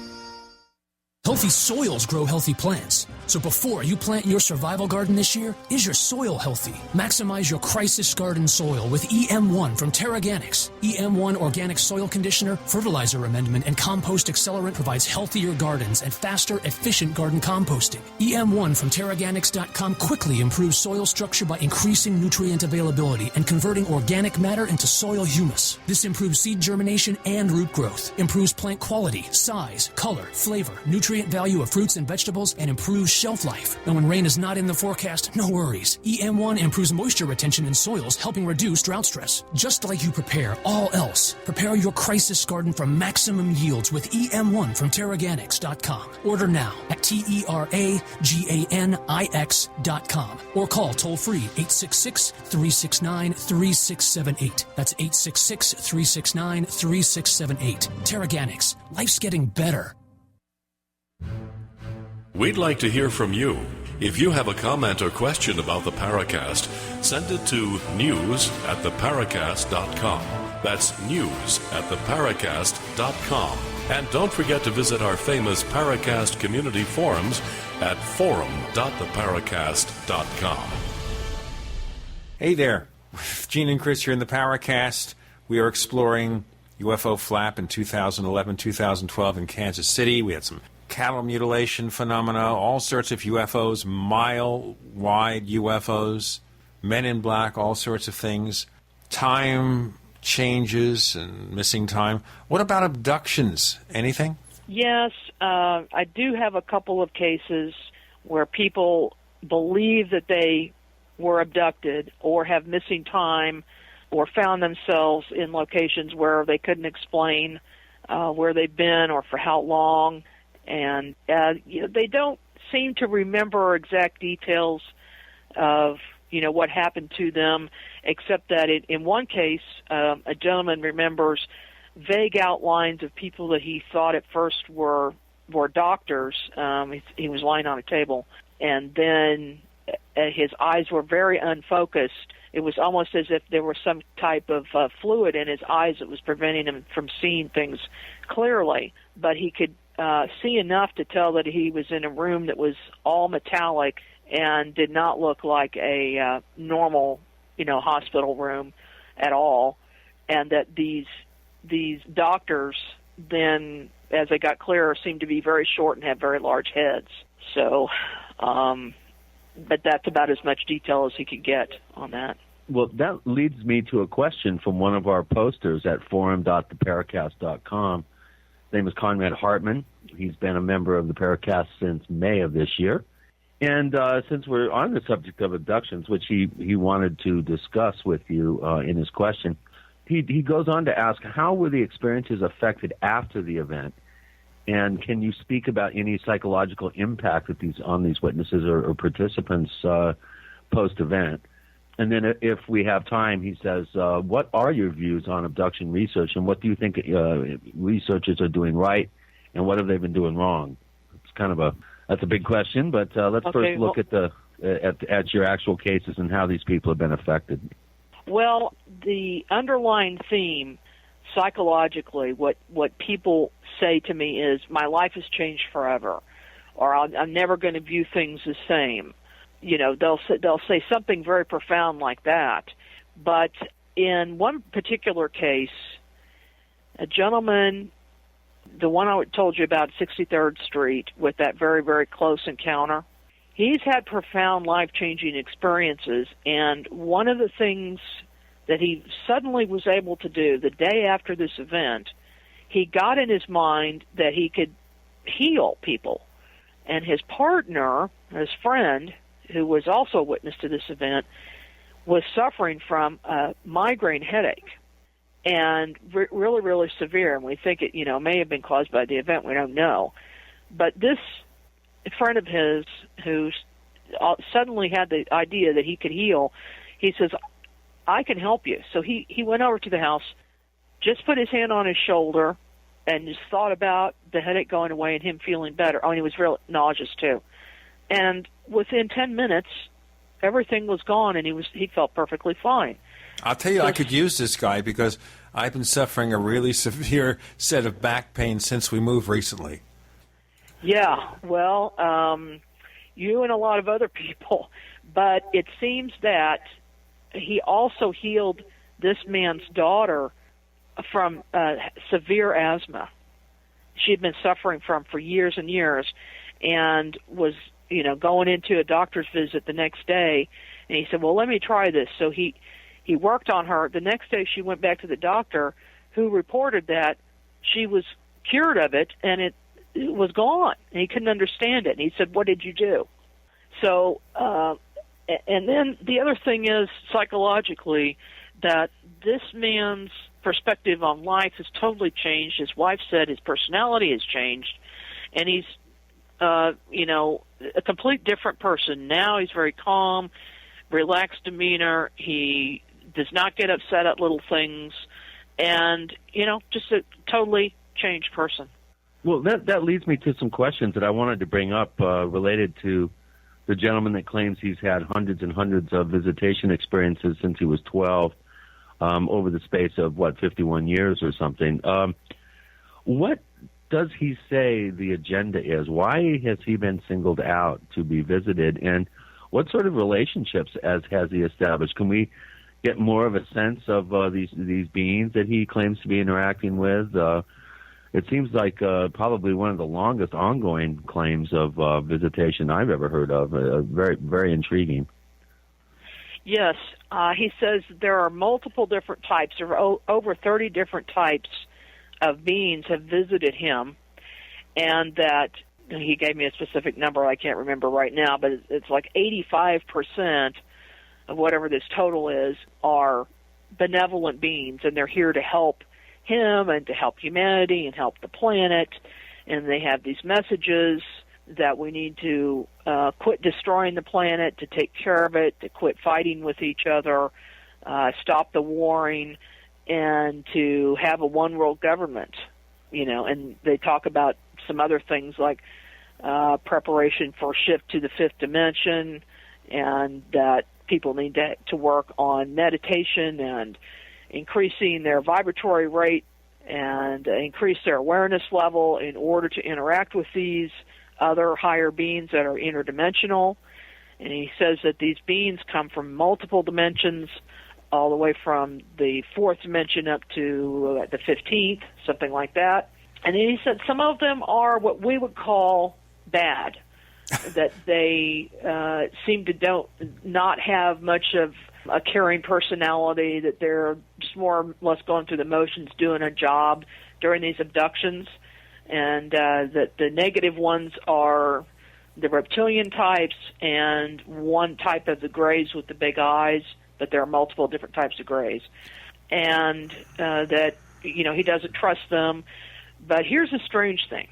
Healthy soils grow healthy plants. So before you plant your survival garden this year, is your soil healthy? Maximize your crisis garden soil with EM1 from Terraganics. EM1 Organic Soil Conditioner, Fertilizer Amendment, and Compost Accelerant provides healthier gardens and faster, efficient garden composting. EM1 from Terraganics.com quickly improves soil structure by increasing nutrient availability and converting organic matter into soil humus. This improves seed germination and root growth, improves plant quality, size, color, flavor, nutrient value of fruits and vegetables, and improves shelf life. And when rain is not in the forecast, no worries. EM1 improves moisture retention in soils, helping reduce drought stress. Just like you prepare all else, prepare your crisis garden for maximum yields with EM1 from Terraganics.com. Order now at TERAGANIX.com or call toll-free 866-369-3678. That's 866-369-3678. Terraganics. Life's getting better. We'd like to hear from you. If you have a comment or question about the Paracast, send it to news@theparacast.com. That's news@theparacast.com. And don't forget to visit our famous Paracast community forums at forum.theparacast.com. Hey there. Gene and Chris here in the Paracast. We are exploring UFO flap in 2011, 2012 in Kansas City. We had some cattle mutilation phenomena, all sorts of UFOs, mile-wide UFOs, men in black, all sorts of things, time changes and missing time. What about abductions? Anything? Yes, I do have a couple of cases where people believe that they were abducted or have missing time or found themselves in locations where they couldn't explain where they've been or for how long. And they don't seem to remember exact details of, what happened to them, except that in one case, a gentleman remembers vague outlines of people that he thought at first were doctors. He was lying on a table, and then his eyes were very unfocused. It was almost as if there was some type of fluid in his eyes that was preventing him from seeing things clearly, but he could see enough to tell that he was in a room that was all metallic and did not look like a normal, hospital room at all, and that these doctors then, as they got clearer, seemed to be very short and had very large heads. So, but that's about as much detail as he could get on that. Well, that leads me to a question from one of our posters at forum.theparacast.com. His name is Conrad Hartman. He's been a member of the Paracast since May of this year. And since we're on the subject of abductions, which he wanted to discuss with you in his question, he goes on to ask, how were the experiences affected after the event? And can you speak about any psychological impact that on these witnesses or participants post-event? And then if we have time, he says, what are your views on abduction research, and what do you think researchers are doing right, and what have they been doing wrong? It's kind of that's a big question, but let's first look at your actual cases and how these people have been affected. Well, the underlying theme, psychologically, what people say to me is, my life has changed forever, or I'm never going to view things the same. You know, they'll say something very profound like that. But in one particular case, a gentleman, the one I told you about, 63rd Street, with that very, very close encounter, he's had profound life-changing experiences, and one of the things that he suddenly was able to do the day after this event, he got in his mind that he could heal people. And his partner, his friend, who was also a witness to this event, was suffering from a migraine headache, and really, really severe. And we think it, may have been caused by the event. We don't know. But this friend of his, who suddenly had the idea that he could heal, he says, I can help you. So he went over to the house, just put his hand on his shoulder, and just thought about the headache going away and him feeling better. Oh, and he was real nauseous too. And within 10 minutes, everything was gone, and he felt perfectly fine. I'll tell you, I could use this guy because I've been suffering a really severe set of back pain since we moved recently. Yeah, well, you and a lot of other people. But it seems that he also healed this man's daughter from severe asthma. She had been suffering from for years and years, and was going into a doctor's visit the next day, and he said, well, let me try this. So he worked on her. The next day she went back to the doctor, who reported that she was cured of it, and it was gone. And he couldn't understand it. And he said, what did you do? So, and then the other thing is, psychologically, that this man's perspective on life has totally changed. His wife said his personality has changed, and he's a complete different person. Now he's very calm, relaxed demeanor. He does not get upset at little things, and, just a totally changed person. Well, that leads me to some questions that I wanted to bring up related to the gentleman that claims he's had hundreds and hundreds of visitation experiences since he was 12, over the space of, 51 years or something. What does he say the agenda is? Why has he been singled out to be visited, and what sort of relationships has he established? Can we get more of a sense of these beings that he claims to be interacting with? It seems like probably one of the longest ongoing claims of visitation I've ever heard of. Very, very intriguing. Yes, he says there are multiple different types. There are over 30 different types of beings have visited him, and that he gave me a specific number I can't remember right now, but it's like 85% of whatever this total is are benevolent beings, and they're here to help him and to help humanity and help the planet. And they have these messages that we need to quit destroying the planet, to take care of it, to quit fighting with each other, stop the warring, and to have a one-world government, and they talk about some other things like preparation for shift to the fifth dimension, and that people need to work on meditation and increasing their vibratory rate and increase their awareness level in order to interact with these other higher beings that are interdimensional. And he says that these beings come from multiple dimensions, all the way from the fourth dimension up to the 15th, something like that. And then he said some of them are what we would call bad, that they seem to not have much of a caring personality, that they're just more or less going through the motions, doing a job during these abductions, and that the negative ones are the reptilian types and one type of the grays with the big eyes, but there are multiple different types of grays, and that he doesn't trust them. But here's a strange thing.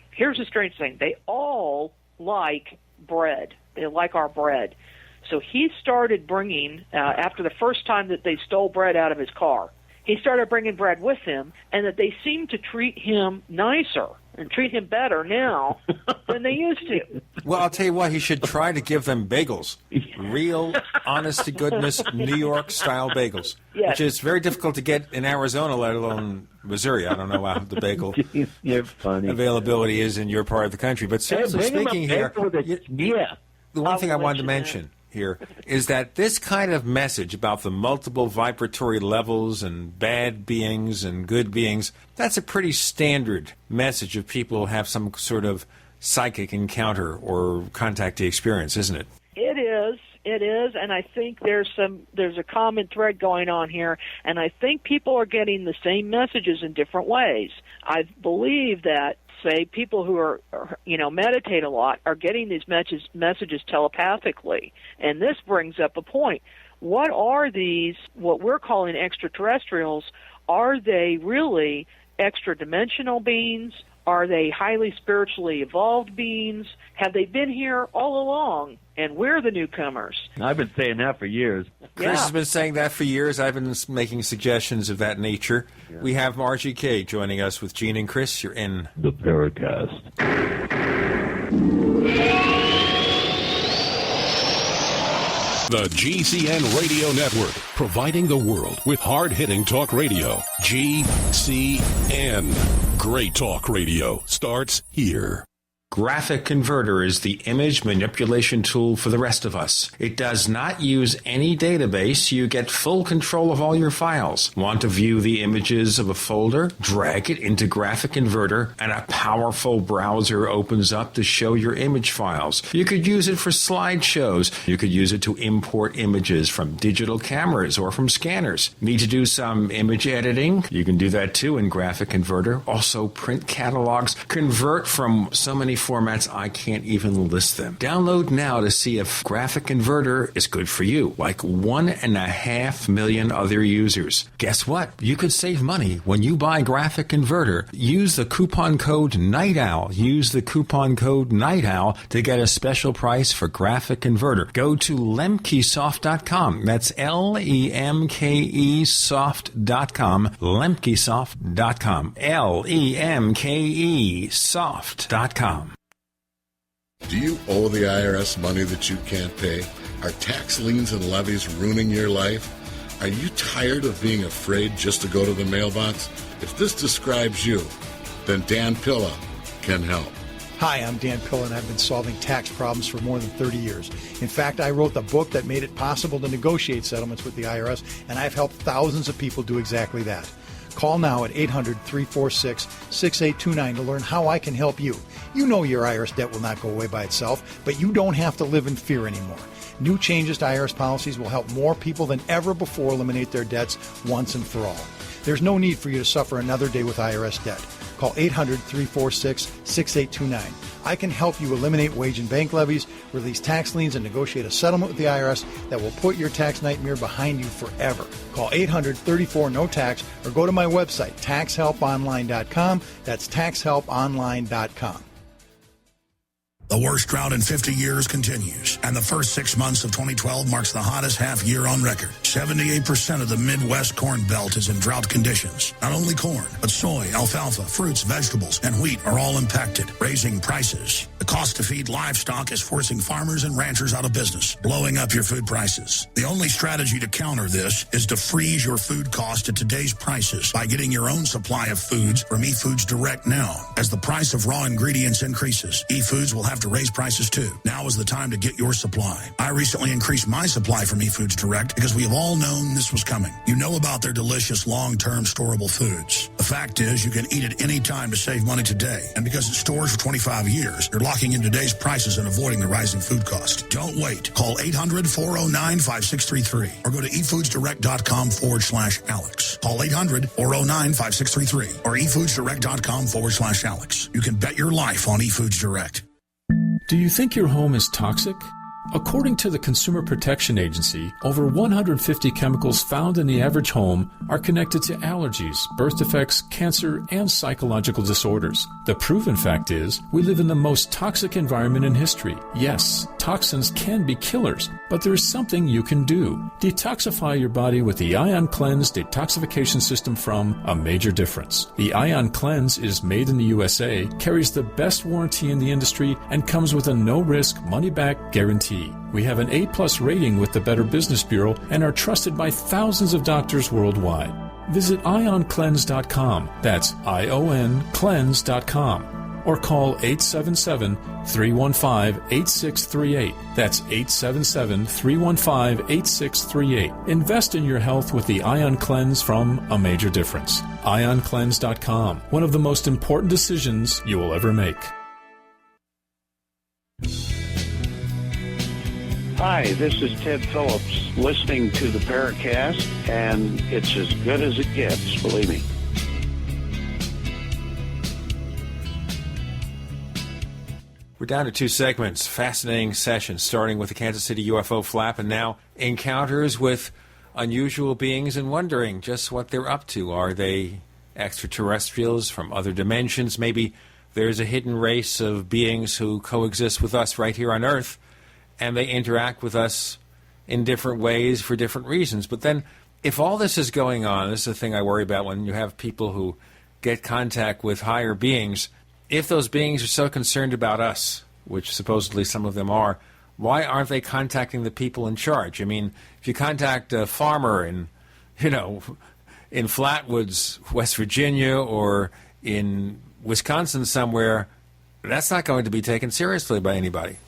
They all like bread. They like our bread. So he started bringing, after the first time that they stole bread out of his car, he started bringing bread with him, and that they seemed to treat him nicer and treat him better now than they used to. Well, I'll tell you what, he should try to give them bagels. Real, honest-to-goodness, New York-style bagels, Yes. which is very difficult to get in Arizona, let alone Missouri. I don't know how the bagel availability is in your part of the country. But seriously speaking here, the one thing I wanted to mention here is that this kind of message about the multiple vibratory levels and bad beings and good beings, that's a pretty standard message of people who have some sort of psychic encounter or contactee experience, isn't it? It is, and I think there's a common thread going on here, and I think people are getting the same messages in different ways. I believe that, say, people who are meditate a lot are getting these messages telepathically, and this brings up a point. What are these, what we're calling extraterrestrials? Are they really extra-dimensional beings? Are they highly spiritually evolved beings? Have they been here all along, and we're the newcomers? I've been saying that for years. Chris has been saying that for years. I've been making suggestions of that nature. Yeah. We have Margie Kay joining us with Gene and Chris. You're in the Paracast. The GCN Radio Network, providing the world with hard-hitting talk radio. GCN. Great talk radio starts here. Graphic Converter is the image manipulation tool for the rest of us. It does not use any database. You get full control of all your files. Want to view the images of a folder? Drag it into Graphic Converter, and a powerful browser opens up to show your image files. You could use it for slideshows. You could use it to import images from digital cameras or from scanners. Need to do some image editing? You can do that too in Graphic Converter. Also print catalogs. Convert from so many formats I can't even list them. Download now to see if Graphic Converter is good for you, like 1.5 million other users. Guess what? You could save money when you buy Graphic Converter. Use the coupon code Night Owl. Use the coupon code Night Owl to get a special price for Graphic Converter. Go to lemkesoft.com. That's Lemke soft.com. Lemkesoft.com. Lemke soft.com. Do you owe the IRS money that you can't pay? Are tax liens and levies ruining your life? Are you tired of being afraid just to go to the mailbox? If this describes you, then Dan Pilla can help. Hi, I'm Dan Pilla, and I've been solving tax problems for more than 30 years. In fact, I wrote the book that made it possible to negotiate settlements with the IRS, and I've helped thousands of people do exactly that. Call now at 800-346-6829 to learn how I can help you. You know your IRS debt will not go away by itself, but you don't have to live in fear anymore. New changes to IRS policies will help more people than ever before eliminate their debts once and for all. There's no need for you to suffer another day with IRS debt. Call 800-346-6829. I can help you eliminate wage and bank levies, release tax liens, and negotiate a settlement with the IRS that will put your tax nightmare behind you forever. Call 800-34-NO-TAX or go to my website, taxhelponline.com. That's taxhelponline.com. The worst drought in 50 years continues, and the first 6 months of 2012 marks the hottest half year on record. 78% of the Midwest Corn Belt is in drought conditions. Not only corn, but soy, alfalfa, fruits, vegetables, and wheat are all impacted, raising prices. The cost to feed livestock is forcing farmers and ranchers out of business, blowing up your food prices. The only strategy to counter this is to freeze your food cost at today's prices by getting your own supply of foods from eFoods Direct now. As the price of raw ingredients increases, eFoods will have to raise prices too. Now is the time to get your supply. I recently increased my supply from eFoods Direct because we have all known this was coming. You know about their delicious long-term storable foods. The fact is you can eat it any time to save money today. And because it stores for 25 years, you're locking in today's prices and avoiding the rising food cost. Don't wait. Call 800-409-5633 or go to efoodsdirect.com/Alex. Call 800-409-5633 or efoodsdirect.com/Alex. You can bet your life on eFoods Direct. Do you think your home is toxic? According to the Consumer Protection Agency, over 150 chemicals found in the average home are connected to allergies, birth defects, cancer, and psychological disorders. The proven fact is, we live in the most toxic environment in history. Yes, toxins can be killers, but there is something you can do. Detoxify your body with the Ion Cleanse detoxification system from A Major Difference. The Ion Cleanse is made in the USA, carries the best warranty in the industry, and comes with a no-risk, money-back guarantee. We have an A+ rating with the Better Business Bureau and are trusted by thousands of doctors worldwide. Visit ioncleanse.com. That's ION cleanse.com. Or call 877-315-8638. That's 877-315-8638. Invest in your health with the Ion Cleanse from A Major Difference. IonCleanse.com. One of the most important decisions you will ever make. Hi, this is Ted Phillips, listening to the Paracast, and it's as good as it gets, believe me. We're down to 2 segments. Fascinating session, starting with the Kansas City UFO flap, and now encounters with unusual beings and wondering just what they're up to. Are they extraterrestrials from other dimensions? Maybe there's a hidden race of beings who coexist with us right here on Earth, and they interact with us in different ways for different reasons. But then, if all this is going on, this is the thing I worry about when you have people who get contact with higher beings. If those beings are so concerned about us, which supposedly some of them are, why aren't they contacting the people in charge? I mean, if you contact a farmer in Flatwoods, West Virginia, or in Wisconsin somewhere, that's not going to be taken seriously by anybody.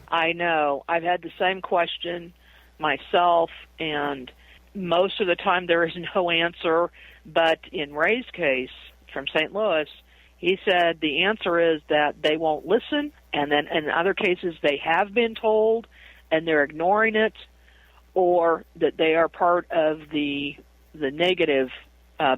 I know. I've had the same question myself, and most of the time there is no answer. But in Ray's case from St. Louis, he said the answer is that they won't listen, and then in other cases they have been told and they're ignoring it, or that they are part of the negative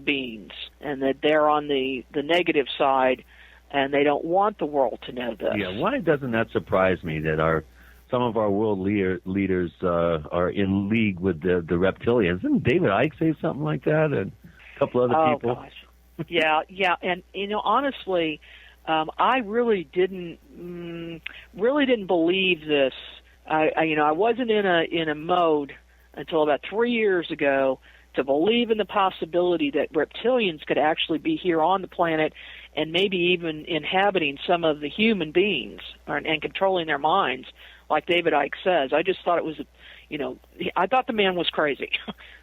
beings, and that they're on the negative side, and they don't want the world to know this. Yeah, why doesn't that surprise me that some of our world leaders are in league with the reptilians? Didn't David Icke say something like that, and a couple other people? Gosh. Yeah, and honestly, I really didn't believe this. I wasn't in a mode until about 3 years ago to believe in the possibility that reptilians could actually be here on the planet and maybe even inhabiting some of the human beings and controlling their minds, like David Icke says. I just thought it was, I thought the man was crazy.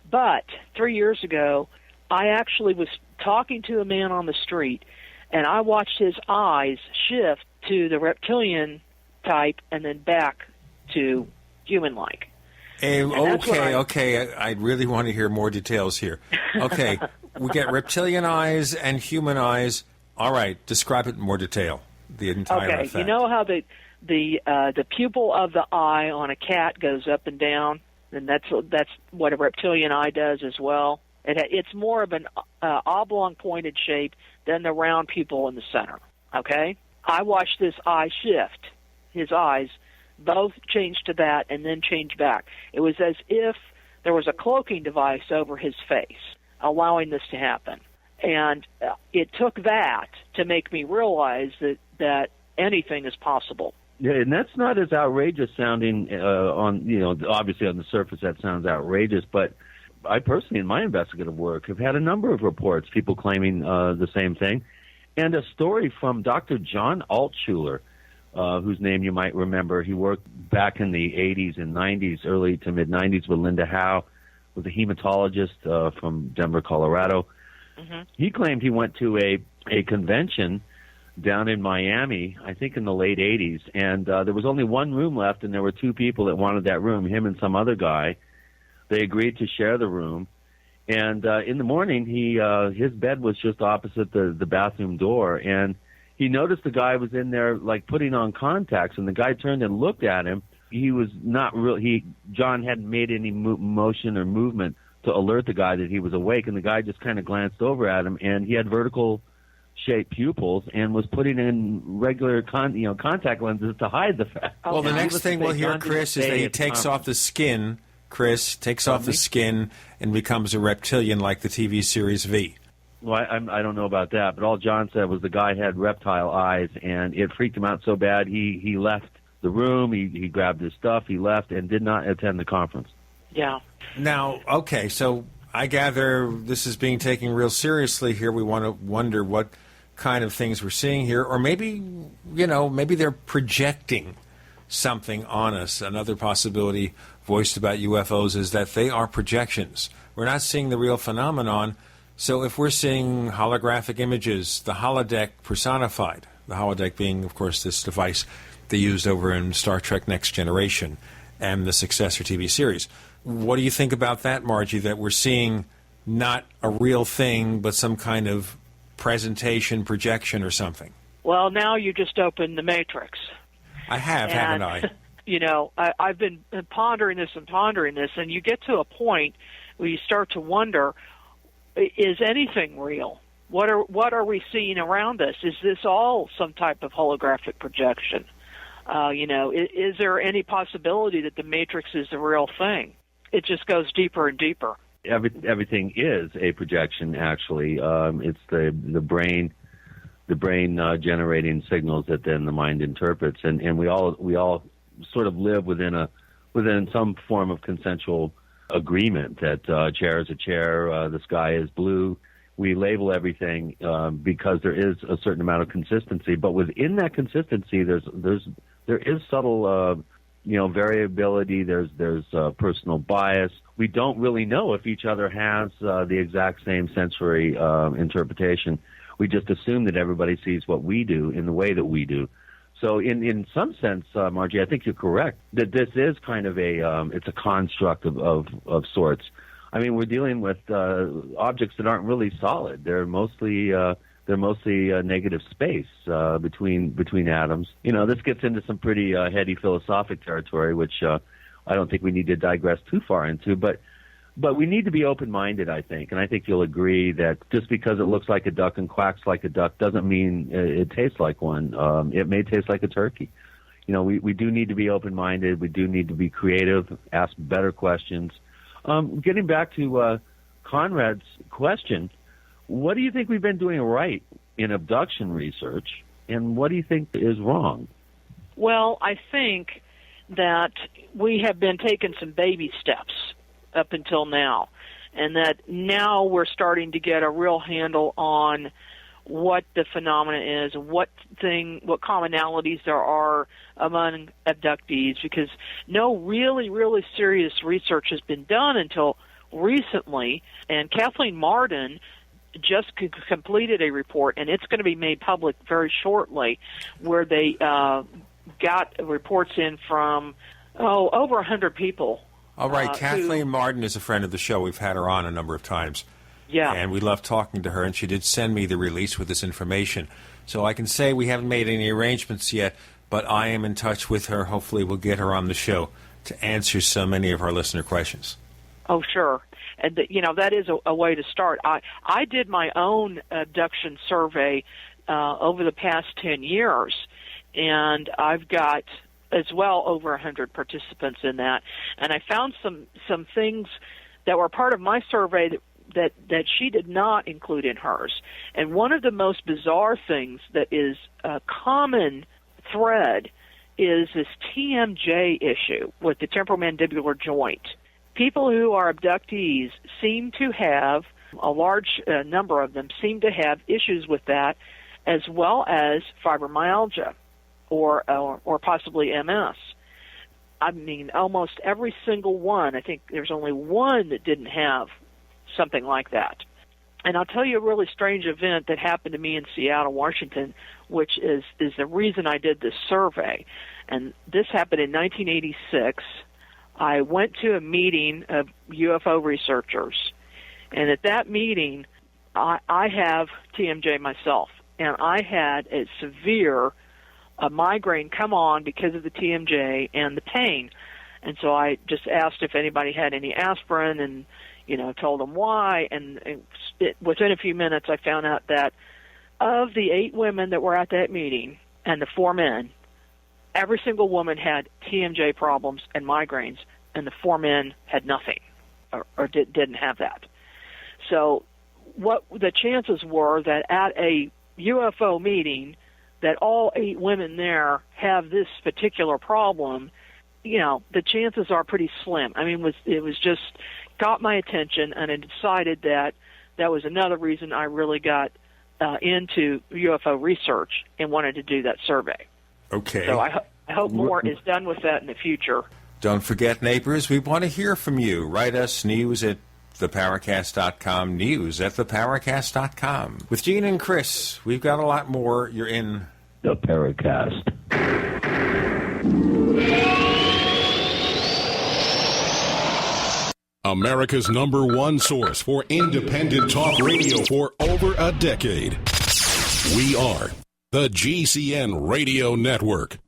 But 3 years ago, I actually was talking to a man on the street, and I watched his eyes shift to the reptilian type and then back to human-like. Okay. I really want to hear more details here. Okay, we get reptilian eyes and human eyes. All right, describe it in more detail, the entire effect. You know how the pupil of the eye on a cat goes up and down, and that's what a reptilian eye does as well. It's more of an oblong pointed shape than the round pupil in the center. Okay? I watched this eye shift. His eyes both changed to that and then changed back. It was as if there was a cloaking device over his face, allowing this to happen. And it took that to make me realize that anything is possible. Yeah, and that's not as outrageous sounding obviously on the surface that sounds outrageous, but I personally, in my investigative work, have had a number of reports, people claiming the same thing, and a story from Dr. John Altshuler, whose name you might remember. He worked back in the 80s and 90s, early to mid-90s with Linda Howe, was a hematologist from Denver, Colorado. Mm-hmm. He claimed he went to a convention down in Miami, I think in the late 80s, and there was only one room left, and there were two people that wanted that room, him and some other guy. They agreed to share the room, and in the morning, his bed was just opposite the bathroom door, and he noticed the guy was in there, like, putting on contacts, and the guy turned and looked at him. He was not real. John hadn't made any motion or movement to alert the guy that he was awake, and the guy just kind of glanced over at him, and he had vertical shaped pupils and was putting in regular contact lenses to hide the fact. Well, the next thing we'll hear, Chris, is that he takes off the skin. Chris takes off the skin and becomes a reptilian like the TV series V. Well, I don't know about that, but all John said was the guy had reptile eyes, and it freaked him out so bad he left the room, he grabbed his stuff, he left, and did not attend the conference. Yeah. Now, okay, so I gather this is being taken real seriously here. We want to wonder what kind of things we're seeing here, or maybe, maybe they're projecting something on us. Another possibility voiced about UFOs is that they are projections. We're not seeing the real phenomenon. So if we're seeing holographic images, the holodeck personified, the holodeck being, of course, this device they used over in Star Trek Next Generation and the successor TV series. What do you think about that, Margie, that we're seeing not a real thing, but some kind of presentation, projection or something? Well, now you just opened the Matrix. I have, haven't I? I've been pondering this, and you get to a point where you start to wonder, is anything real? What are we seeing around us? Is this all some type of holographic projection? Is there any possibility that the Matrix is the real thing? It just goes deeper and deeper. Everything is a projection. Actually, it's the brain generating signals that then the mind interprets, and we all sort of live within some form of consensual agreement that a chair is a chair, the sky is blue. We label everything because there is a certain amount of consistency, but within that consistency, there is subtle variability. There's personal bias. We don't really know if each other has the exact same sensory interpretation. We just assume that everybody sees what we do in the way that we do. So in some sense, Margie, I think you're correct that this is kind of it's a construct of sorts. I mean, we're dealing with objects that aren't really solid. They're mostly negative space between atoms. This gets into some pretty heady philosophic territory, which I don't think we need to digress too far into. But we need to be open-minded, I think, and I think you'll agree that just because it looks like a duck and quacks like a duck doesn't mean it tastes like one. It may taste like a turkey. We do need to be open-minded. We do need to be creative, ask better questions. Getting back to Conrad's question, what do you think we've been doing right in abduction research, and what do you think is wrong? Well, I think that we have been taking some baby steps up until now, and that now we're starting to get a real handle on what the phenomena is, what commonalities there are among abductees, because no really, really serious research has been done until recently, and Kathleen Marden just completed a report, and it's going to be made public very shortly, where they got reports in from over 100 people. All right, Kathleen Marden is a friend of the show. We've had her on a number of times. Yeah. And we love talking to her, and she did send me the release with this information. So I can say we haven't made any arrangements yet, but I am in touch with her. Hopefully we'll get her on the show to answer so many of our listener questions. Oh, sure. And, that is a way to start. I did my own abduction survey over the past 10 years, and I've got as well over 100 participants in that. And I found some things that were part of my survey that she did not include in hers. And one of the most bizarre things that is a common thread is this TMJ issue with the temporomandibular joint. People who are abductees seem to have, a large number of them seem to have issues with that, as well as fibromyalgia or possibly MS. I mean, almost every single one. I think there's only one that didn't have something like that. And I'll tell you a really strange event that happened to me in Seattle, Washington, which is the reason I did this survey. And this happened in 1986. I went to a meeting of UFO researchers, and at that meeting, I have TMJ myself, and I had a severe migraine come on because of the TMJ and the pain. And so I just asked if anybody had any aspirin, and told them why, and within a few minutes I found out that Of the 8 women that were at that meeting and the 4 men, every single woman had TMJ problems and migraines, and the 4 men had nothing or didn't have that. So what the chances were that at a UFO meeting that all 8 women there have this particular problem, the chances are pretty slim. I mean, it was just got my attention, and I decided that was another reason I really got into UFO research and wanted to do that survey. Okay. So I hope more is done with that in the future. Don't forget, neighbors, we want to hear from you. Write us news at theparacast.com, news at theparacast.com. With Gene and Chris, we've got a lot more. You're in the Paracast. America's #1 source for independent talk radio for over a decade. We are the GCN Radio Network.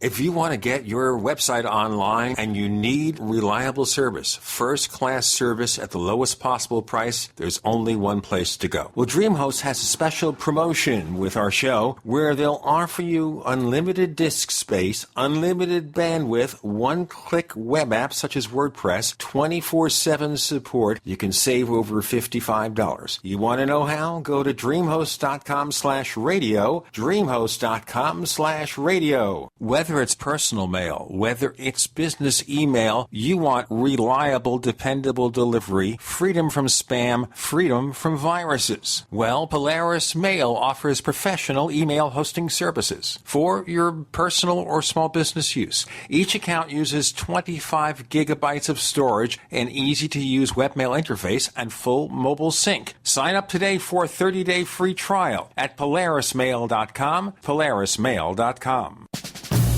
If you want to get your website online and you need reliable service, first-class service at the lowest possible price, there's only one place to go. Well, DreamHost has a special promotion with our show where they'll offer you unlimited disk space, unlimited bandwidth, one-click web apps such as WordPress, 24/7 support. You can save over $55. You want to know how? Go to dreamhost.com/radio, dreamhost.com/radio. Whether it's personal mail, whether it's business email, you want reliable, dependable delivery, freedom from spam, freedom from viruses. Well, Polaris Mail offers professional email hosting services for your personal or small business use. Each account uses 25 gigabytes of storage, an easy-to-use webmail interface, and full mobile sync. Sign up today for a 30-day free trial at polarismail.com, polarismail.com.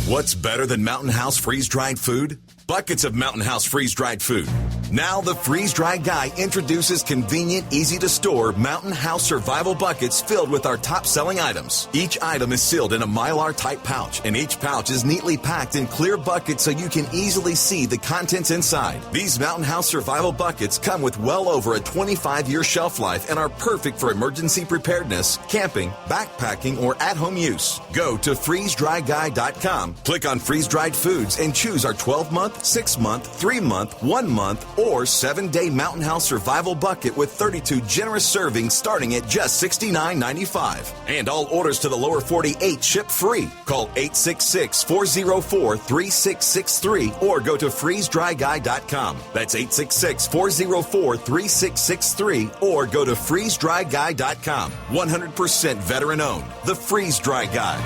What's better than Mountain House freeze-dried food? Buckets of Mountain House freeze-dried food. Now the freeze-dried guy introduces convenient, easy-to-store Mountain House survival buckets filled with our top-selling items. Each item is sealed in a Mylar-type pouch, and each pouch is neatly packed in clear buckets so you can easily see the contents inside. These Mountain House survival buckets come with well over a 25-year shelf life and are perfect for emergency preparedness, camping, backpacking, or at-home use. Go to freezedryguy.com, click on freeze-dried foods, and choose our 12-month, 6-month, 3-month, 1-month, or 7-day Mountain House survival bucket with 32 generous servings starting at just $69.95. And all orders to the lower 48 ship free. Call 866-404-3663 or go to freezedryguy.com. That's 866-404-3663 or go to freezedryguy.com. 100% veteran owned. The Freeze Dry Guy.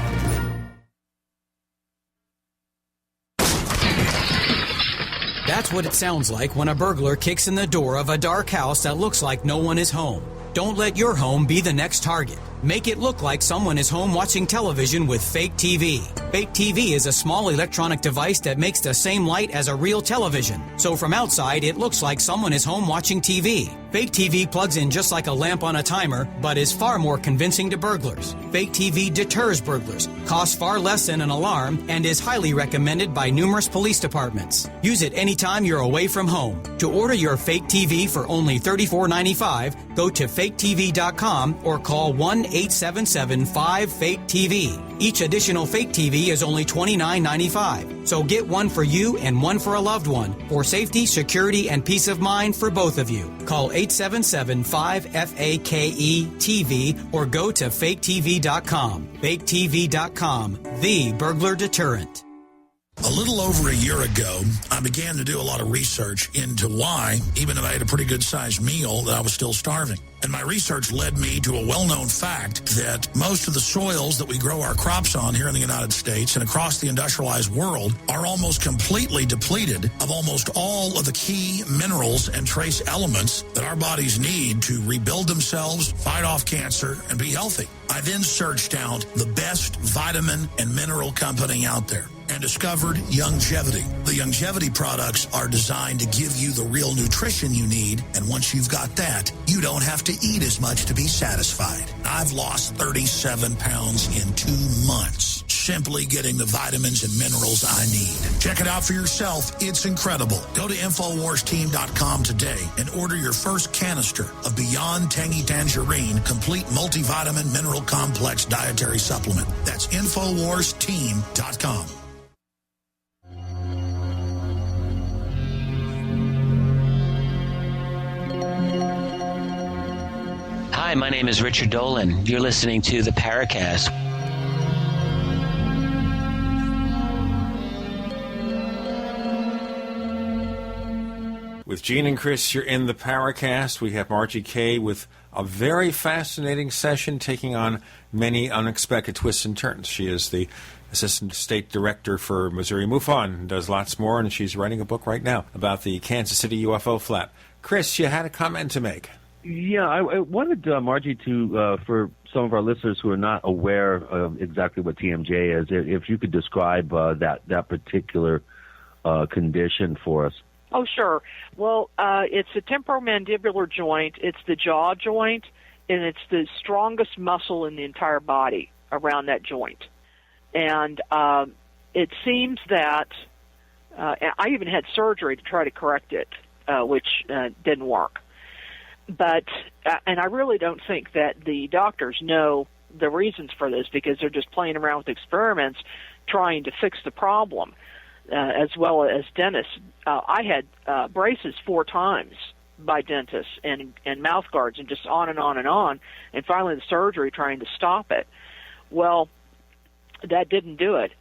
That's what it sounds like when a burglar kicks in the door of a dark house that looks like no one is home. Don't let your home be the next target. Make it look like someone is home watching television with Fake TV. Fake TV is a small electronic device that makes the same light as a real television. So from outside, it looks like someone is home watching TV. Fake TV plugs in just like a lamp on a timer, but is far more convincing to burglars. Fake TV deters burglars, costs far less than an alarm, and is highly recommended by numerous police departments. Use it anytime you're away from home. To order your Fake TV for only $34.95, go to faketv.com or call 1-877-5-FAKE-TV. Each additional Fake TV is only $29.95. So get one for you and one for a loved one for safety, security, and peace of mind for both of you. Call 877-5-FAKE-TV or go to faketv.com. faketv.com, the burglar deterrent. A little over a year ago, I began to do a lot of research into why, even if I had a pretty good-sized meal, that I was still starving. And my research led me to a well-known fact that most of the soils that we grow our crops on here in the United States and across the industrialized world are almost completely depleted of almost all of the key minerals and trace elements that our bodies need to rebuild themselves, fight off cancer, and be healthy. I then searched out the best vitamin and mineral company out there and discovered Youngevity. The Youngevity products are designed to give you the real nutrition you need, and once you've got that, you don't have to eat as much to be satisfied. I've lost 37 pounds in 2 months. simply getting the vitamins and minerals I need. Check it out for yourself. It's incredible. Go to InfoWarsTeam.com today and order your first canister of Beyond Tangy Tangerine Complete Multivitamin Mineral Complex Dietary Supplement. That's InfoWarsTeam.com. Hi, my name is Richard Dolan. You're listening to the Paracast. With Gene and Chris, you're in the Paracast. We have Margie Kay with a very fascinating session taking on many unexpected twists and turns. She is the Assistant State Director for Missouri MUFON and does lots more, and she's writing a book right now about the Kansas City UFO flap. Chris, you had a comment to make. Yeah, I wanted Margie to, for some of our listeners who are not aware of exactly what TMJ is, if you could describe that particular condition for us. Oh, sure. Well, it's a temporomandibular joint. It's the jaw joint, and it's the strongest muscle in the entire body around that joint. And it seems that I even had surgery to try to correct it, which didn't work. But, and I really don't think that the doctors know the reasons for this because they're just playing around with experiments trying to fix the problem, as well as dentists. I had braces 4 times by dentists and mouth guards and just on and on and on, and finally the surgery trying to stop it. Well, that didn't do it.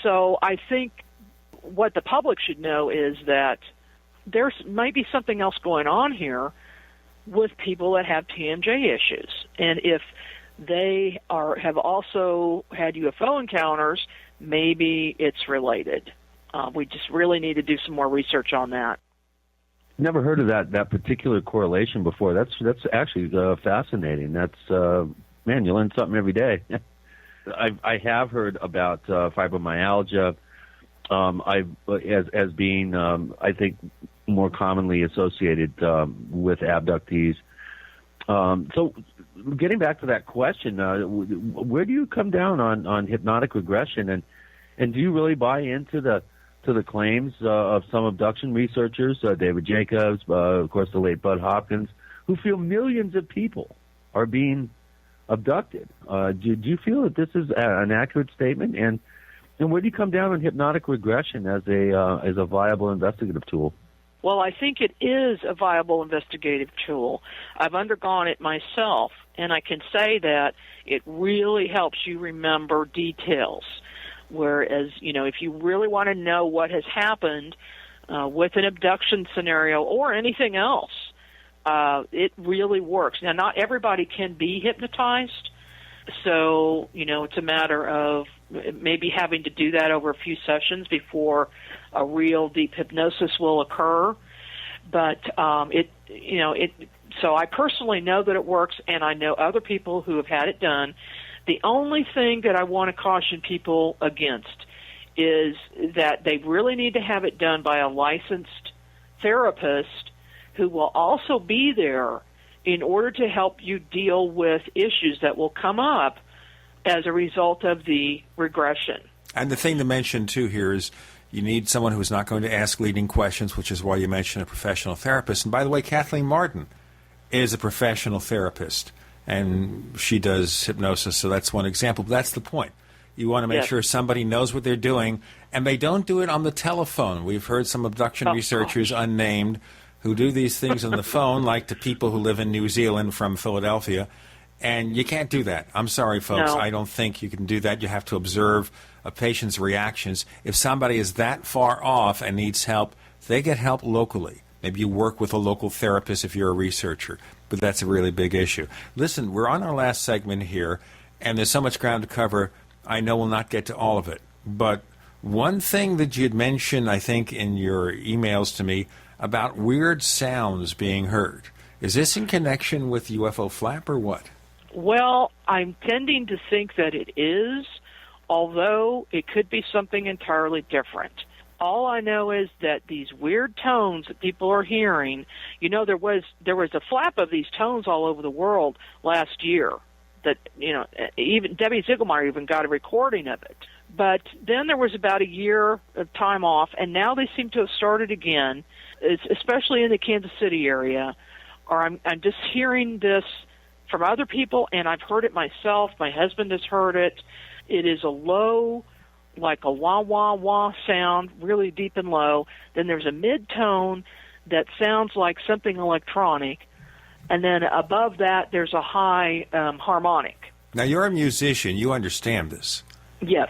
So I think what the public should know is that there might be something else going on here with people that have TMJ issues. And if they have also had UFO encounters, maybe it's related. We just really need to do some more research on that. Never heard of that particular correlation before. That's actually fascinating. That's man, you learn something every day. I have heard about fibromyalgia as being I think more commonly associated with abductees. So getting back to that question, where do you come down on hypnotic regression, and do you really buy into the claims of some abduction researchers, David Jacobs, of course the late Bud Hopkins, who feel millions of people are being abducted? Do you feel that this is an accurate statement? And where do you come down on hypnotic regression as a viable investigative tool? Well, I think it is a viable investigative tool. I've undergone it myself, and I can say that it really helps you remember details. Whereas, if you really want to know what has happened with an abduction scenario or anything else, it really works. Now, not everybody can be hypnotized, so, it's a matter of maybe having to do that over a few sessions before a real deep hypnosis will occur. But so I personally know that it works, and I know other people who have had it done. The only thing that I want to caution people against is that they really need to have it done by a licensed therapist who will also be there in order to help you deal with issues that will come up as a result of the regression. And the thing to mention, too, here is you need someone who's not going to ask leading questions, which is why you mentioned a professional therapist. And by the way, Kathleen Martin is a professional therapist, and she does hypnosis, so that's one example. But that's the point. You want to make sure somebody knows what they're doing, and they don't do it on the telephone. We've heard some abduction researchers, unnamed, who do these things on the phone, like to people who live in New Zealand from Philadelphia, and you can't do that. I'm sorry, folks. No. I don't think you can do that. You have to observe a patient's reactions. If somebody is that far off and needs help, they get help locally. Maybe you work with a local therapist if you're a researcher, but that's a really big issue. Listen, we're on our last segment here, and there's so much ground to cover. I know we'll not get to all of it, but one thing that you'd mentioned, I think, in your emails to me about weird sounds being heard. Is this in connection with UFO flap or what? Well, I'm tending to think that it is, although it could be something entirely different. All I know is that these weird tones that people are hearing, there was a flap of these tones all over the world last year that, even Debbie Ziegelmeyer even got a recording of it. But then there was about a year of time off, and now they seem to have started again, especially in the Kansas City area. Or I'm just hearing this from other people, and I've heard it myself. My husband has heard it. It is a low, like a wah, wah, wah sound, really deep and low. Then there's a mid-tone that sounds like something electronic. And then above that, there's a high harmonic. Now, you're a musician. You understand this. Yes.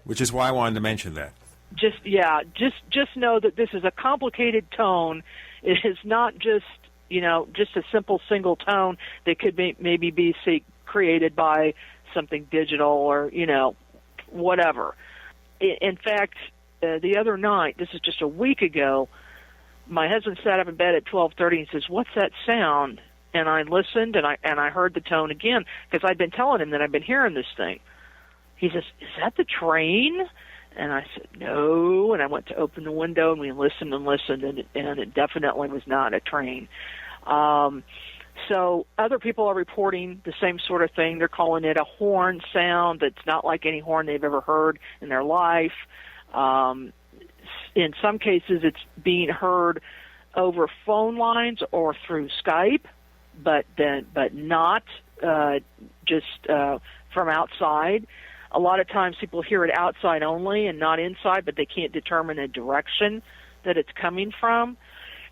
Which is why I wanted to mention that. Just know that this is a complicated tone. It is not just a simple single tone that could maybe be created by something digital or whatever. In fact, the other night, this is just a week ago, my husband sat up in bed at 12:30 and says, "What's that sound?" And I listened and I heard the tone again because I'd been telling him that I've been hearing this thing. He says, "Is that the train?" And I said, "No." And I went to open the window, and we listened and listened, and it definitely was not a train. So other people are reporting the same sort of thing. They're calling it a horn sound that's not like any horn they've ever heard in their life. In some cases, it's being heard over phone lines or through Skype, but not just from outside. A lot of times people hear it outside only and not inside, but they can't determine a direction that it's coming from.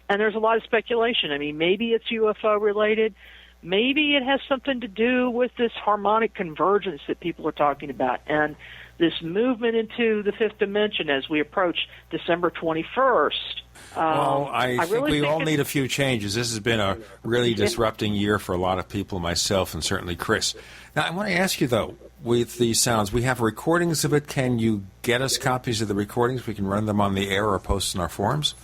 And there's a lot of speculation. I mean, maybe it's UFO related. Maybe it has something to do with this harmonic convergence that people are talking about and this movement into the fifth dimension as we approach December 21st. Well, I think we all need a few changes. This has been a really disrupting year for a lot of people, myself and certainly Chris. Now, I want to ask you, though, with these sounds, we have recordings of it. Can you get us copies of the recordings? We can run them on the air or post in our forums?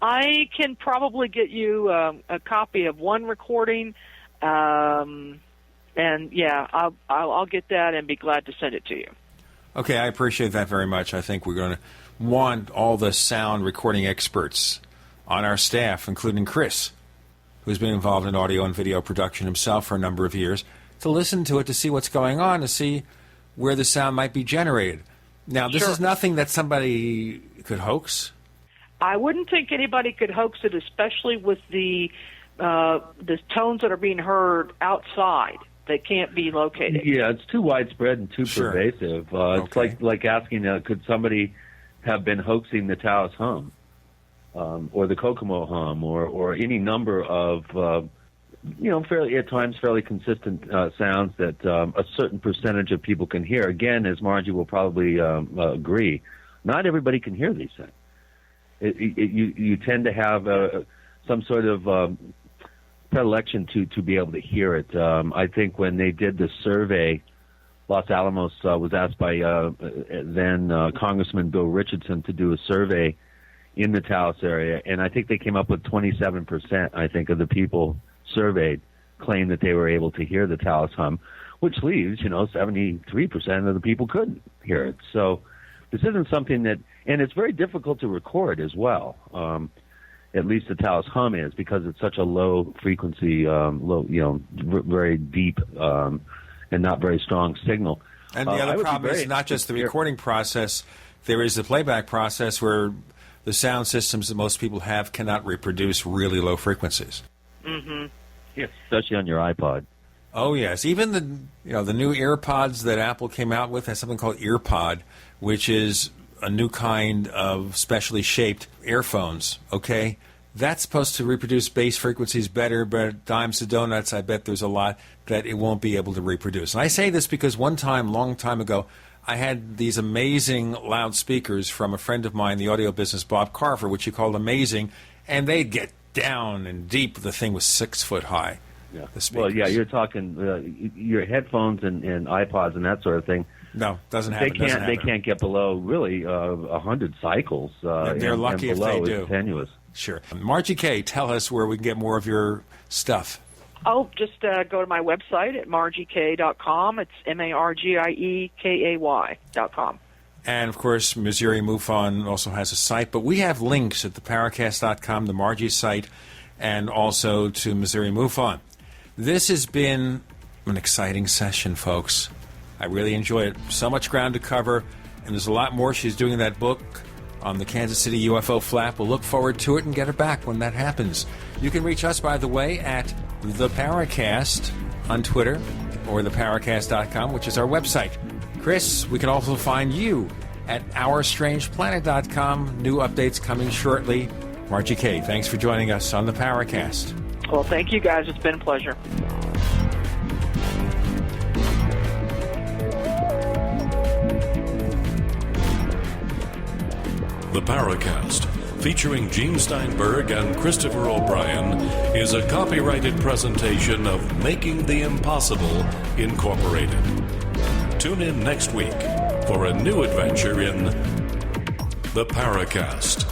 I can probably get you a copy of one recording, and I'll get that and be glad to send it to you. Okay, I appreciate that very much. I think we're going to want all the sound recording experts on our staff, including Chris, who's been involved in audio and video production himself for a number of years, to listen to it, to see what's going on, to see where the sound might be generated. Now, this is nothing that somebody could hoax. I wouldn't think anybody could hoax it, especially with the tones that are being heard outside that can't be located. Yeah, it's too widespread and too pervasive. It's like asking, could somebody have been hoaxing the Taos hum or the Kokomo hum or any number of, fairly at times fairly consistent sounds that a certain percentage of people can hear. Again, as Margie will probably agree, not everybody can hear these things. You tend to have some sort of predilection to be able to hear it. I think when they did the survey, Los Alamos was asked by then Congressman Bill Richardson to do a survey in the Taos area, and I think they came up with 27%, I think, of the people surveyed claimed that they were able to hear the Taos hum, which leaves, 73% of the people couldn't hear it. So this isn't something that, and it's very difficult to record as well. At least the Taos hum is, because it's such a low frequency, very deep and not very strong signal. And the other problem is not just the recording process. There is the playback process where the sound systems that most people have cannot reproduce really low frequencies. Mm-hmm. Yes, especially on your iPod. Oh yes, even the new AirPods that Apple came out with has something called EarPod, which is a new kind of specially shaped earphones. Okay, that's supposed to reproduce bass frequencies better, but dimes to donuts, I bet there's a lot that it won't be able to reproduce. And I say this because one time, long time ago, I had these amazing loudspeakers from a friend of mine, the audio business, Bob Carver, which he called amazing, and they'd get down and deep. The thing was 6 foot high. Yeah. Well, yeah, you're talking your headphones and iPods and that sort of thing. No, doesn't happen. They can't get below really 100 cycles. They're lucky if they do. It's tenuous. Sure. Margie Kay, tell us where we can get more of your stuff. Oh, just go to my website at margiekay.com. It's MargieKay.com. And, of course, Missouri MUFON also has a site. But we have links at the Paracast.com, the Margie site, and also to Missouri MUFON. This has been an exciting session, folks. I really enjoyed it. So much ground to cover, and there's a lot more she's doing in that book on the Kansas City UFO flap. We'll look forward to it and get her back when that happens. You can reach us, by the way, at the Paracast on Twitter or theparacast.com, which is our website. Chris, we can also find you at OurStrangePlanet.com. New updates coming shortly. Margie Kay, thanks for joining us on the Paracast. Well, thank you guys. It's been a pleasure. The Paracast, featuring Gene Steinberg and Christopher O'Brien, is a copyrighted presentation of Making the Impossible, Incorporated. Tune in next week for a new adventure in The Paracast.